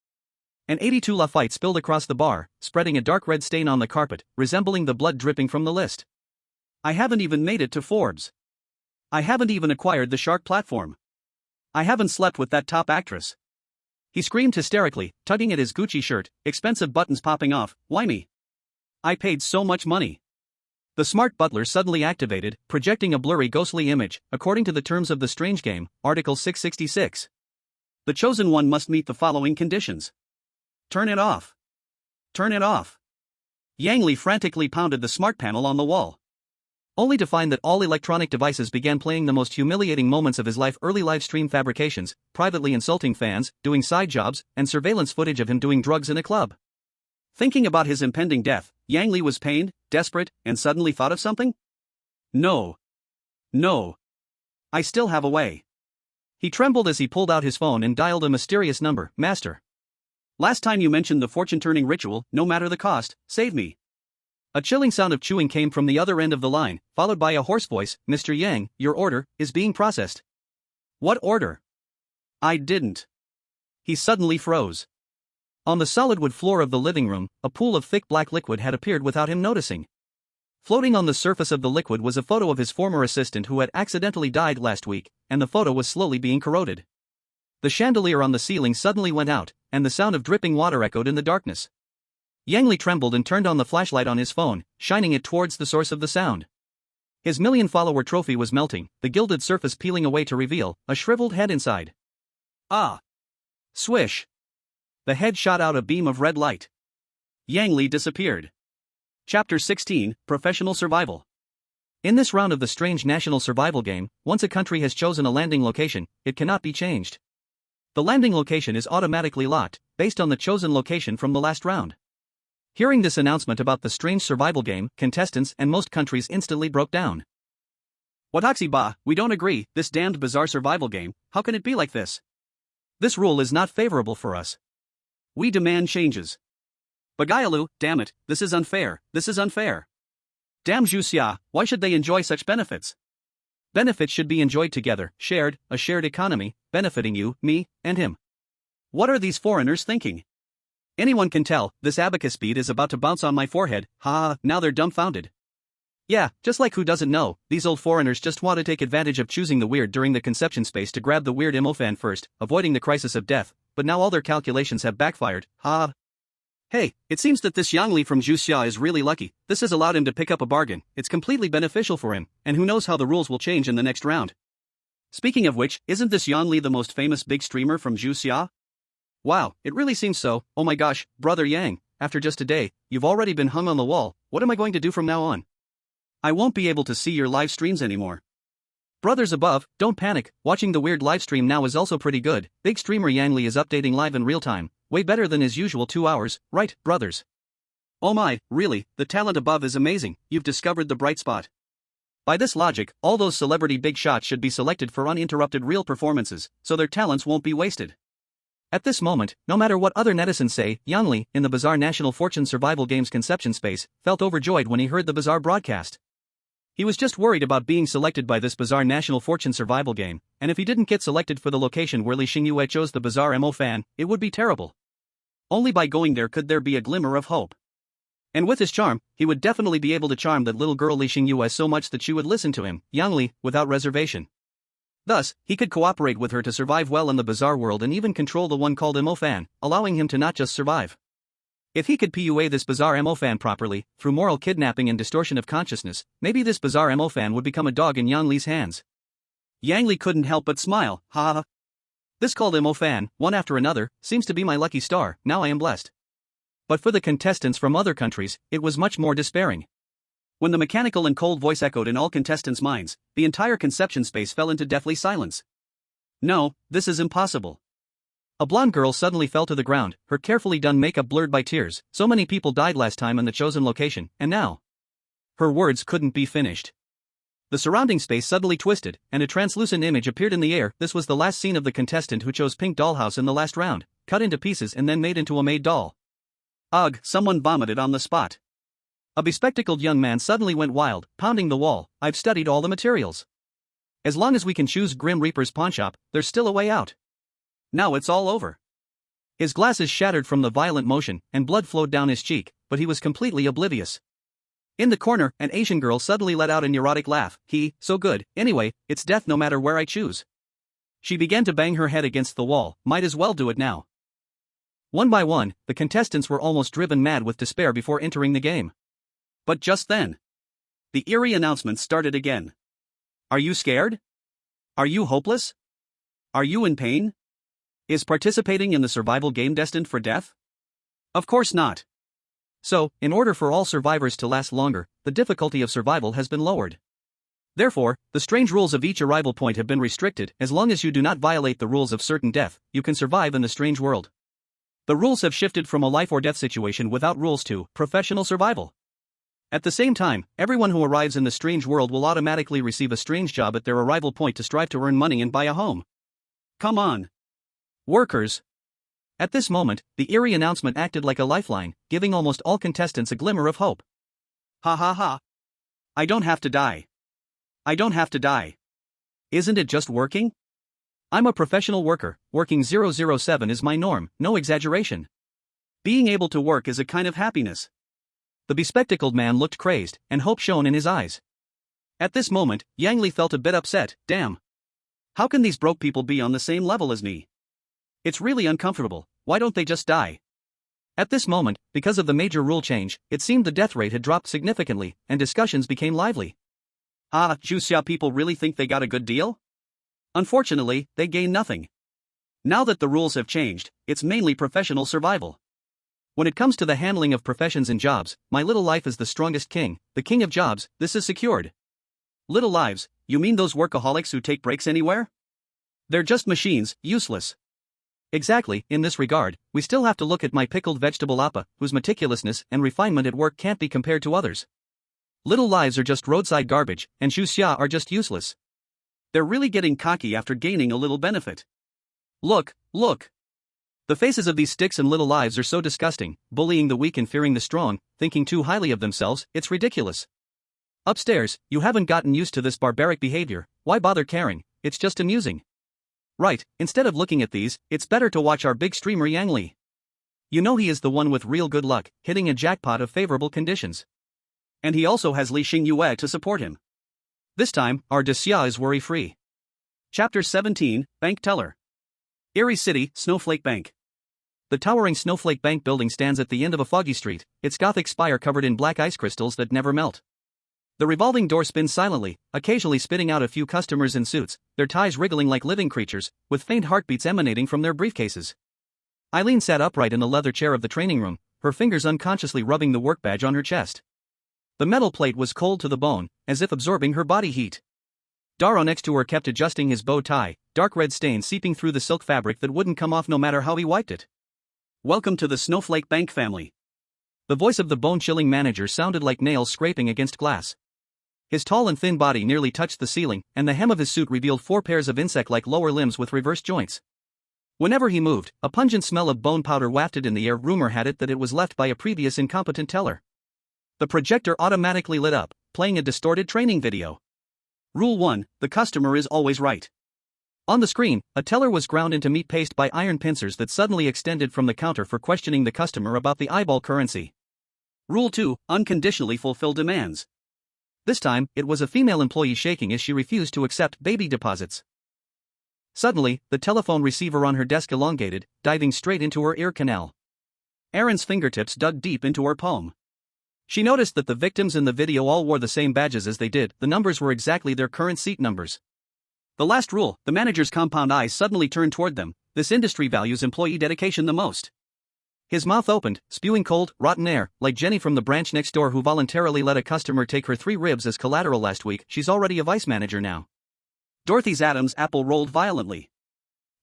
An 82 La fight spilled across the bar, spreading a dark red stain on the carpet, resembling the blood dripping from the list. I haven't even made it to Forbes. I haven't even acquired the Shark platform. I haven't slept with that top actress. He screamed hysterically, tugging at his Gucci shirt, expensive buttons popping off. Why me? I paid so much money. The smart butler suddenly activated, projecting a blurry ghostly image, according to the terms of the strange game, Article 666. The chosen one must meet the following conditions. Turn it off. Turn it off. Yang Li frantically pounded the smart panel on the wall. Only to find that all electronic devices began playing the most humiliating moments of his life: early live stream fabrications, privately insulting fans, doing side jobs, and surveillance footage of him doing drugs in a club. Thinking about his impending death, Yang Li was pained, desperate, and suddenly thought of something? No. I still have a way. He trembled as he pulled out his phone and dialed a mysterious number. Master. Last time you mentioned the fortune-turning ritual, no matter the cost, save me. A chilling sound of chewing came from the other end of the line, followed by a hoarse voice. Mr. Yang, your order is being processed. What order? I didn't. He suddenly froze. On the solid wood floor of the living room, a pool of thick black liquid had appeared without him noticing. Floating on the surface of the liquid was a photo of his former assistant who had accidentally died last week, and the photo was slowly being corroded. The chandelier on the ceiling suddenly went out, and the sound of dripping water echoed in the darkness. Yang Li trembled and turned on the flashlight on his phone, shining it towards the source of the sound. His million-follower trophy was melting, the gilded surface peeling away to reveal a shriveled head inside. Ah! Swish! The head shot out a beam of red light. Yang Li disappeared. Chapter 16, Professional Survival. In this round of the strange national survival game, once a country has chosen a landing location, it cannot be changed. The landing location is automatically locked, based on the chosen location from the last round. Hearing this announcement about the strange survival game, contestants and most countries instantly broke down. Wataxi ba, we don't agree, this damned bizarre survival game, how can it be like this? This rule is not favorable for us. We demand changes. Bagayalu, damn it, this is unfair. Damn Zhuia, why should they enjoy such benefits? Benefits should be enjoyed together, shared, a shared economy, benefiting you, me, and him. What are these foreigners thinking? Anyone can tell, this abacus bead is about to bounce on my forehead. Now they're dumbfounded. Yeah, just like who doesn't know, these old foreigners just want to take advantage of choosing the weird during the conception space to grab the weird imofan first, avoiding the crisis of death, but now all their calculations have backfired. Hey, it seems that this Yang Li from Zhuia is really lucky. This has allowed him to pick up a bargain. It's completely beneficial for him, and who knows how the rules will change in the next round. Speaking of which, isn't this Yang Li the most famous big streamer from Zhuia? Wow, it really seems so. Oh my gosh, brother Yang, after just a day, you've already been hung on the wall. What am I going to do from now on? I won't be able to see your live streams anymore. Brothers above, don't panic, watching the weird live stream now is also pretty good. Big streamer Yang Li is updating live in real time, way better than his usual 2 hours, right, brothers? Oh my, really, the talent above is amazing, you've discovered the bright spot. By this logic, all those celebrity big shots should be selected for uninterrupted real performances, so their talents won't be wasted. At this moment, no matter what other netizens say, Yang Li, in the bizarre National Fortune survival game's conception space, felt overjoyed when he heard the bizarre broadcast. He was just worried about being selected by this bizarre National Fortune survival game, and if he didn't get selected for the location where Li Xingyue chose the bizarre MO fan, it would be terrible. Only by going there could there be a glimmer of hope. And with his charm, he would definitely be able to charm that little girl Li Xingyue so much that she would listen to him, Yang Li, without reservation. Thus, he could cooperate with her to survive well in the bizarre world and even control the one called MO fan, allowing him to not just survive. If he could PUA this bizarre MO fan properly, through moral kidnapping and distortion of consciousness, maybe this bizarre MO fan would become a dog in Yang Li's hands. Yang Li couldn't help but smile, ha ha. This called MO fan, one after another, seems to be my lucky star, now I am blessed. But for the contestants from other countries, it was much more despairing. When the mechanical and cold voice echoed in all contestants' minds, the entire conception space fell into deathly silence. No, this is impossible. A blonde girl suddenly fell to the ground, her carefully done makeup blurred by tears. So many people died last time in the chosen location, and now. Her words couldn't be finished. The surrounding space suddenly twisted, and a translucent image appeared in the air. This was the last scene of the contestant who chose pink dollhouse in the last round, cut into pieces and then made into a made doll. Ugh, someone vomited on the spot. A bespectacled young man suddenly went wild, pounding the wall. I've studied all the materials. As long as we can choose Grim Reaper's Pawnshop, there's still a way out. Now it's all over. His glasses shattered from the violent motion, and blood flowed down his cheek, but he was completely oblivious. In the corner, an Asian girl suddenly let out a neurotic laugh. So good, anyway, it's death no matter where I choose. She began to bang her head against the wall, might as well do it now. One by one, the contestants were almost driven mad with despair before entering the game. But just then, the eerie announcement started again. Are you scared? Are you hopeless? Are you in pain? Is participating in the survival game destined for death? Of course not. So, in order for all survivors to last longer, the difficulty of survival has been lowered. Therefore, the strange rules of each arrival point have been restricted. As long as you do not violate the rules of certain death, you can survive in the strange world. The rules have shifted from a life or death situation without rules to professional survival. At the same time, everyone who arrives in the strange world will automatically receive a strange job at their arrival point to strive to earn money and buy a home. Come on, workers. At this moment, the eerie announcement acted like a lifeline, giving almost all contestants a glimmer of hope. Ha ha ha. I don't have to die. I don't have to die. Isn't it just working? I'm a professional worker, working 007 is my norm, no exaggeration. Being able to work is a kind of happiness. The bespectacled man looked crazed, and hope shone in his eyes. At this moment, Yang Li felt a bit upset. Damn. How can these broke people be on the same level as me? It's really uncomfortable. Why don't they just die? At this moment, because of the major rule change, it seemed the death rate had dropped significantly, and discussions became lively. Zhuia people really think they got a good deal? Unfortunately, they gain nothing. Now that the rules have changed, it's mainly professional survival. When it comes to the handling of professions and jobs, my little life is the strongest king, the king of jobs. This is secured. Little lives, you mean those workaholics who take breaks anywhere? They're just machines, useless. Exactly, in this regard, we still have to look at my pickled vegetable appa, whose meticulousness and refinement at work can't be compared to others. Little lives are just roadside garbage, and Xiao are just useless. They're really getting cocky after gaining a little benefit. Look, look. The faces of these sticks and little lives are so disgusting, bullying the weak and fearing the strong, thinking too highly of themselves, it's ridiculous. Upstairs, you haven't gotten used to this barbaric behavior, why bother caring, it's just amusing. Right, instead of looking at these, it's better to watch our big streamer Yang Li. You know he is the one with real good luck, hitting a jackpot of favorable conditions. And he also has Li Xingyue to support him. This time, our Xiao is worry-free. Chapter 17, Bank Teller. Eerie City, Snowflake Bank. The towering Snowflake Bank building stands at the end of a foggy street, its Gothic spire covered in black ice crystals that never melt. The revolving door spins silently, occasionally spitting out a few customers in suits, their ties wriggling like living creatures, with faint heartbeats emanating from their briefcases. Eileen sat upright in the leather chair of the training room, her fingers unconsciously rubbing the work badge on her chest. The metal plate was cold to the bone, as if absorbing her body heat. Daro next to her kept adjusting his bow tie, dark red stains seeping through the silk fabric that wouldn't come off no matter how he wiped it. Welcome to the Snowflake Bank family. The voice of the bone-chilling manager sounded like nails scraping against glass. His tall and thin body nearly touched the ceiling, and the hem of his suit revealed 4 pairs of insect-like lower limbs with reversed joints. Whenever he moved, a pungent smell of bone powder wafted in the air. Rumor had it that it was left by a previous incompetent teller. The projector automatically lit up, playing a distorted training video. Rule 1: the customer is always right. On the screen, a teller was ground into meat paste by iron pincers that suddenly extended from the counter for questioning the customer about the eyeball currency. Rule 2: unconditionally fulfill demands. This time, it was a female employee shaking as she refused to accept baby deposits. Suddenly, the telephone receiver on her desk elongated, diving straight into her ear canal. Erin's fingertips dug deep into her palm. She noticed that the victims in the video all wore the same badges as they did. The numbers were exactly their current seat numbers. The last rule: the manager's compound eyes suddenly turned toward them. This industry values employee dedication the most. His mouth opened, spewing cold, rotten air, like Jenny from the branch next door who voluntarily let a customer take her 3 ribs as collateral last week. She's already a vice manager now. Dorothy's Adam's apple rolled violently.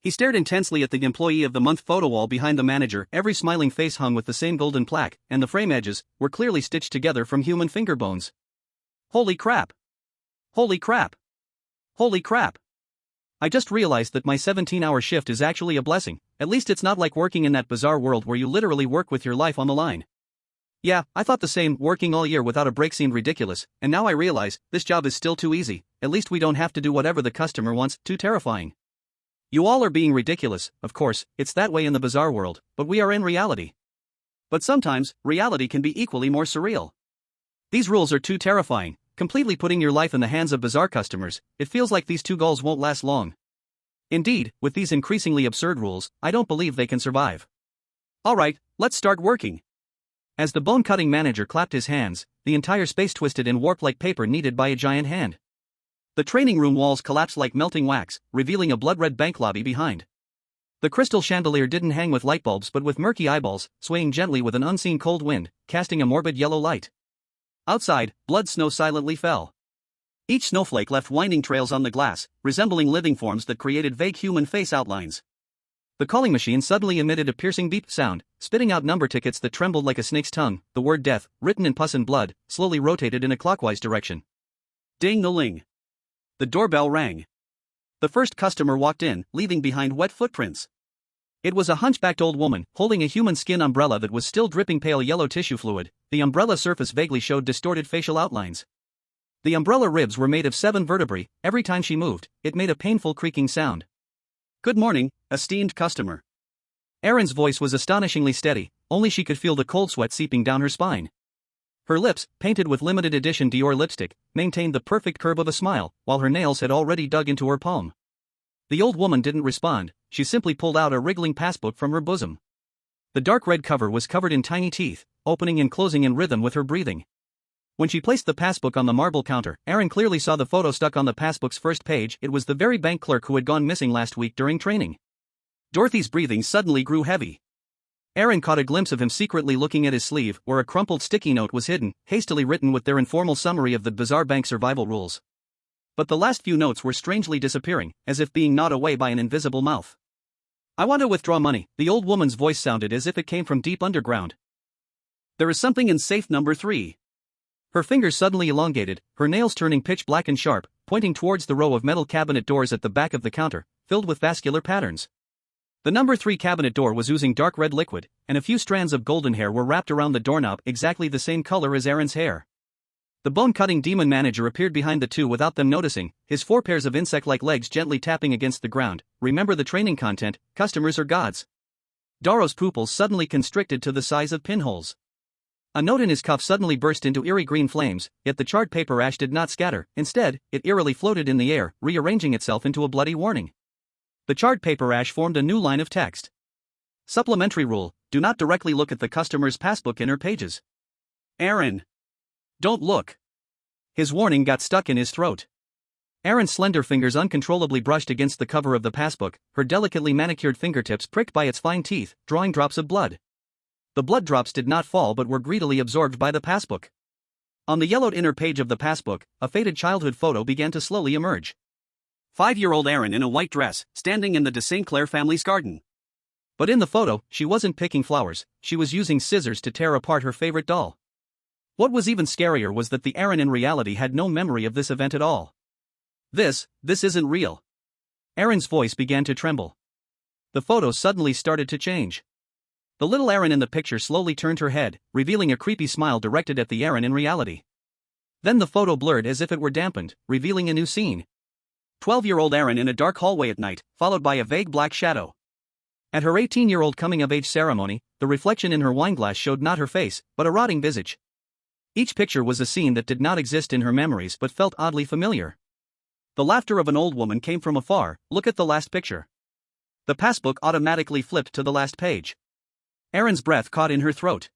He stared intensely at the Employee of the Month photo wall behind the manager. Every smiling face hung with the same golden plaque, and the frame edges were clearly stitched together from human finger bones. Holy crap! Holy crap! Holy crap! I just realized that my 17-hour shift is actually a blessing. At least it's not like working in that bizarre world where you literally work with your life on the line. Yeah, I thought the same. Working all year without a break seemed ridiculous, and now I realize this job is still too easy. At least we don't have to do whatever the customer wants. Too terrifying. You all are being ridiculous. Of course, it's that way in the bizarre world, but we are in reality. But sometimes, reality can be equally more surreal. These rules are too terrifying. Completely putting your life in the hands of bizarre customers. It feels like these 2 goals won't last long. Indeed, with these increasingly absurd rules, I don't believe they can survive. Alright, let's start working. As the bone-cutting manager clapped his hands, the entire space twisted and warped like paper kneaded by a giant hand. The training room walls collapsed like melting wax, revealing a blood-red bank lobby behind. The crystal chandelier didn't hang with light bulbs but with murky eyeballs, swaying gently with an unseen cold wind, casting a morbid yellow light. Outside, blood snow silently fell. Each snowflake left winding trails on the glass, resembling living forms that created vague human face outlines. The calling machine suddenly emitted a piercing beep sound, spitting out number tickets that trembled like a snake's tongue. The word death, written in pus and blood, slowly rotated in a clockwise direction. Ding-a-ling. The doorbell rang. The first customer walked in, leaving behind wet footprints. It was a hunchbacked old woman, holding a human skin umbrella that was still dripping pale yellow tissue fluid. The umbrella surface vaguely showed distorted facial outlines. The umbrella ribs were made of 7 vertebrae. Every time she moved, it made a painful creaking sound. Good morning, esteemed customer. Erin's voice was astonishingly steady, only she could feel the cold sweat seeping down her spine. Her lips, painted with limited edition Dior lipstick, maintained the perfect curve of a smile, while her nails had already dug into her palm. The old woman didn't respond. She simply pulled out a wriggling passbook from her bosom. The dark red cover was covered in tiny teeth, opening and closing in rhythm with her breathing. When she placed the passbook on the marble counter, Erin clearly saw the photo stuck on the passbook's first page. It was the very bank clerk who had gone missing last week during training. Dorothy's breathing suddenly grew heavy. Erin caught a glimpse of him secretly looking at his sleeve, where a crumpled sticky note was hidden, hastily written with their informal summary of the bizarre bank survival rules. But the last few notes were strangely disappearing, as if being gnawed away by an invisible mouth. I want to withdraw money. The old woman's voice sounded as if it came from deep underground. There is something in safe number 3. Her fingers suddenly elongated, her nails turning pitch black and sharp, pointing towards the row of metal cabinet doors at the back of the counter, filled with vascular patterns. The number 3 cabinet door was oozing dark red liquid, and a few strands of golden hair were wrapped around the doorknob, exactly the same color as Erin's hair. The bone-cutting demon manager appeared behind the 2 without them noticing, his 4 pairs of insect-like legs gently tapping against the ground. Remember the training content: customers are gods. Daro's pupils suddenly constricted to the size of pinholes. A note in his cuff suddenly burst into eerie green flames, yet the charred paper ash did not scatter. Instead, it eerily floated in the air, rearranging itself into a bloody warning. The charred paper ash formed a new line of text. Supplementary rule: do not directly look at the customer's passbook inner pages. Erin. Don't look. His warning got stuck in his throat. Erin's slender fingers uncontrollably brushed against the cover of the passbook, her delicately manicured fingertips pricked by its fine teeth, drawing drops of blood. The blood drops did not fall but were greedily absorbed by the passbook. On the yellowed inner page of the passbook, a faded childhood photo began to slowly emerge. 5-year-old Erin in a white dress, standing in the de St. Clair family's garden. But in the photo, she wasn't picking flowers, she was using scissors to tear apart her favorite doll. What was even scarier was that the Aaron in reality had no memory of this event at all. This isn't real. Aaron's voice began to tremble. The photo suddenly started to change. The little Aaron in the picture slowly turned her head, revealing a creepy smile directed at the Aaron in reality. Then the photo blurred as if it were dampened, revealing a new scene. 12-year-old Aaron in a dark hallway at night, followed by a vague black shadow. At her 18-year-old coming-of-age ceremony, the reflection in her wineglass showed not her face, but a rotting visage. Each picture was a scene that did not exist in her memories but felt oddly familiar. The laughter of an old woman came from afar. Look at the last picture. The passbook automatically flipped to the last page. Aaron's breath caught in her throat.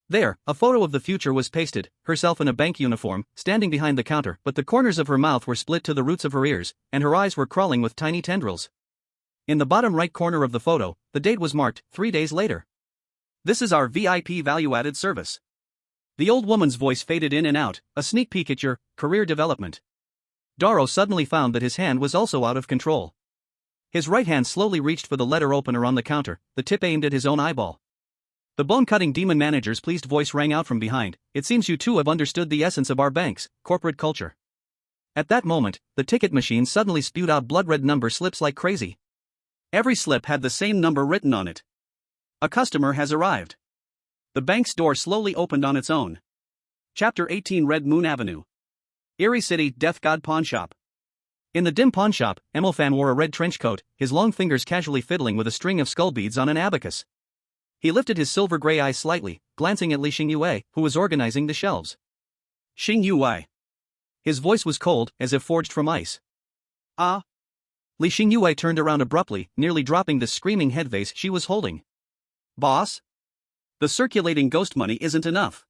There, a photo of the future was pasted, herself in a bank uniform, standing behind the counter, but the corners of her mouth were split to the roots of her ears, and her eyes were crawling with tiny tendrils. In the bottom right corner of the photo, the date was marked, 3 days later. This is our VIP value-added service. The old woman's voice faded in and out, a sneak peek at your career development. Daro suddenly found that his hand was also out of control. His right hand slowly reached for the letter opener on the counter, the tip aimed at his own eyeball. The bone-cutting demon manager's pleased voice rang out from behind. It seems you two have understood the essence of our bank's corporate culture. At that moment, the ticket machine suddenly spewed out blood-red number slips like crazy. Every slip had the same number written on it. A customer has arrived. The bank's door slowly opened on its own. Chapter 18 Red Moon Avenue. Eerie City, Death God Pawnshop. In the dim pawnshop, Emofan wore a red trench coat, his long fingers casually fiddling with a string of skull beads on an abacus. He lifted his silver-gray eyes slightly, glancing at Xingyue, who was organizing the shelves. Xingyue. His voice was cold, as if forged from ice. Ah. Xingyue turned around abruptly, nearly dropping the screaming head vase she was holding. Boss? The circulating ghost money isn't enough.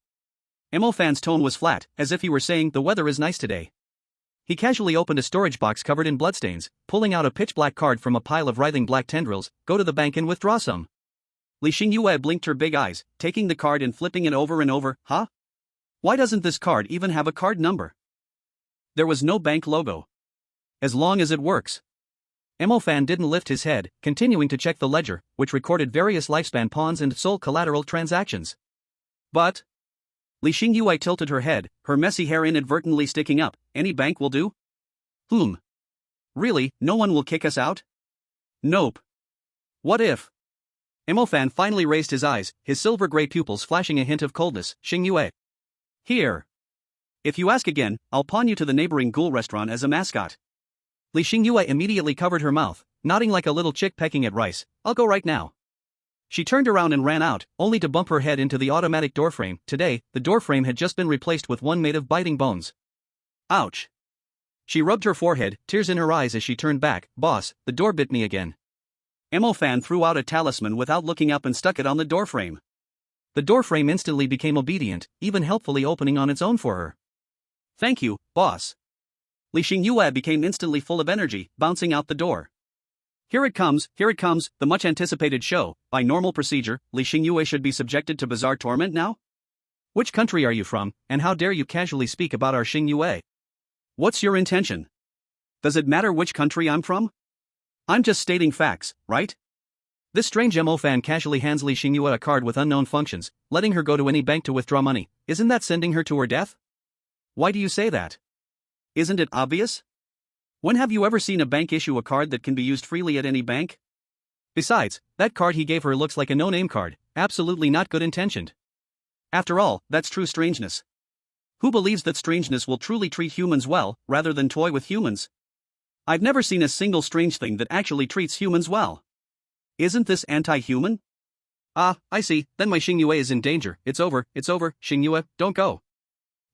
Emofan's tone was flat, as if he were saying the weather is nice today. He casually opened a storage box covered in bloodstains, pulling out a pitch-black card from a pile of writhing black tendrils. Go to the bank and withdraw some. Xingyue blinked her big eyes, taking the card and flipping it over and over. Huh? Why doesn't this card even have a card number? There was no bank logo. As long as it works. Emofan didn't lift his head, continuing to check the ledger, which recorded various lifespan pawns and soul collateral transactions. But Xingyue tilted her head, her messy hair inadvertently sticking up. Any bank will do? Really, no one will kick us out? Nope. What if? Emofan finally raised his eyes, his silver-gray pupils flashing a hint of coldness. Xingyue. Here. If you ask again, I'll pawn you to the neighboring ghoul restaurant as a mascot. Xingyue immediately covered her mouth, nodding like a little chick pecking at rice. I'll go right now. She turned around and ran out, only to bump her head into the automatic doorframe. Today, the doorframe had just been replaced with one made of biting bones. Ouch. She rubbed her forehead, tears in her eyes as she turned back. Boss, the door bit me again. Emofan threw out a talisman without looking up and stuck it on the doorframe. The doorframe instantly became obedient, even helpfully opening on its own for her. Thank you, boss. Xingyue became instantly full of energy, bouncing out the door. Here it comes, the much-anticipated show. By normal procedure, Xingyue should be subjected to bizarre torment now? Which country are you from, and how dare you casually speak about our Xingyue? What's your intention? Does it matter which country I'm from? I'm just stating facts, right? This strange Emofan casually hands Xingyue a card with unknown functions, letting her go to any bank to withdraw money. Isn't that sending her to her death? Why do you say that? Isn't it obvious? When have you ever seen a bank issue a card that can be used freely at any bank? Besides, that card he gave her looks like a no-name card, absolutely not good-intentioned. After all, that's true strangeness. Who believes that strangeness will truly treat humans well, rather than toy with humans? I've never seen a single strange thing that actually treats humans well. Isn't this anti-human? Ah, I see, then my Xingyue is in danger. It's over, Xingyue, don't go.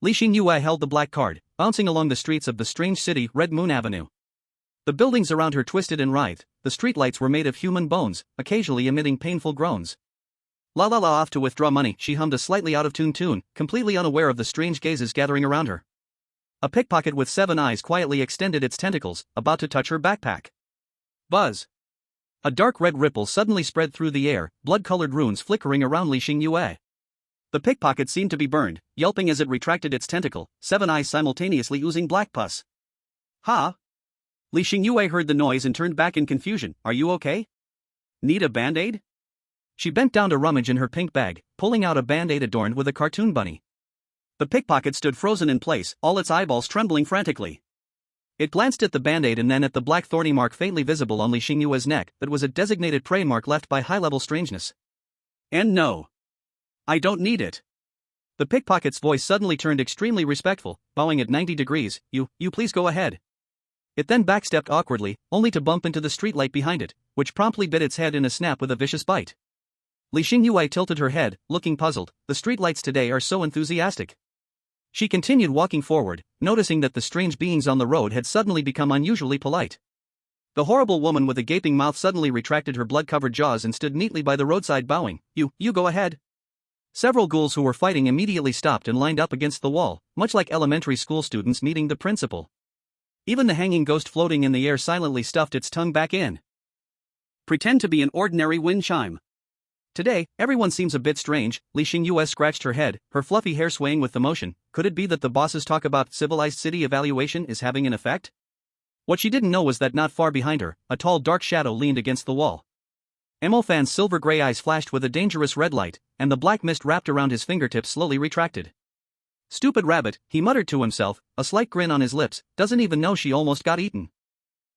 Xingyue held the black card, bouncing along the streets of the strange city, Red Moon Avenue. The buildings around her twisted and writhed, the streetlights were made of human bones, occasionally emitting painful groans. La la la, off to withdraw money, she hummed a slightly out-of-tune tune, completely unaware of the strange gazes gathering around her. A pickpocket with 7 eyes quietly extended its tentacles, about to touch her backpack. Buzz. A dark red ripple suddenly spread through the air, blood-colored runes flickering around Xingyue. The pickpocket seemed to be burned, yelping as it retracted its tentacle, 7 eyes simultaneously oozing black pus. Ha! Xingyue heard the noise and turned back in confusion. Are you okay? Need a band-aid? She bent down to rummage in her pink bag, pulling out a band-aid adorned with a cartoon bunny. The pickpocket stood frozen in place, all its eyeballs trembling frantically. It glanced at the band-aid and then at the black thorny mark faintly visible on Li Xingyue's neck that was a designated prey mark left by high-level strangeness. And no. I don't need it. The pickpocket's voice suddenly turned extremely respectful, bowing at 90 degrees, you please go ahead. It then backstepped awkwardly, only to bump into the streetlight behind it, which promptly bit its head in a snap with a vicious bite. Li Xingyue tilted her head, looking puzzled. The streetlights today are so enthusiastic. She continued walking forward, noticing that the strange beings on the road had suddenly become unusually polite. The horrible woman with a gaping mouth suddenly retracted her blood-covered jaws and stood neatly by the roadside bowing. You go ahead. Several ghouls who were fighting immediately stopped and lined up against the wall, much like elementary school students meeting the principal. Even the hanging ghost floating in the air silently stuffed its tongue back in. Pretend to be an ordinary wind chime. Today, everyone seems a bit strange. Li Xingyue scratched her head, her fluffy hair swaying with the motion. Could it be that the boss's talk about civilized city evaluation is having an effect? What she didn't know was that not far behind her, a tall dark shadow leaned against the wall. Mo Fan's silver-gray eyes flashed with a dangerous red light, and the black mist wrapped around his fingertips slowly retracted. Stupid rabbit, he muttered to himself, a slight grin on his lips, doesn't even know she almost got eaten.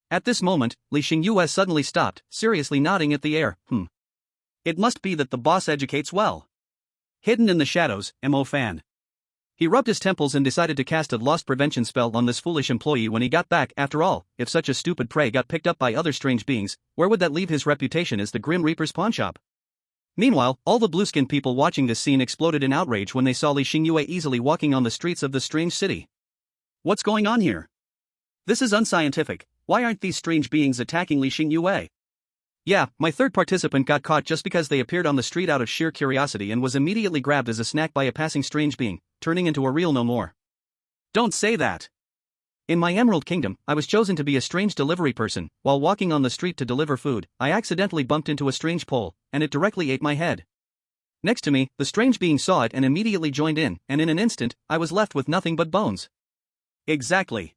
At this moment, Li Xingyue suddenly stopped, seriously nodding at the air. It must be that the boss educates well. Hidden in the shadows, Mo Fan. He rubbed his temples and decided to cast a lost prevention spell on this foolish employee when he got back. After all, if such a stupid prey got picked up by other strange beings, where would that leave his reputation as the Grim Reaper's pawnshop? Meanwhile, all the blue-skinned people watching this scene exploded in outrage when they saw Li Xingyue easily walking on the streets of the strange city. What's going on here? This is unscientific. Why aren't these strange beings attacking Li Xingyue? Yeah, my third participant got caught just because they appeared on the street out of sheer curiosity and was immediately grabbed as a snack by a passing strange being, turning into a real no more. Don't say that. In my Emerald Kingdom, I was chosen to be a strange delivery person. While walking on the street to deliver food, I accidentally bumped into a strange pole, and it directly ate my head. Next to me, the strange being saw it and immediately joined in, and in an instant, I was left with nothing but bones. Exactly.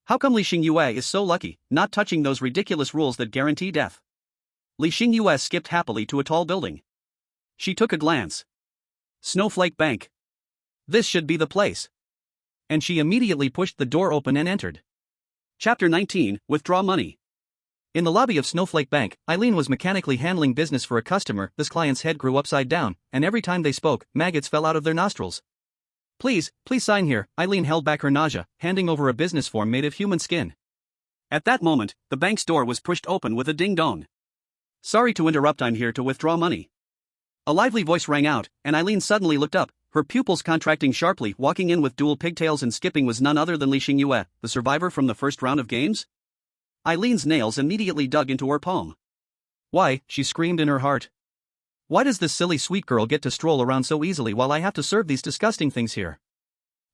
How come Li Xingyue is so lucky, not touching those ridiculous rules that guarantee death? Li Xingyue skipped happily to a tall building. She took a glance. Snowflake Bank. This should be the place. And she immediately pushed the door open and entered. Chapter 19, Withdraw Money. In the lobby of Snowflake Bank, Eileen was mechanically handling business for a customer. This client's head grew upside down, and every time they spoke, maggots fell out of their nostrils. Please sign here. Eileen held back her nausea, handing over a business form made of human skin. At that moment, the bank's door was pushed open with a ding-dong. Sorry to interrupt, I'm here to withdraw money. A lively voice rang out, and Eileen suddenly looked up, her pupils contracting sharply. Walking in with dual pigtails and skipping was none other than Li Xingyue, the survivor from the first round of games. Eileen's nails immediately dug into her palm. Why, she screamed in her heart. Why does this silly sweet girl get to stroll around so easily while I have to serve these disgusting things here?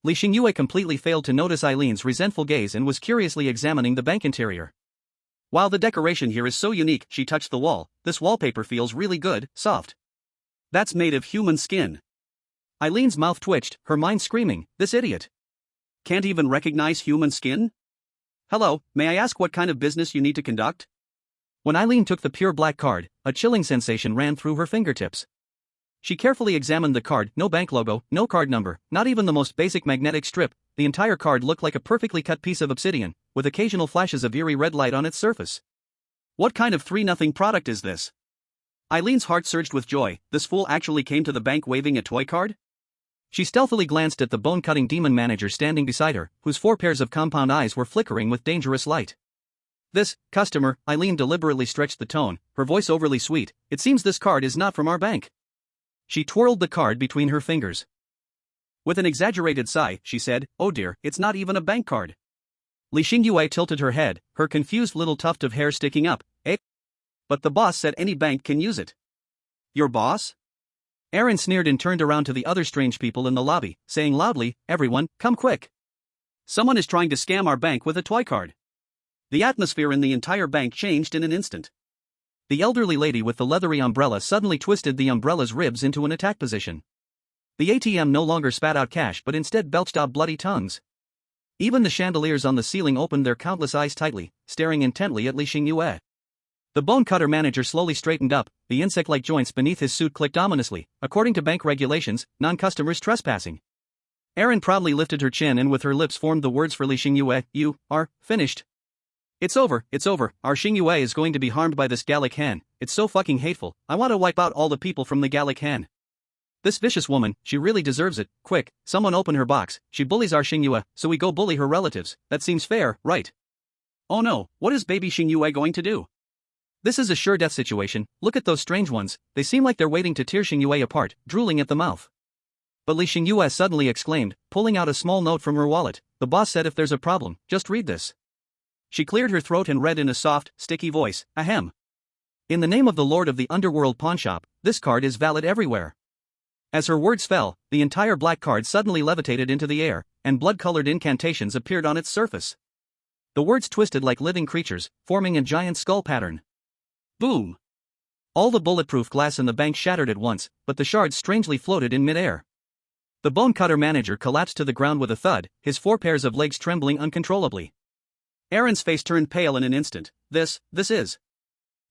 Li Xingyue completely failed to notice Eileen's resentful gaze and was curiously examining the bank interior. While the decoration here is so unique, she touched the wall. This wallpaper feels really good, soft. That's made of human skin. Eileen's mouth twitched, her mind screaming, this idiot can't even recognize human skin? Hello, may I ask what kind of business you need to conduct? When Eileen took the pure black card, a chilling sensation ran through her fingertips. She carefully examined the card. No bank logo, no card number, not even the most basic magnetic strip. The entire card looked like a perfectly cut piece of obsidian, with occasional flashes of eerie red light on its surface. What kind of 3-0 product is this? Eileen's heart surged with joy. This fool actually came to the bank waving a toy card? She stealthily glanced at the bone-cutting demon manager standing beside her, whose 4 pairs of compound eyes were flickering with dangerous light. This customer, Eileen deliberately stretched the tone, her voice overly sweet. It seems this card is not from our bank. She twirled the card between her fingers. With an exaggerated sigh, she said, oh dear, it's not even a bank card. Li Xingyue tilted her head, her confused little tuft of hair sticking up. But the boss said any bank can use it. Your boss? Aaron sneered and turned around to the other strange people in the lobby, saying loudly, everyone, come quick. Someone is trying to scam our bank with a toy card. The atmosphere in the entire bank changed in an instant. The elderly lady with the leathery umbrella suddenly twisted the umbrella's ribs into an attack position. The ATM no longer spat out cash but instead belched out bloody tongues. Even the chandeliers on the ceiling opened their countless eyes tightly, staring intently at Li Xingyue. The bone cutter manager slowly straightened up, the insect-like joints beneath his suit clicked ominously. According to bank regulations, non-customers trespassing. Erin proudly lifted her chin and with her lips formed the words for Li Xingyue, "You are finished." It's over, our Xingyue is going to be harmed by this Gallic hen, it's so fucking hateful, I want to wipe out all the people from the Gallic hen. This vicious woman, she really deserves it, quick, someone open her box, she bullies our Xingyue, so we go bully her relatives, that seems fair, right? Oh no, what is baby Xingyue going to do? This is a sure death situation, look at those strange ones, they seem like they're waiting to tear Xingyue apart, drooling at the mouth. But Li Xingyue suddenly exclaimed, pulling out a small note from her wallet, the boss said if there's a problem, just read this. She cleared her throat and read in a soft, sticky voice, ahem. In the name of the Lord of the Underworld Pawnshop, this card is valid everywhere. As her words fell, the entire black card suddenly levitated into the air, and blood-colored incantations appeared on its surface. The words twisted like living creatures, forming a giant skull pattern. Boom! All the bulletproof glass in the bank shattered at once, but the shards strangely floated in midair. The bone cutter manager collapsed to the ground with a thud, his 4 pairs of legs trembling uncontrollably. Erin's face turned pale in an instant. This is.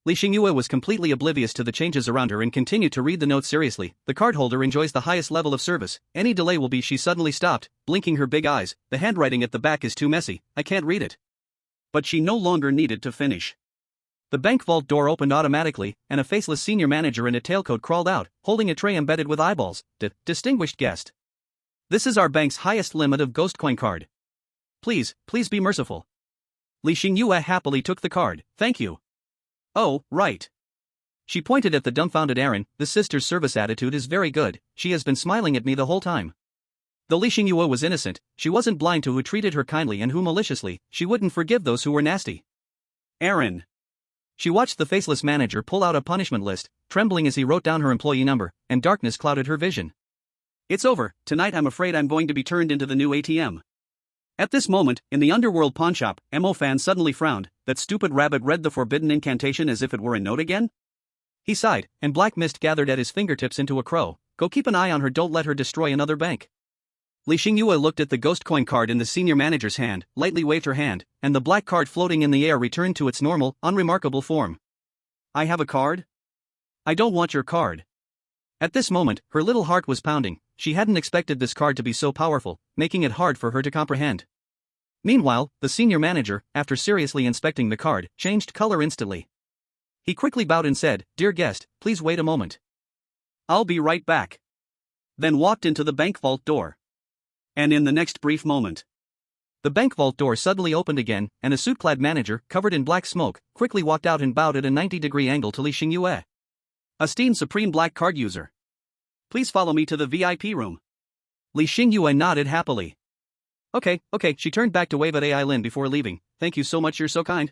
Li Xingyue was completely oblivious to the changes around her and continued to read the note seriously. The cardholder enjoys the highest level of service. Any delay will be. She suddenly stopped, blinking her big eyes. The handwriting at the back is too messy, I can't read it. But she no longer needed to finish. The bank vault door opened automatically, and a faceless senior manager in a tailcoat crawled out, holding a tray embedded with eyeballs. Distinguished guest. This is our bank's highest limit of ghost coin card. Please be merciful. Li Xingyue happily took the card, thank you. Oh, right. She pointed at the dumbfounded Erin, the sister's service attitude is very good, she has been smiling at me the whole time. Though Li Xingyue was innocent, she wasn't blind to who treated her kindly and who maliciously, she wouldn't forgive those who were nasty. Erin. She watched the faceless manager pull out a punishment list, trembling as he wrote down her employee number, and darkness clouded her vision. It's over, tonight I'm afraid I'm going to be turned into the new ATM. At this moment, in the underworld pawnshop, Mo Fan suddenly frowned. That stupid rabbit read the forbidden incantation as if it were a note again? He sighed, and black mist gathered at his fingertips into a crow. Go keep an eye on her, don't let her destroy another bank. Li Xingyue looked at the ghost coin card in the senior manager's hand, lightly waved her hand, and the black card floating in the air returned to its normal, unremarkable form. I have a card? I don't want your card. At this moment, her little heart was pounding. She hadn't expected this card to be so powerful, making it hard for her to comprehend. Meanwhile, the senior manager, after seriously inspecting the card, changed color instantly. He quickly bowed and said, Dear guest, please wait a moment. I'll be right back. Then walked into the bank vault door. And in the next brief moment, the bank vault door suddenly opened again, and a suit-clad manager, covered in black smoke, quickly walked out and bowed at a 90-degree angle to Li Xingyue. Esteemed Supreme Black Card User. Please follow me to the VIP room. Li Xingyue nodded happily. Okay, she turned back to wave at AI Lin before leaving. Thank you so much, you're so kind.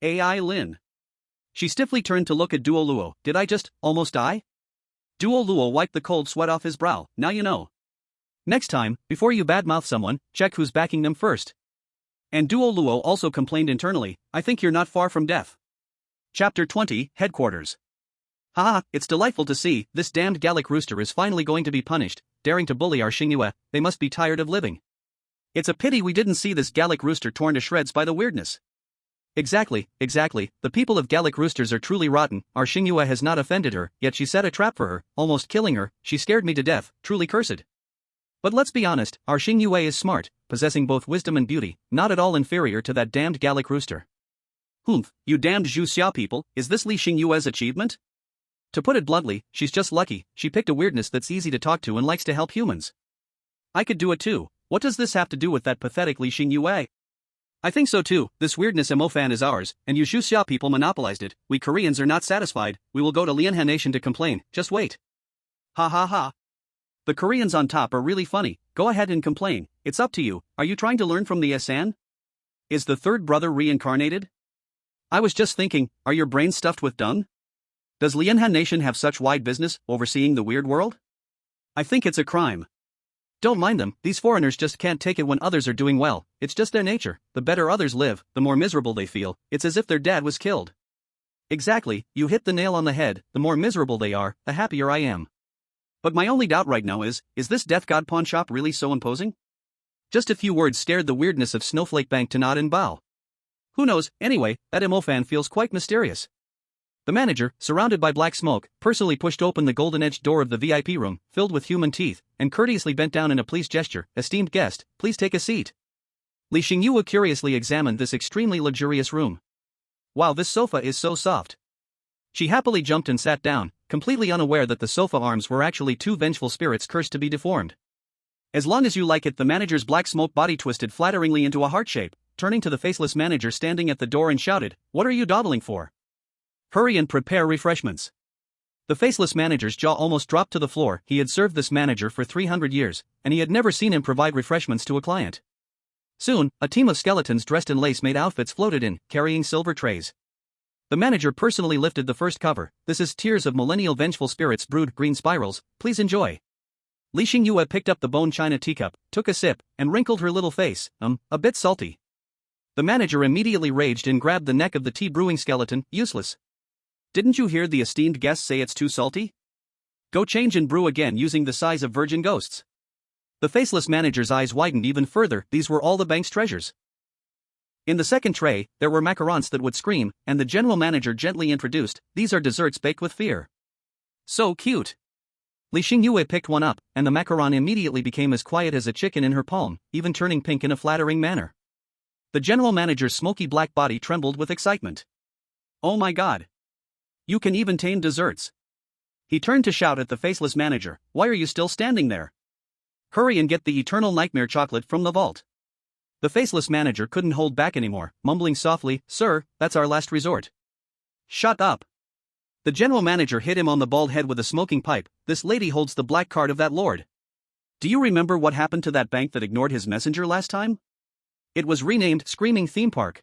AI Lin. She stiffly turned to look at Duo Luo. Did I just almost die? Duo Luo wiped the cold sweat off his brow. Now you know. Next time, before you badmouth someone, check who's backing them first. And Duo Luo also complained internally, I think you're not far from death. Chapter 20, Headquarters. Haha, it's delightful to see, this damned Gallic rooster is finally going to be punished, daring to bully our Xingyue, they must be tired of living. It's a pity we didn't see this Gallic rooster torn to shreds by the weirdness. Exactly, the people of Gallic roosters are truly rotten, our Xingyue has not offended her, yet she set a trap for her, almost killing her, she scared me to death, truly cursed. But let's be honest, our Xingyue is smart, possessing both wisdom and beauty, not at all inferior to that damned Gallic rooster. Humph, you damned Xiao people, is this Li Xingyue's achievement? To put it bluntly, she's just lucky, she picked a weirdness that's easy to talk to and likes to help humans. I could do it too, what does this have to do with that pathetic Li Xingyue? I think so too, this weirdness Mo Fan is ours, and you Xiao people monopolized it, we Koreans are not satisfied, we will go to Lianhan Nation to complain, just wait. Ha ha ha. The Koreans on top are really funny, go ahead and complain, it's up to you, are you trying to learn from the San? Is the third brother reincarnated? I was just thinking, are your brains stuffed with dung? Does Lianhan Nation have such wide business, overseeing the weird world? I think it's a crime. Don't mind them, these foreigners just can't take it when others are doing well, it's just their nature, the better others live, the more miserable they feel, it's as if their dad was killed. Exactly, you hit the nail on the head, the more miserable they are, the happier I am. But my only doubt right now is this Death God Pawnshop really so imposing? Just a few words scared the weirdness of Snowflake Bank to nod and bow. Who knows, anyway, that Mo Fan feels quite mysterious. The manager, surrounded by black smoke, personally pushed open the golden-edged door of the VIP room, filled with human teeth, and courteously bent down in a pleased gesture. Esteemed guest, please take a seat. Xingyue curiously examined this extremely luxurious room. Wow, this sofa is so soft. She happily jumped and sat down, completely unaware that the sofa arms were actually two vengeful spirits cursed to be deformed. As long as you like it, the manager's black smoke body twisted flatteringly into a heart shape, turning to the faceless manager standing at the door and shouted, "What are you dawdling for? Hurry and prepare refreshments." The faceless manager's jaw almost dropped to the floor. He had served this manager for 300 years, and he had never seen him provide refreshments to a client. Soon, a team of skeletons dressed in lace-made outfits floated in, carrying silver trays. The manager personally lifted the first cover. "This is Tears of Millennial Vengeful Spirits Brewed Green Spirals, please enjoy." Xingyue picked up the bone china teacup, took a sip, and wrinkled her little face. A bit salty." The manager immediately raged and grabbed the neck of the tea brewing skeleton. "Useless. Didn't you hear the esteemed guest say it's too salty? Go change and brew again using the size of virgin ghosts." The faceless manager's eyes widened even further. These were all the bank's treasures. In the second tray, there were macarons that would scream, and the general manager gently introduced, "These are desserts baked with fear." "So cute." Xingyue picked one up, and the macaron immediately became as quiet as a chicken in her palm, even turning pink in a flattering manner. The general manager's smoky black body trembled with excitement. "Oh my god. You can even tame desserts." He turned to shout at the faceless manager, "Why are you still standing there? Hurry and get the eternal nightmare chocolate from the vault." The faceless manager couldn't hold back anymore, mumbling softly, "Sir, that's our last resort." "Shut up." The general manager hit him on the bald head with a smoking pipe. "This lady holds the black card of that lord. Do you remember what happened to that bank that ignored his messenger last time? It was renamed Screaming Theme Park."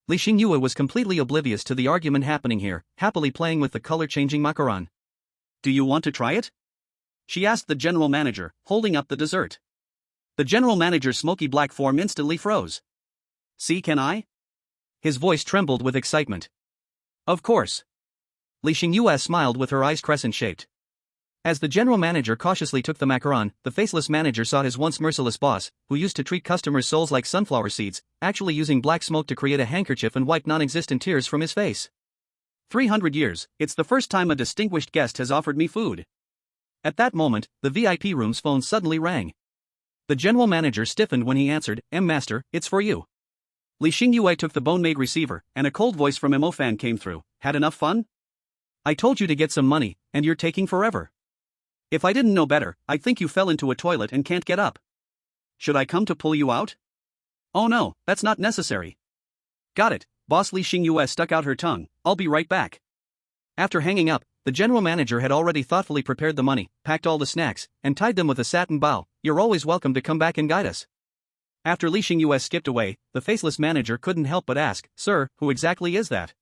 Xingyue was completely oblivious to the argument happening here, happily playing with the color-changing macaron. "Do you want to try it?" she asked the general manager, holding up the dessert. The general manager's smoky black form instantly froze. "See, can I?" His voice trembled with excitement. "Of course." Xingyue smiled with her eyes crescent-shaped. As the general manager cautiously took the macaron, the faceless manager saw his once merciless boss, who used to treat customers' souls like sunflower seeds, actually using black smoke to create a handkerchief and wipe non-existent tears from his face. 300 years, it's the first time a distinguished guest has offered me food. At that moment, the VIP room's phone suddenly rang. The general manager stiffened when he answered, "Master, it's for you." Xingyue took the bone-made receiver, and a cold voice from Fan came through. "Had enough fun? I told you to get some money, and you're taking forever. If I didn't know better, I'd think you fell into a toilet and can't get up. Should I come to pull you out?" "Oh no, that's not necessary." "Got it." Boss Xingyue stuck out her tongue. "I'll be right back." After hanging up, the general manager had already thoughtfully prepared the money, packed all the snacks, and tied them with a satin bow. "You're always welcome to come back and guide us." After Xingyue skipped away, the faceless manager couldn't help but ask, "Sir, who exactly is that?"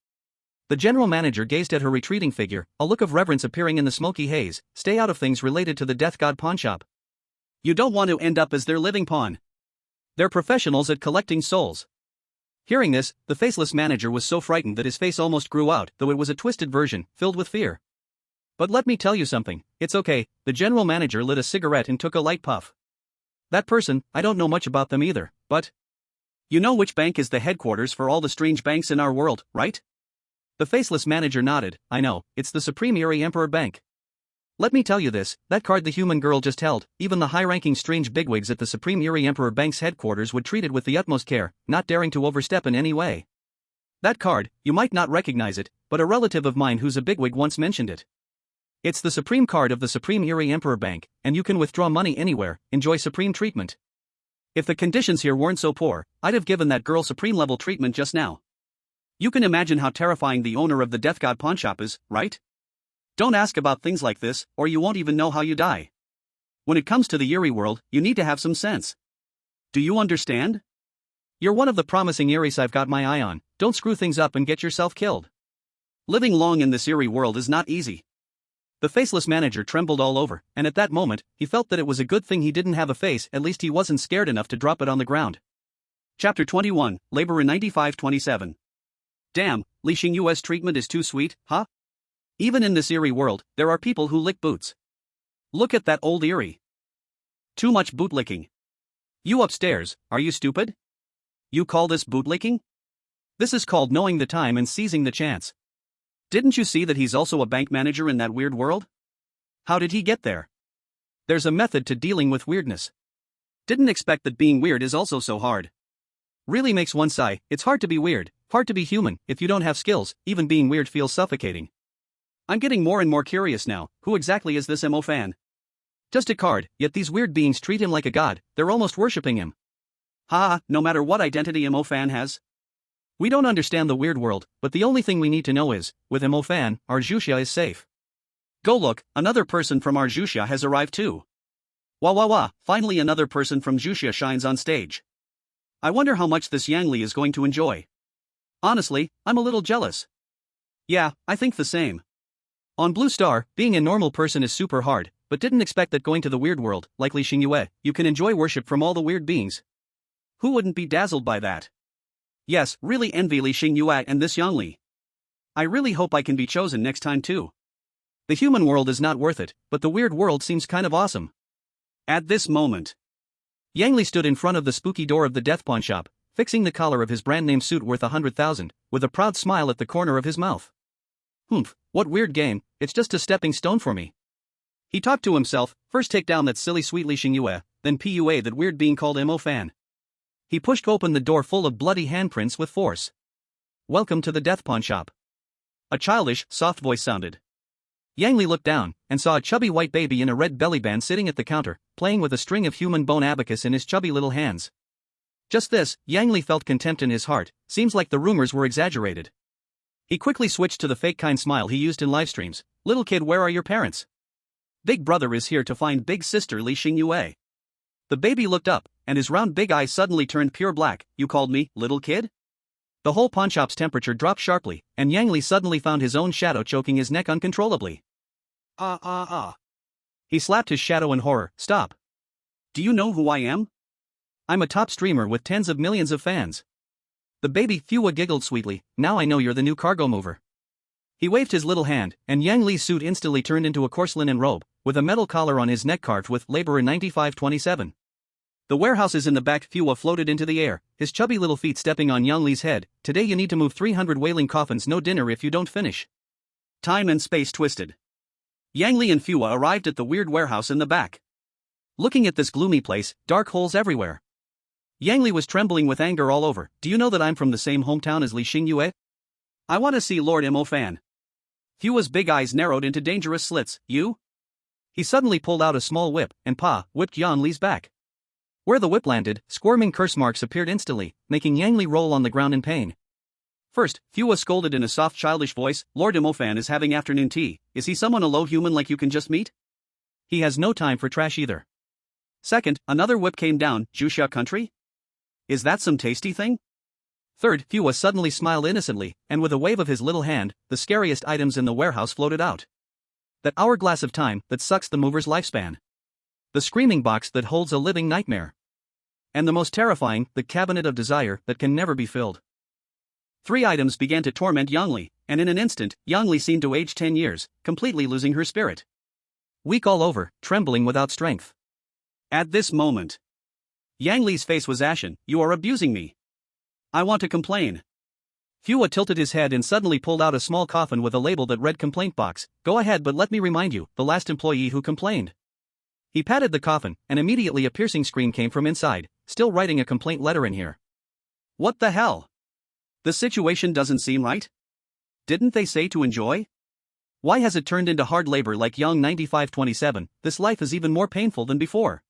The general manager gazed at her retreating figure, a look of reverence appearing in the smoky haze. "Stay out of things related to the death god Pawnshop. You don't want to end up as their living pawn. They're professionals at collecting souls." Hearing this, the faceless manager was so frightened that his face almost grew out, though it was a twisted version, filled with fear. "But let me tell you something, it's okay." The general manager lit a cigarette and took a light puff. "That person, I don't know much about them either, but you know which bank is the headquarters for all the strange banks in our world, right?" The faceless manager nodded. "I know, it's the Supreme Eerie Emperor Bank. Let me tell you this, that card the human girl just held, even the high-ranking strange bigwigs at the Supreme Eerie Emperor Bank's headquarters would treat it with the utmost care, not daring to overstep in any way. That card, you might not recognize it, but a relative of mine who's a bigwig once mentioned it. It's the Supreme card of the Supreme Eerie Emperor Bank, and you can withdraw money anywhere, enjoy supreme treatment. If the conditions here weren't so poor, I'd have given that girl supreme-level treatment just now. You can imagine how terrifying the owner of the Death God Pawnshop is, right? Don't ask about things like this, or you won't even know how you die. When it comes to the Eerie world, you need to have some sense. Do you understand? You're one of the promising Eerie's I've got my eye on. Don't screw things up and get yourself killed. Living long in this Eerie world is not easy." The faceless manager trembled all over, and at that moment, he felt that it was a good thing he didn't have a face. At least he wasn't scared enough to drop it on the ground. Chapter 21, Labor in 9527. Damn, Xingyue's treatment is too sweet, huh? Even in this Eerie world, there are people who lick boots. Look at that old Eerie. Too much bootlicking. You upstairs, are you stupid? You call this bootlicking? This is called knowing the time and seizing the chance. Didn't you see that he's also a bank manager in that weird world? How did he get there? There's a method to dealing with weirdness. Didn't expect that being weird is also so hard. Really makes one sigh. It's hard to be weird, hard to be human. If you don't have skills, even being weird feels suffocating. I'm getting more and more curious now. Who exactly is this MO fan? Just a card, yet these weird beings treat him like a god. They're almost worshipping him. Haha, no matter what identity MO fan has. We don't understand the weird world, but the only thing we need to know is, with MO fan, our Zhuia is safe. Go look, another person from our Zhuia has arrived too. Wah wah wah, finally another person from Zhuia shines on stage. I wonder how much this Yang Li is going to enjoy. Honestly, I'm a little jealous. Yeah, I think the same. On Blue Star, being a normal person is super hard, but didn't expect that going to the weird world, like Xingyue, you can enjoy worship from all the weird beings. Who wouldn't be dazzled by that? Yes, really envy Xingyue and this Yang Li. I really hope I can be chosen next time too. The human world is not worth it, but the weird world seems kind of awesome. At this moment, Yang Li stood in front of the spooky door of the death pawnshop, fixing the collar of his brand-name suit worth 100,000, with a proud smile at the corner of his mouth. Humph, what weird game, it's just a stepping stone for me. He talked to himself, first take down that silly sweetly Xingyue, then PUA that weird being called MO fan. He pushed open the door full of bloody handprints with force. Welcome to the death pawnshop. A childish, soft voice sounded. Yang Li looked down, and saw a chubby white baby in a red belly band sitting at the counter, playing with a string of human bone abacus in his chubby little hands. Just this, Yang Li felt contempt in his heart, seems like the rumors were exaggerated. He quickly switched to the fake kind smile he used in live streams. Little kid, where are your parents? Big brother is here to find big sister Li Xingyue. The baby looked up, and his round big eyes suddenly turned pure black. You called me, little kid? The whole pawnshop's temperature dropped sharply, and Yang Li suddenly found his own shadow choking his neck uncontrollably. He slapped his shadow in horror. Stop. Do you know who I am? I'm a top streamer with tens of millions of fans. The baby Xiao giggled sweetly. Now I know you're the new cargo mover. He waved his little hand, and Yang Li's suit instantly turned into a coarse linen robe, with a metal collar on his neck carved with Laborer 9527. The warehouses in the back. Xiao floated into the air, his chubby little feet stepping on Yang Li's head. Today you need to move 300 wailing coffins, no dinner if you don't finish. Time and space twisted. Yang Li and Xiao arrived at the weird warehouse in the back. Looking at this gloomy place, dark holes everywhere. Yang Li was trembling with anger all over. Do you know that I'm from the same hometown as Li Xingyue? I want to see Lord Mo fan. Xiao's big eyes narrowed into dangerous slits. You? He suddenly pulled out a small whip, and whipped Yang Li's back. Where the whip landed, squirming curse marks appeared instantly, making Yang Li roll on the ground in pain. First, Xiao scolded in a soft childish voice. Lord Mo fan is having afternoon tea. Is he someone a low human like you can just meet? He has no time for trash either. Second, another whip came down. Zhuia country? Is that some tasty thing? Third, Xiao suddenly smiled innocently, and with a wave of his little hand, the scariest items in the warehouse floated out. That hourglass of time that sucks the mover's lifespan. The screaming box that holds a living nightmare. And the most terrifying, the cabinet of desire that can never be filled. 3 items began to torment Yang Li, and in an instant, Yang Li seemed to age 10 years, completely losing her spirit. Weak all over, trembling without strength. At this moment, Yang Li's face was ashen. You are abusing me. I want to complain. Xiao tilted his head and suddenly pulled out a small coffin with a label that read complaint box. Go ahead, but let me remind you, the last employee who complained. He patted the coffin, and immediately a piercing scream came from inside. Still writing a complaint letter in here. What the hell? The situation doesn't seem right. Didn't they say to enjoy? Why has it turned into hard labor like Young 9527? This life is even more painful than before.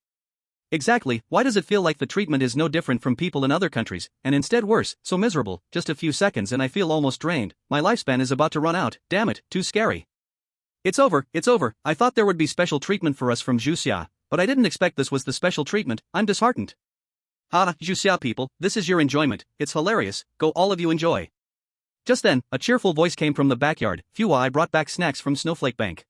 Exactly, why does it feel like the treatment is no different from people in other countries, and instead worse, so miserable? Just a few seconds and I feel almost drained. My lifespan is about to run out. Damn it, too scary. It's over. I thought there would be special treatment for us from Zhuia, but I didn't expect this was the special treatment. I'm disheartened. Zhuia people, this is your enjoyment. It's hilarious. Go all of you enjoy. Just then, a cheerful voice came from the backyard. Xiao, I brought back snacks from Snowflake Bank.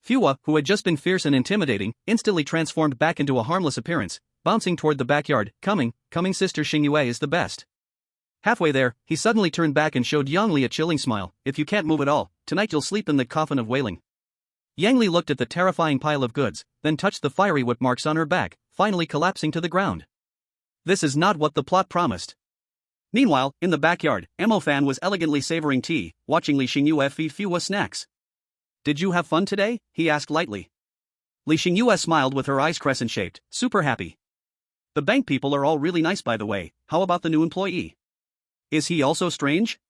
Xiao, who had just been fierce and intimidating, instantly transformed back into a harmless appearance, bouncing toward the backyard. Coming, sister Xingyue is the best. Halfway there, he suddenly turned back and showed Yang Li a chilling smile. If you can't move at all, tonight you'll sleep in the coffin of wailing. Yang Li looked at the terrifying pile of goods, then touched the fiery whip marks on her back, finally collapsing to the ground. This is not what the plot promised. Meanwhile, in the backyard, Mo-fan was elegantly savoring tea, watching Li Xingyue feed Fuwa snacks. Did you have fun today? He asked lightly. Li Xingyue smiled with her eyes crescent-shaped, super happy. The bank people are all really nice by the way, how about the new employee? Is he also strange?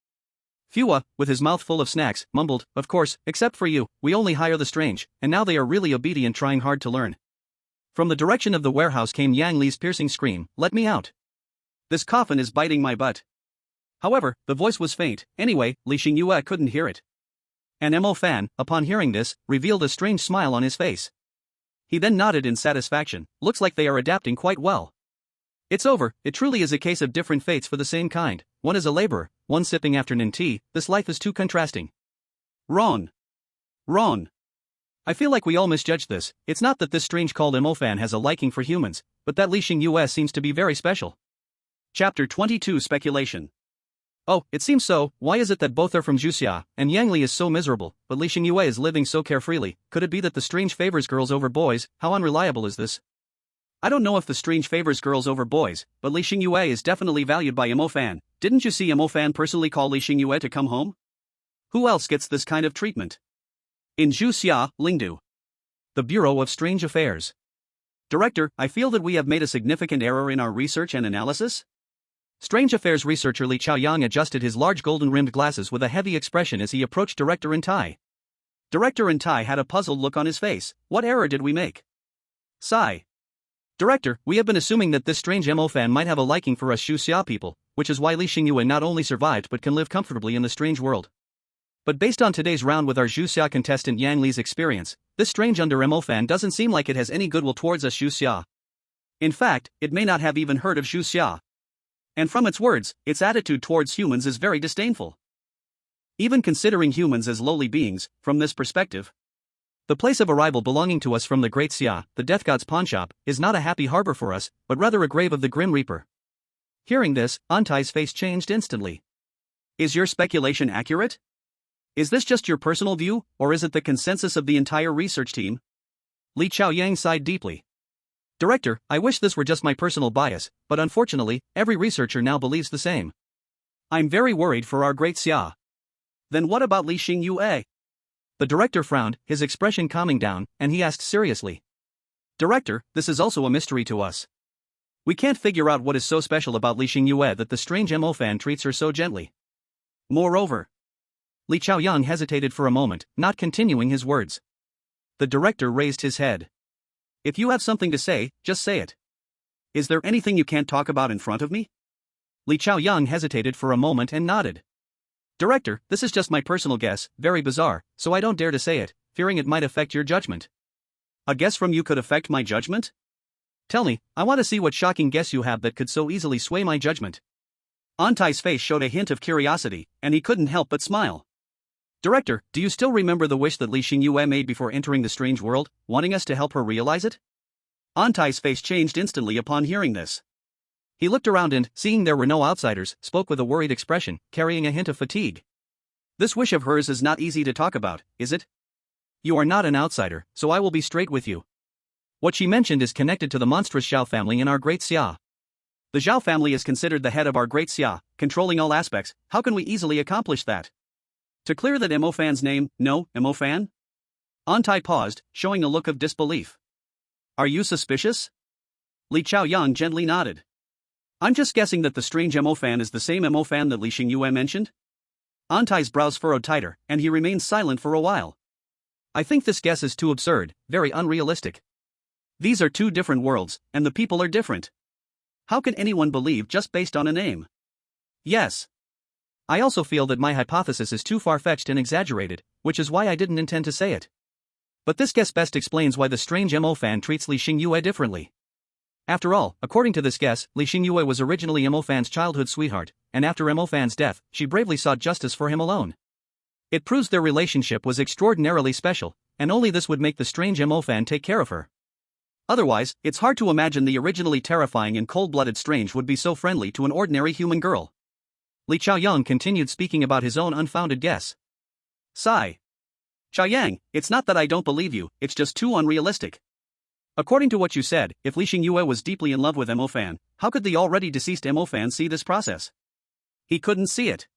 Fuwa, with his mouth full of snacks, mumbled, of course, except for you, we only hire the strange, and now they are really obedient trying hard to learn. From the direction of the warehouse came Yang Li's piercing scream, let me out. This coffin is biting my butt. However, the voice was faint, anyway, Li Xingyue couldn't hear it. And Mo-fan, upon hearing this, revealed a strange smile on his face. He then nodded in satisfaction, looks like they are adapting quite well. It's over, it truly is a case of different fates for the same kind, one is a laborer, one sipping afternoon tea, this life is too contrasting. Wrong. I feel like we all misjudged this, it's not that this strange called Mo-fan has a liking for humans, but that Li Xingyue seems to be very special. Chapter 22 Speculation. Oh, it seems so, why is it that both are from Zhuia, and Yang Li is so miserable, but Li Xingyue is living so carefreely, could it be that the strange favors girls over boys, how unreliable is this? I don't know if the strange favors girls over boys, but Li Xingyue is definitely valued by Mo-fan, didn't you see Mo-fan personally call Li Xingyue to come home? Who else gets this kind of treatment? In Zhuia, Lingdu. The Bureau of Strange Affairs. Director, I feel that we have made a significant error in our research and analysis? Strange Affairs researcher Li Chaoyang adjusted his large golden-rimmed glasses with a heavy expression as he approached Director in Tai. Director in Tai had a puzzled look on his face, what error did we make? Sigh. Director, we have been assuming that this strange Mo-fan might have a liking for us Zhuia people, which is why Li Xingyue not only survived but can live comfortably in the strange world. But based on today's round with our Zhuia contestant Yang Li's experience, this strange under Mo-fan doesn't seem like it has any goodwill towards us Zhuia. In fact, it may not have even heard of Zhuia. And from its words, its attitude towards humans is very disdainful. Even considering humans as lowly beings, from this perspective, the place of arrival belonging to us from the great Xiao, the death god's pawnshop, is not a happy harbor for us, but rather a grave of the grim reaper. Hearing this, Antai's face changed instantly. Is your speculation accurate? Is this just your personal view, or is it the consensus of the entire research team? Li Chaoyang sighed deeply. Director, I wish this were just my personal bias, but unfortunately, every researcher now believes the same. I'm very worried for our great Xiao. Then what about Li Xingyue? The director frowned, his expression calming down, and he asked seriously. Director, this is also a mystery to us. We can't figure out what is so special about Li Xingyue that the strange Mo-fan treats her so gently. Moreover, Li Chaoyang hesitated for a moment, not continuing his words. The director raised his head. If you have something to say, just say it. Is there anything you can't talk about in front of me? Li Chaoyang hesitated for a moment and nodded. Director, this is just my personal guess, very bizarre, so I don't dare to say it, fearing it might affect your judgment. A guess from you could affect my judgment? Tell me, I want to see what shocking guess you have that could so easily sway my judgment. Antai's face showed a hint of curiosity, and he couldn't help but smile. Director, do you still remember the wish that Li Xingyue made before entering the strange world, wanting us to help her realize it? Antai's face changed instantly upon hearing this. He looked around and, seeing there were no outsiders, spoke with a worried expression, carrying a hint of fatigue. This wish of hers is not easy to talk about, is it? You are not an outsider, so I will be straight with you. What she mentioned is connected to the monstrous Xiao family in our great Xiao. The Xiao family is considered the head of our great Xiao, controlling all aspects. How can we easily accomplish that? To clear that Mo-fan's name, no, Mo-fan? Antai paused, showing a look of disbelief. Are you suspicious? Li Chaoyang gently nodded. I'm just guessing that the strange Mo-fan is the same Mo-fan that Li Xingyue mentioned? Antai's brows furrowed tighter, and he remained silent for a while. I think this guess is too absurd, very unrealistic. These are two different worlds, and the people are different. How can anyone believe just based on a name? Yes. I also feel that my hypothesis is too far-fetched and exaggerated, which is why I didn't intend to say it. But this guess best explains why the strange Mo-fan treats Li Xingyue differently. After all, according to this guess, Li Xingyue was originally Mo-fan's childhood sweetheart, and after Mo-fan's death, she bravely sought justice for him alone. It proves their relationship was extraordinarily special, and only this would make the strange Mo-fan take care of her. Otherwise, it's hard to imagine the originally terrifying and cold-blooded strange would be so friendly to an ordinary human girl. Li Chaoyang continued speaking about his own unfounded guess. Sigh. Chaoyang, it's not that I don't believe you, it's just too unrealistic. According to what you said, if Li Xingyue was deeply in love with Mo-fan, how could the already deceased Mo-fan see this process? He couldn't see it.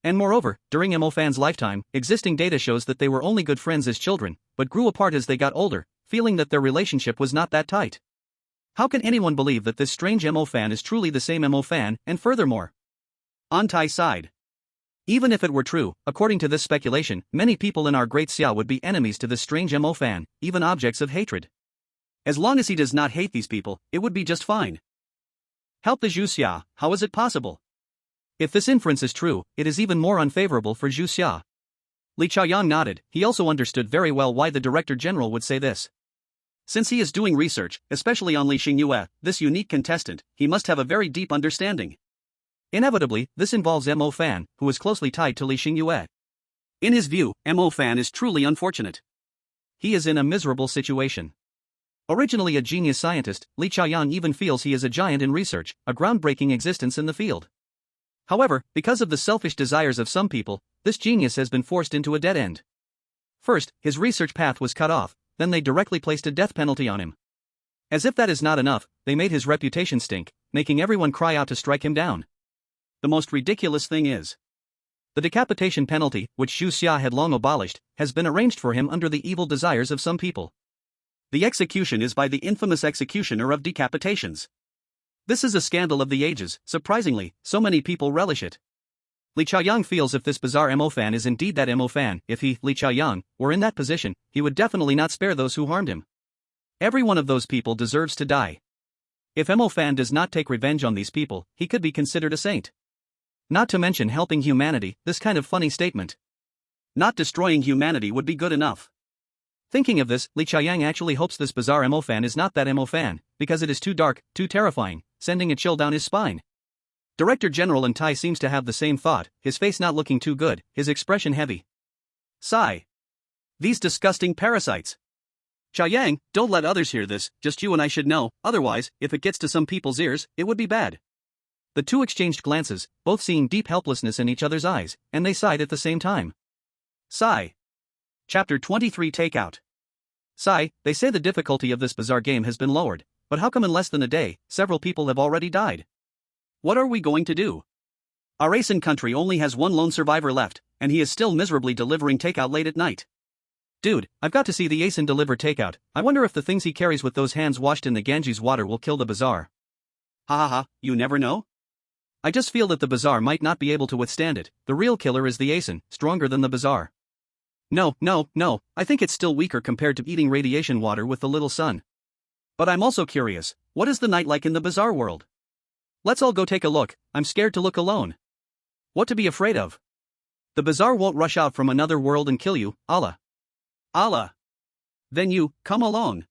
And moreover, during Mo Fan's lifetime, existing data shows that they were only good friends as children, but grew apart as they got older, feeling that their relationship was not that tight. How can anyone believe that this strange Mo Fan is truly the same Mo Fan, and furthermore? On Tai's side. Even if it were true, according to this speculation, many people in our great Xiao would be enemies to this strange Mo Fan, even objects of hatred. As long as he does not hate these people, it would be just fine. Help the Zhuia, how is it possible? If this inference is true, it is even more unfavorable for Zhuia. Li Chaoyang nodded. He also understood very well why the Director General would say this. Since he is doing research, especially on Li Xingyue, this unique contestant, he must have a very deep understanding. Inevitably, this involves Mo Fan, who is closely tied to Li Xingyue. In his view, Mo Fan is truly unfortunate. He is in a miserable situation. Originally a genius scientist, Li Chaoyang even feels he is a giant in research, a groundbreaking existence in the field. However, because of the selfish desires of some people, this genius has been forced into a dead end. First, his research path was cut off, then they directly placed a death penalty on him. As if that is not enough, they made his reputation stink, making everyone cry out to strike him down. The most ridiculous thing is, the decapitation penalty, which Zhuia had long abolished, has been arranged for him under the evil desires of some people. The execution is by the infamous executioner of decapitations. This is a scandal of the ages. Surprisingly, so many people relish it. Li Chaoyang feels if this bizarre Mo Fan is indeed that Mo Fan, if he, Li Chaoyang, were in that position, he would definitely not spare those who harmed him. Every one of those people deserves to die. If Mo Fan does not take revenge on these people, he could be considered a saint. Not to mention helping humanity, this kind of funny statement. Not destroying humanity would be good enough. Thinking of this, Li Chaoyang actually hopes this bizarre Mo Fan is not that Mo Fan, because it is too dark, too terrifying, sending a chill down his spine. Director General and Tai seems to have the same thought, his face not looking too good, his expression heavy. Sigh. These disgusting parasites. Chaoyang, don't let others hear this, just you and I should know, otherwise, if it gets to some people's ears, it would be bad. The two exchanged glances, both seeing deep helplessness in each other's eyes, and they sighed at the same time. Sigh. Chapter 23 Takeout. Sigh, they say the difficulty of this bizarre game has been lowered, but how come in less than a day, several people have already died? What are we going to do? Our Asian country only has one lone survivor left, and he is still miserably delivering takeout late at night. Dude, I've got to see the Asian deliver takeout. I wonder if the things he carries with those hands washed in the Ganges water will kill the bazaar. Ha ha ha, you never know? I just feel that the bazaar might not be able to withstand it. The real killer is the Asian, stronger than the bazaar. No, I think it's still weaker compared to eating radiation water with the little sun. But I'm also curious, what is the night like in the bazaar world? Let's all go take a look. I'm scared to look alone. What to be afraid of? The bazaar won't rush out from another world and kill you, Allah. Allah. Then you, come along.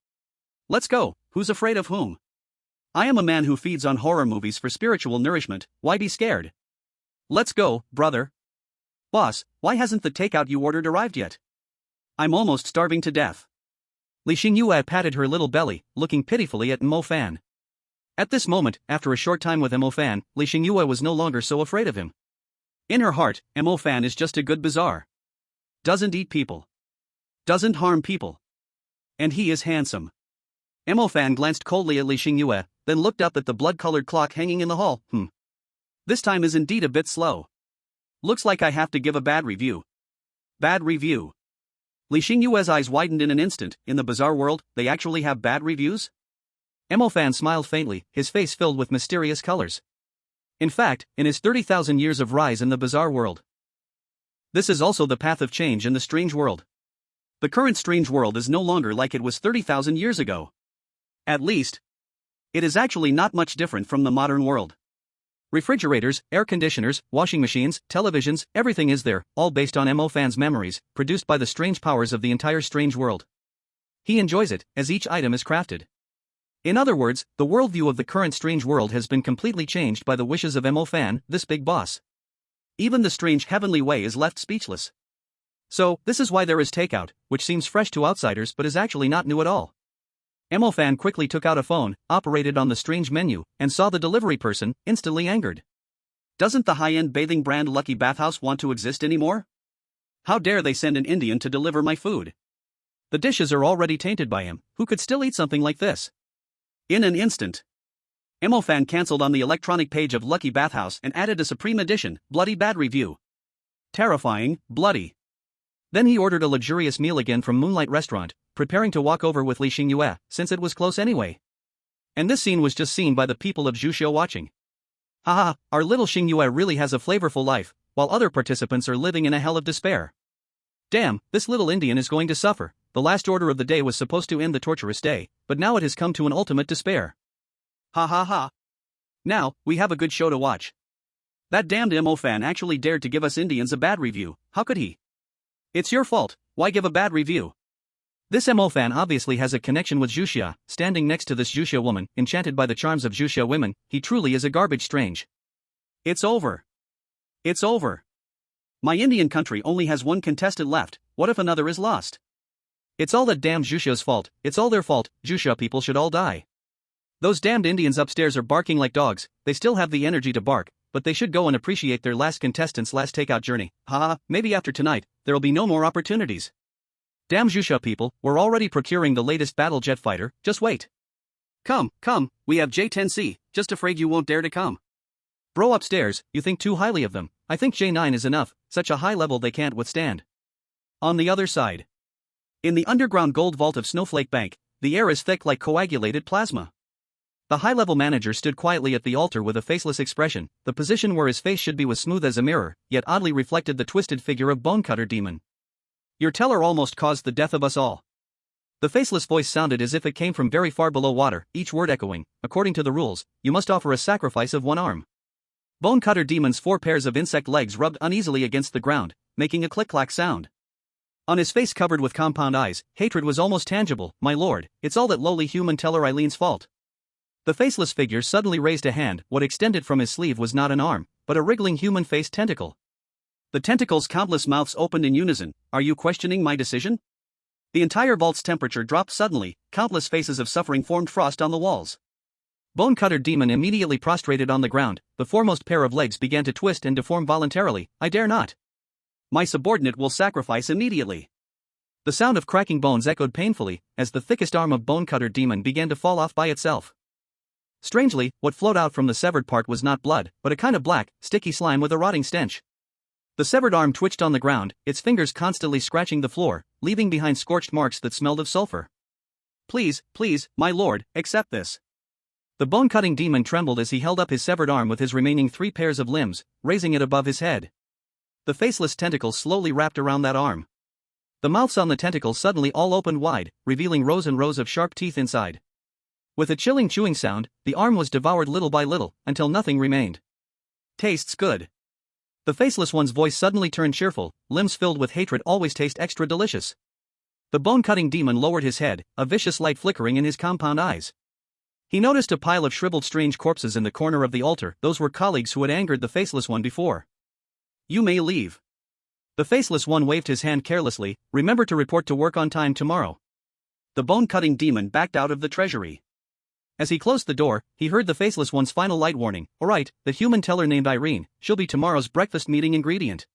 Let's go, who's afraid of whom? I am a man who feeds on horror movies for spiritual nourishment, why be scared? Let's go, brother. Boss, why hasn't the takeout you ordered arrived yet? I'm almost starving to death. Li Xingyue patted her little belly, looking pitifully at Mo Fan. At this moment, after a short time with Mo Fan, Li Xingyue was no longer so afraid of him. In her heart, Mo Fan is just a good bazaar. Doesn't eat people. Doesn't harm people. And he is handsome. Mo Fan glanced coldly at Li Xingyue, then looked up at the blood-colored clock hanging in the hall. This time is indeed a bit slow. Looks like I have to give a bad review. Bad review. Li Xingyue's eyes widened in an instant. In the bazaar world, they actually have bad reviews? Mo Fan smiled faintly, his face filled with mysterious colors. In fact, in his 30,000 years of rise in the bazaar world, this is also the path of change in the strange world. The current strange world is no longer like it was 30,000 years ago. At least, it is actually not much different from the modern world. Refrigerators, air conditioners, washing machines, televisions, everything is there, all based on Mo Fan's memories, produced by the strange powers of the entire strange world. He enjoys it, as each item is crafted. In other words, the worldview of the current strange world has been completely changed by the wishes of Mo Fan, this big boss. Even the strange heavenly way is left speechless. So, this is why there is takeout, which seems fresh to outsiders but is actually not new at all. Mo Fan quickly took out a phone, operated on the strange menu, and saw the delivery person, instantly angered. Doesn't the high-end bathing brand Lucky Bathhouse want to exist anymore? How dare they send an Indian to deliver my food? The dishes are already tainted by him, who could still eat something like this? In an instant. Fan cancelled on the electronic page of Lucky Bathhouse and added a Supreme Edition, Bloody Bad review. Terrifying, bloody. Then he ordered a luxurious meal again from Moonlight Restaurant, preparing to walk over with Xingyue, since it was close anyway. And this scene was just seen by the people of Zhuia watching. Haha, our little Xingyue really has a flavorful life, while other participants are living in a hell of despair. Damn, this little Indian is going to suffer. The last order of the day was supposed to end the torturous day, but now it has come to an ultimate despair. Ha ha ha. Now, we have a good show to watch. That damned fan actually dared to give us Indians a bad review. How could he? It's your fault, why give a bad review? This fan obviously has a connection with Zhuia. Standing next to this Zhuia woman, enchanted by the charms of Zhuia women, he truly is a garbage strange. It's over. It's over. My Indian country only has one contestant left, what if another is lost? It's all that damn Zhuia's fault, it's all their fault, Zhuia people should all die. Those damned Indians upstairs are barking like dogs, they still have the energy to bark, but they should go and appreciate their last contestant's last takeout journey. Haha, maybe after tonight, there'll be no more opportunities. Damn Zhuia people, we're already procuring the latest battle jet fighter, just wait. Come, we have J10C, just afraid you won't dare to come. Bro upstairs, you think too highly of them, I think J9 is enough, such a high level they can't withstand. On the other side. In the underground gold vault of Snowflake Bank, the air is thick like coagulated plasma. The high-level manager stood quietly at the altar with a faceless expression, the position where his face should be was smooth as a mirror, yet oddly reflected the twisted figure of Bonecutter Demon. Your teller almost caused the death of us all. The faceless voice sounded as if it came from very far below water, each word echoing, according to the rules, you must offer a sacrifice of one arm. Bonecutter Demon's 4 pairs of insect legs rubbed uneasily against the ground, making a click-clack sound. On his face covered with compound eyes, hatred was almost tangible. My lord, it's all that lowly human teller Eileen's fault. The faceless figure suddenly raised a hand. What extended from his sleeve was not an arm, but a wriggling human-faced tentacle. The tentacle's countless mouths opened in unison. Are you questioning my decision? The entire vault's temperature dropped suddenly, countless faces of suffering formed frost on the walls. Bonecutter Demon immediately prostrated on the ground, the foremost pair of legs began to twist and deform voluntarily. I dare not. My subordinate will sacrifice immediately. The sound of cracking bones echoed painfully, as the thickest arm of Bonecutter Demon began to fall off by itself. Strangely, what flowed out from the severed part was not blood, but a kind of black, sticky slime with a rotting stench. The severed arm twitched on the ground, its fingers constantly scratching the floor, leaving behind scorched marks that smelled of sulfur. Please, my lord, accept this. The bone-cutting demon trembled as he held up his severed arm with his remaining 3 pairs of limbs, raising it above his head. The faceless tentacles slowly wrapped around that arm. The mouths on the tentacles suddenly all opened wide, revealing rows and rows of sharp teeth inside. With a chilling chewing sound, the arm was devoured little by little, until nothing remained. Tastes good. The faceless one's voice suddenly turned cheerful, limbs filled with hatred always taste extra delicious. The bone-cutting demon lowered his head, a vicious light flickering in his compound eyes. He noticed a pile of shriveled strange corpses in the corner of the altar. Those were colleagues who had angered the faceless one before. You may leave. The faceless one waved his hand carelessly. Remember to report to work on time tomorrow. The bone-cutting demon backed out of the treasury. As he closed the door, he heard the faceless one's final light warning. Alright, the human teller named Irene, she'll be tomorrow's breakfast meeting ingredient.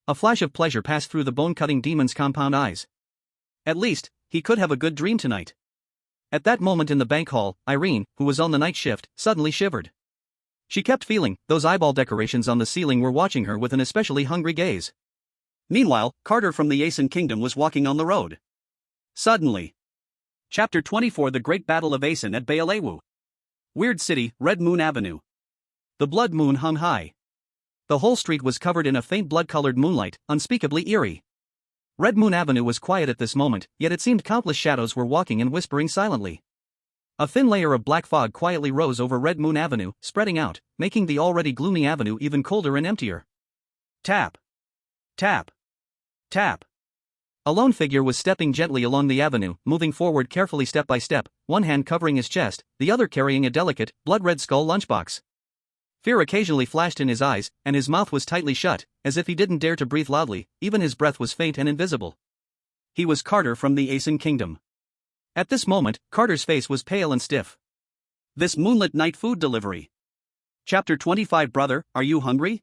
A flash of pleasure passed through the bone-cutting demon's compound eyes. At least, he could have a good dream tonight. At that moment in the bank hall, Irene, who was on the night shift, suddenly shivered. She kept feeling, those eyeball decorations on the ceiling were watching her with an especially hungry gaze. Meanwhile, Carter from the Asen Kingdom was walking on the road. Suddenly. Chapter 24 The Great Battle of Asen at Baalewu. Weird City, Red Moon Avenue. The blood moon hung high. The whole street was covered in a faint blood-colored moonlight, unspeakably eerie. Red Moon Avenue was quiet at this moment, yet it seemed countless shadows were walking and whispering silently. A thin layer of black fog quietly rose over Red Moon Avenue, spreading out, making the already gloomy avenue even colder and emptier. Tap. Tap. Tap. A lone figure was stepping gently along the avenue, moving forward carefully step by step, one hand covering his chest, the other carrying a delicate, blood-red skull lunchbox. Fear occasionally flashed in his eyes, and his mouth was tightly shut, as if he didn't dare to breathe loudly. Even his breath was faint and invisible. He was Carter from the Asen Kingdom. At this moment, Carter's face was pale and stiff. This moonlit night food delivery. Chapter 25 Brother, are you hungry?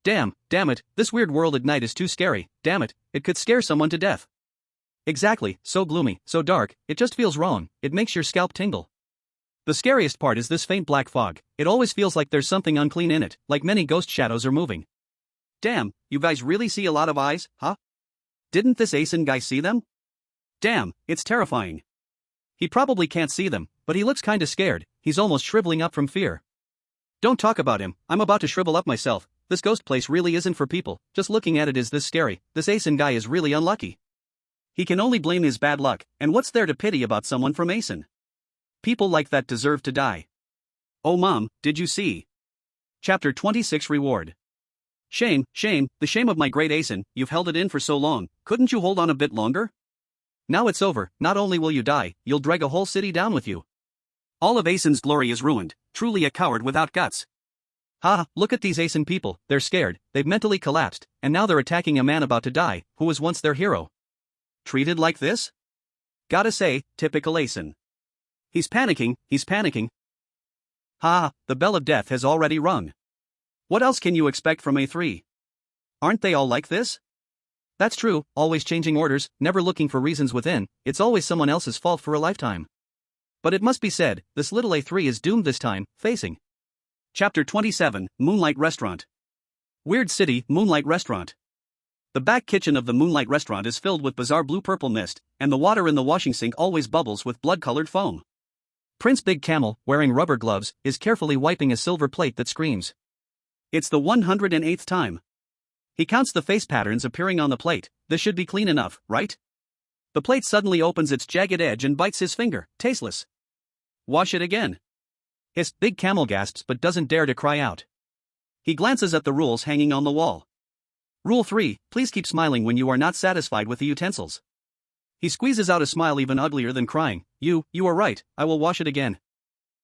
Damn it, this weird world at night is too scary, damn it could scare someone to death. Exactly, so gloomy, so dark, it just feels wrong, it makes your scalp tingle. The scariest part is this faint black fog. It always feels like there's something unclean in it, like many ghost shadows are moving. Damn, you guys really see a lot of eyes, huh? Didn't this Asen guy see them? Damn, it's terrifying. He probably can't see them, but he looks kinda scared. He's almost shriveling up from fear. Don't talk about him, I'm about to shrivel up myself. This ghost place really isn't for people. Just looking at it is this scary. This Asen guy is really unlucky. He can only blame his bad luck, and what's there to pity about someone from Asen? People like that deserve to die. Oh mom, did you see? Chapter 26 Reward. Shame, shame, the shame of my great Asen, you've held it in for so long, couldn't you hold on a bit longer? Now it's over, not only will you die, you'll drag a whole city down with you. All of Asen's glory is ruined, truly a coward without guts. Ha, look at these Asen people, they're scared, they've mentally collapsed, and now they're attacking a man about to die, who was once their hero. Treated like this? Gotta say, typical Asen. He's panicking. Ha, the bell of death has already rung. What else can you expect from A3? Aren't they all like this? That's true, always changing orders, never looking for reasons within, it's always someone else's fault for a lifetime. But it must be said, this little A3 is doomed this time, facing. Chapter 27, Moonlight Restaurant. Weird City, Moonlight Restaurant. The back kitchen of the Moonlight Restaurant is filled with bizarre blue-purple mist, and the water in the washing sink always bubbles with blood-colored foam. Prince Big Camel, wearing rubber gloves, is carefully wiping a silver plate that screams. It's the 108th time. He counts the face patterns appearing on the plate. This should be clean enough, right? The plate suddenly opens its jagged edge and bites his finger, tasteless. Wash it again. His Big Camel gasps but doesn't dare to cry out. He glances at the rules hanging on the wall. Rule 3, please keep smiling when you are not satisfied with the utensils. He squeezes out a smile even uglier than crying. You are right, I will wash it again.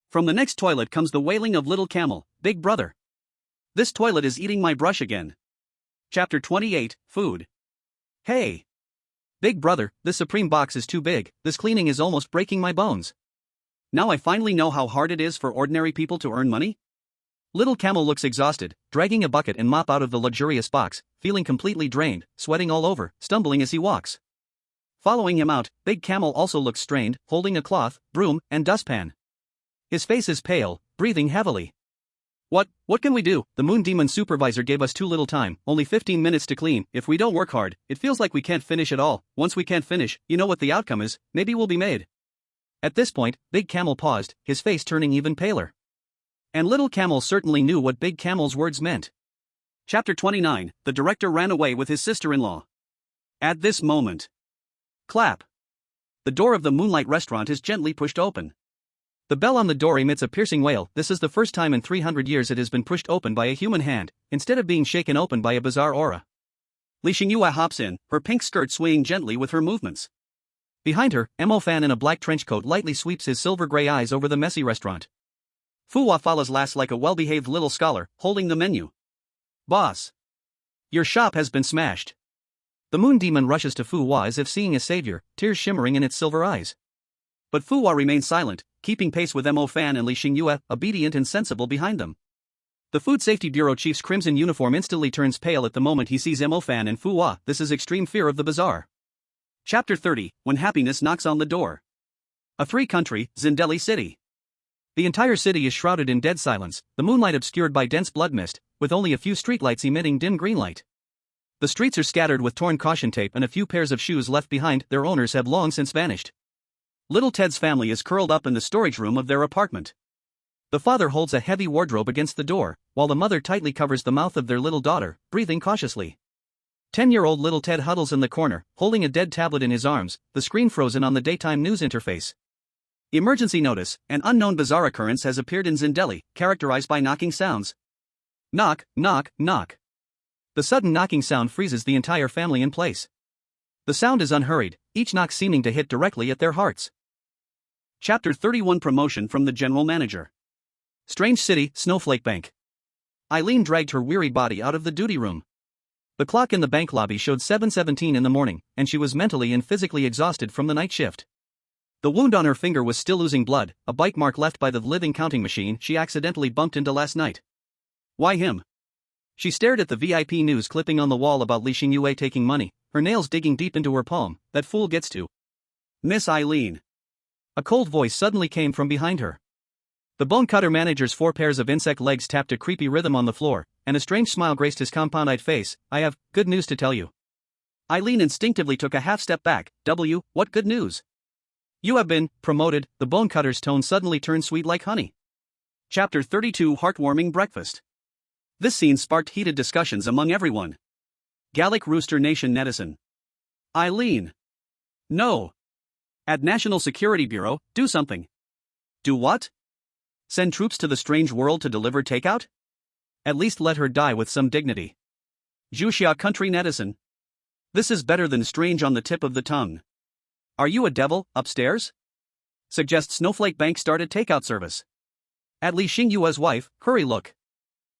From the next toilet comes the wailing of little camel, Big brother. This toilet is eating my brush again. Chapter 28, Food. Hey! Big brother, this supreme box is too big, this cleaning is almost breaking my bones. Now I finally know how hard it is for ordinary people to earn money? Little Camel looks exhausted, dragging a bucket and mop out of the luxurious box, feeling completely drained, sweating all over, stumbling as he walks. Following him out, Big Camel also looks strained, holding a cloth, broom, and dustpan. His face is pale, breathing heavily. What can we do? The Moon Demon supervisor gave us too little time, only 15 minutes to clean. If we don't work hard, it feels like we can't finish at all. Once we can't finish, you know what the outcome is, maybe we'll be made. At this point, Big Camel paused, his face turning even paler. And Little Camel certainly knew what Big Camel's words meant. Chapter 29, the director ran away with his sister-in-law. At this moment. Clap. The door of the Moonlight Restaurant is gently pushed open. The bell on the door emits a piercing wail. This is the first time in 300 years it has been pushed open by a human hand, instead of being shaken open by a bizarre aura. Xingyue hops in, her pink skirt swaying gently with her movements. Behind her, Mo Fan in a black trench coat lightly sweeps his silver-gray eyes over the messy restaurant. Fuwa follows last like a well-behaved little scholar, holding the menu. Boss! Your shop has been smashed. The Moon Demon rushes to Fuwa as if seeing a savior, tears shimmering in its silver eyes. But Fuwa remains silent, keeping pace with Mo Fan and Xingyue, obedient and sensible behind them. The Food Safety Bureau chief's crimson uniform instantly turns pale at the moment he sees Mo Fan and Fuwa. This is extreme fear of the bizarre. Chapter 30, When Happiness Knocks on the Door. A three-country, Zindeli City. The entire city is shrouded in dead silence, the moonlight obscured by dense blood mist, with only a few streetlights emitting dim green light. The streets are scattered with torn caution tape and a few pairs of shoes left behind, their owners have long since vanished. Little Ted's family is curled up in the storage room of their apartment. The father holds a heavy wardrobe against the door, while the mother tightly covers the mouth of their little daughter, breathing cautiously. 10-year-old little Ted huddles in the corner, holding a dead tablet in his arms, the screen frozen on the daytime news interface. Emergency notice, an unknown bizarre occurrence has appeared in Zindeli, characterized by knocking sounds. Knock, knock, knock. The sudden knocking sound freezes the entire family in place. The sound is unhurried, each knock seeming to hit directly at their hearts. Chapter 31 Promotion from the General Manager. Strange City, Snowflake Bank. Eileen dragged her weary body out of the duty room. The clock in the bank lobby showed 7:17 in the morning, and she was mentally and physically exhausted from the night shift. The wound on her finger was still oozing blood, a bite mark left by the living counting machine she accidentally bumped into last night. Why him? She stared at the VIP news clipping on the wall about Xingyue taking money, her nails digging deep into her palm. That fool gets to. Miss Eileen. A cold voice suddenly came from behind her. The bone cutter manager's 4 pairs of insect legs tapped a creepy rhythm on the floor, and a strange smile graced his compound-eyed face. I have good news to tell you. Eileen instinctively took a half step back. What good news? You have been promoted. The bone cutter's tone suddenly turned sweet like honey. Chapter 32 Heartwarming Breakfast. This scene sparked heated discussions among everyone. Gallic Rooster Nation netizen. Eileen. No. At National Security Bureau, do something. Do what? Send troops to the strange world to deliver takeout? At least let her die with some dignity. Zhuia country netizen. This is better than strange on the tip of the tongue. Are you a devil, upstairs? Suggest Snowflake Bank start a takeout service. At Li Xingyue's wife, hurry look.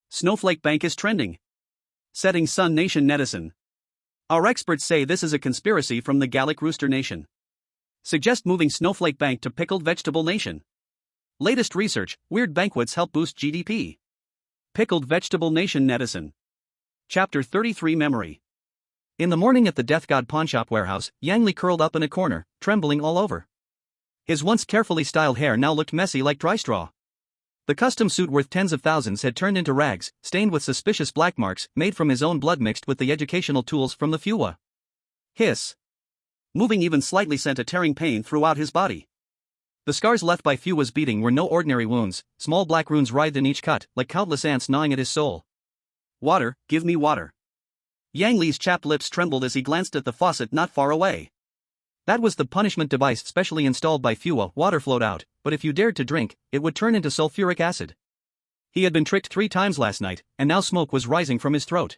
Snowflake Bank is trending. Setting Sun Nation netizen. Our experts say this is a conspiracy from the Gallic Rooster Nation. Suggest moving Snowflake Bank to Pickled Vegetable Nation. Latest research, weird banquets help boost GDP. Pickled Vegetable Nation netizen. Chapter 33 Memory. In the morning at the Death God Pawnshop warehouse, Yang Li curled up in a corner, trembling all over. His once carefully styled hair now looked messy like dry straw. The custom suit worth tens of thousands had turned into rags, stained with suspicious black marks, made from his own blood mixed with the educational tools from the Fuwa. Hiss. Moving even slightly sent a tearing pain throughout his body. The scars left by Fuwa's beating were no ordinary wounds, small black runes writhed in each cut, like countless ants gnawing at his soul. Water, give me water. Yang Li's chapped lips trembled as he glanced at the faucet not far away. That was the punishment device specially installed by Fuwa. Water flowed out, but if you dared to drink, it would turn into sulfuric acid. He had been tricked 3 times last night, and now smoke was rising from his throat.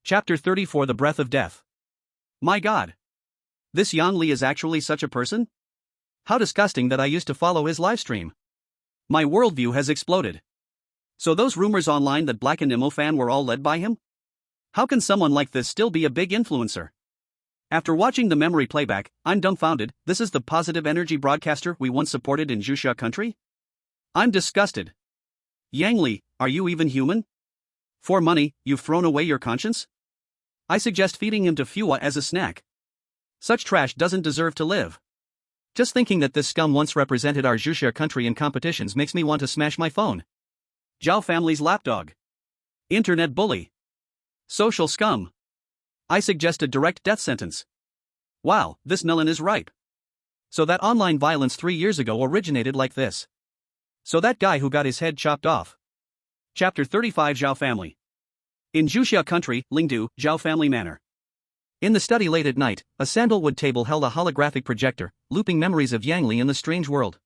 Chapter 34 The Breath of Death. My God! This Yang Li is actually such a person? How disgusting that I used to follow his livestream. My worldview has exploded. So those rumors online that Black and Imo fan were all led by him? How can someone like this still be a big influencer? After watching the memory playback, I'm dumbfounded. This is the positive energy broadcaster we once supported in Zhuia country? I'm disgusted. Yang Li, are you even human? For money, you've thrown away your conscience? I suggest feeding him to Fuwa as a snack. Such trash doesn't deserve to live. Just thinking that this scum once represented our Zhuia country in competitions makes me want to smash my phone. Zhao family's lapdog. Internet bully. Social scum. I suggest a direct death sentence. Wow, this melon is ripe. So that online violence 3 years ago originated like this. So that guy who got his head chopped off. Chapter 35 Xiao Family. In Zhuia country, Lingdu, Xiao Family Manor. In the study late at night, a sandalwood table held a holographic projector, looping memories of Yang Li in the strange world.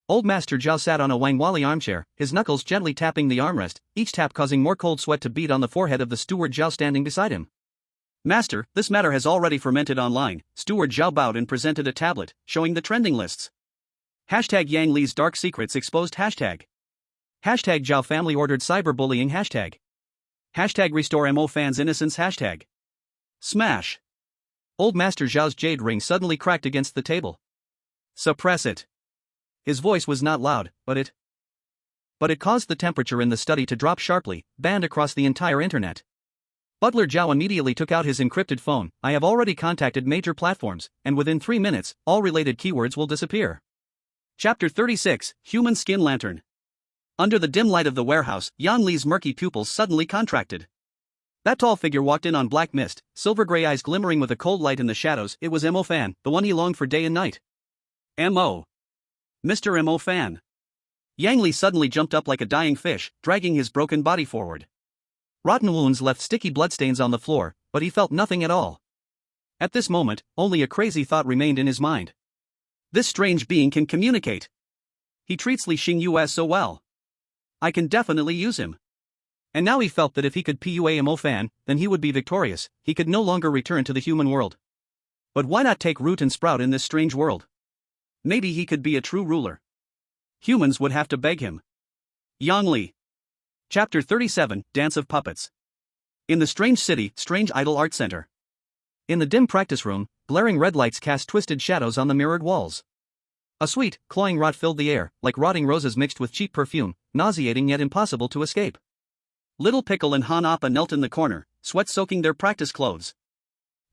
Old Master Zhao sat on a Wangwali armchair, his knuckles gently tapping the armrest, each tap causing more cold sweat to bead on the forehead of the steward Zhao standing beside him. Master, this matter has already fermented online. Steward Zhao bowed and presented a tablet, showing the trending lists. Hashtag Yang Li's dark secrets exposed. Hashtag Zhao family ordered cyberbullying. Hashtag restore Mo fans innocence. Hashtag smash. Old Master Zhao's jade ring suddenly cracked against the table. Suppress it. His voice was not loud, but it caused the temperature in the study to drop sharply, banned across the entire internet. Butler Zhao immediately took out his encrypted phone. I have already contacted major platforms, and within 3 minutes, all related keywords will disappear. Chapter 36 Human Skin Lantern. Under the dim light of the warehouse, Yang Li's murky pupils suddenly contracted. That tall figure walked in on black mist, silver-gray eyes glimmering with a cold light in the shadows. It was Mo Fan, the one he longed for day and night. Mo. Mr. Mo Fan. Yang Li suddenly jumped up like a dying fish, dragging his broken body forward. Rotten wounds left sticky bloodstains on the floor, but he felt nothing at all. At this moment, only a crazy thought remained in his mind. This strange being can communicate. He treats Li Xingyue so well. I can definitely use him. And now he felt that if he could PUA Mo Fan, then he would be victorious. He could no longer return to the human world. But why not take root and sprout in this strange world? Maybe he could be a true ruler. Humans would have to beg him. Yang Li. Chapter 37 Dance of Puppets. In the strange city, strange idol art center. In the dim practice room, glaring red lights cast twisted shadows on the mirrored walls. A sweet, cloying rot filled the air, like rotting roses mixed with cheap perfume, nauseating yet impossible to escape. Little Pickle and Han Appa knelt in the corner, sweat soaking their practice clothes.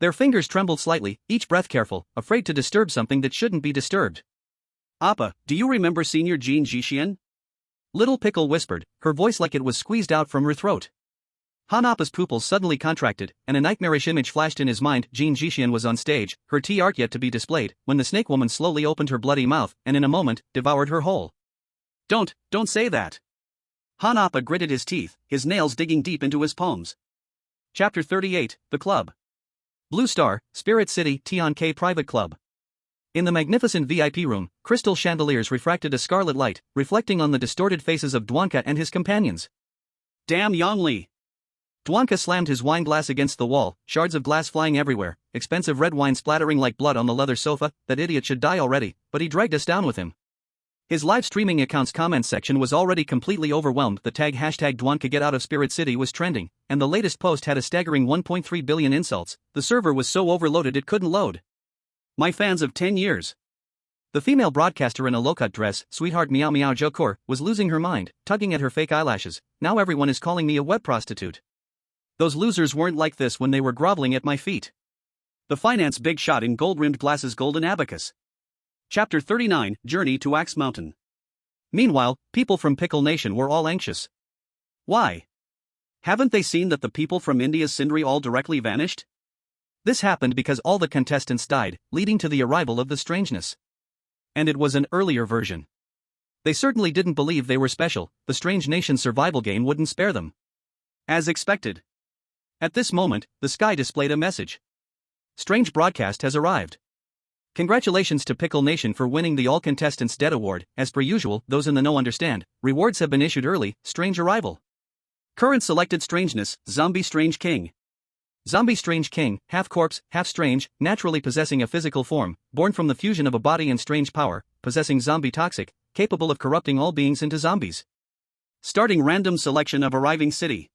Their fingers trembled slightly, each breath careful, afraid to disturb something that shouldn't be disturbed. Appa, do you remember Senior Jean Jixian? Little Pickle whispered, her voice like it was squeezed out from her throat. Hanappa's pupils suddenly contracted, and a nightmarish image flashed in his mind. Jin Jixian was on stage, her tea art yet to be displayed, when the snake woman slowly opened her bloody mouth, and in a moment, devoured her whole. Don't say that. Hanappa gritted his teeth, his nails digging deep into his palms. Chapter 38, The Club. Blue Star, Spirit City Tian-K Private Club. In the magnificent VIP room, crystal chandeliers refracted a scarlet light, reflecting on the distorted faces of Duanka and his companions. Damn Yongli! Duanka slammed his wine glass against the wall, shards of glass flying everywhere, expensive red wine splattering like blood on the leather sofa. That idiot should die already, but he dragged us down with him. His live streaming account's comments section was already completely overwhelmed. The tag hashtag Duanka get out of Spirit City was trending, and the latest post had a staggering 1.3 billion insults. The server was so overloaded it couldn't load. My fans of 10 years. The female broadcaster in a low-cut dress, Sweetheart Meow Meow Jokur, was losing her mind, tugging at her fake eyelashes. Now everyone is calling me a web prostitute. Those losers weren't like this when they were groveling at my feet. The finance big shot in gold-rimmed glasses golden abacus. Chapter 39, Journey to Axe Mountain. Meanwhile, people from Pickle Nation were all anxious. Why? Haven't they seen that the people from India's Sindri all directly vanished? This happened because all the contestants died, leading to the arrival of the strangeness. And it was an earlier version. They certainly didn't believe they were special. The Strange Nation survival game wouldn't spare them. As expected. At this moment, the sky displayed a message. Strange broadcast has arrived. Congratulations to Pickle Nation for winning the All Contestants Dead Award. As per usual, those in the know understand, rewards have been issued early. Strange arrival. Current selected strangeness, Zombie Strange King. Zombie Strange King, half corpse, half strange, naturally possessing a physical form, born from the fusion of a body and strange power, possessing zombie toxic, capable of corrupting all beings into zombies. Starting random selection of arriving city.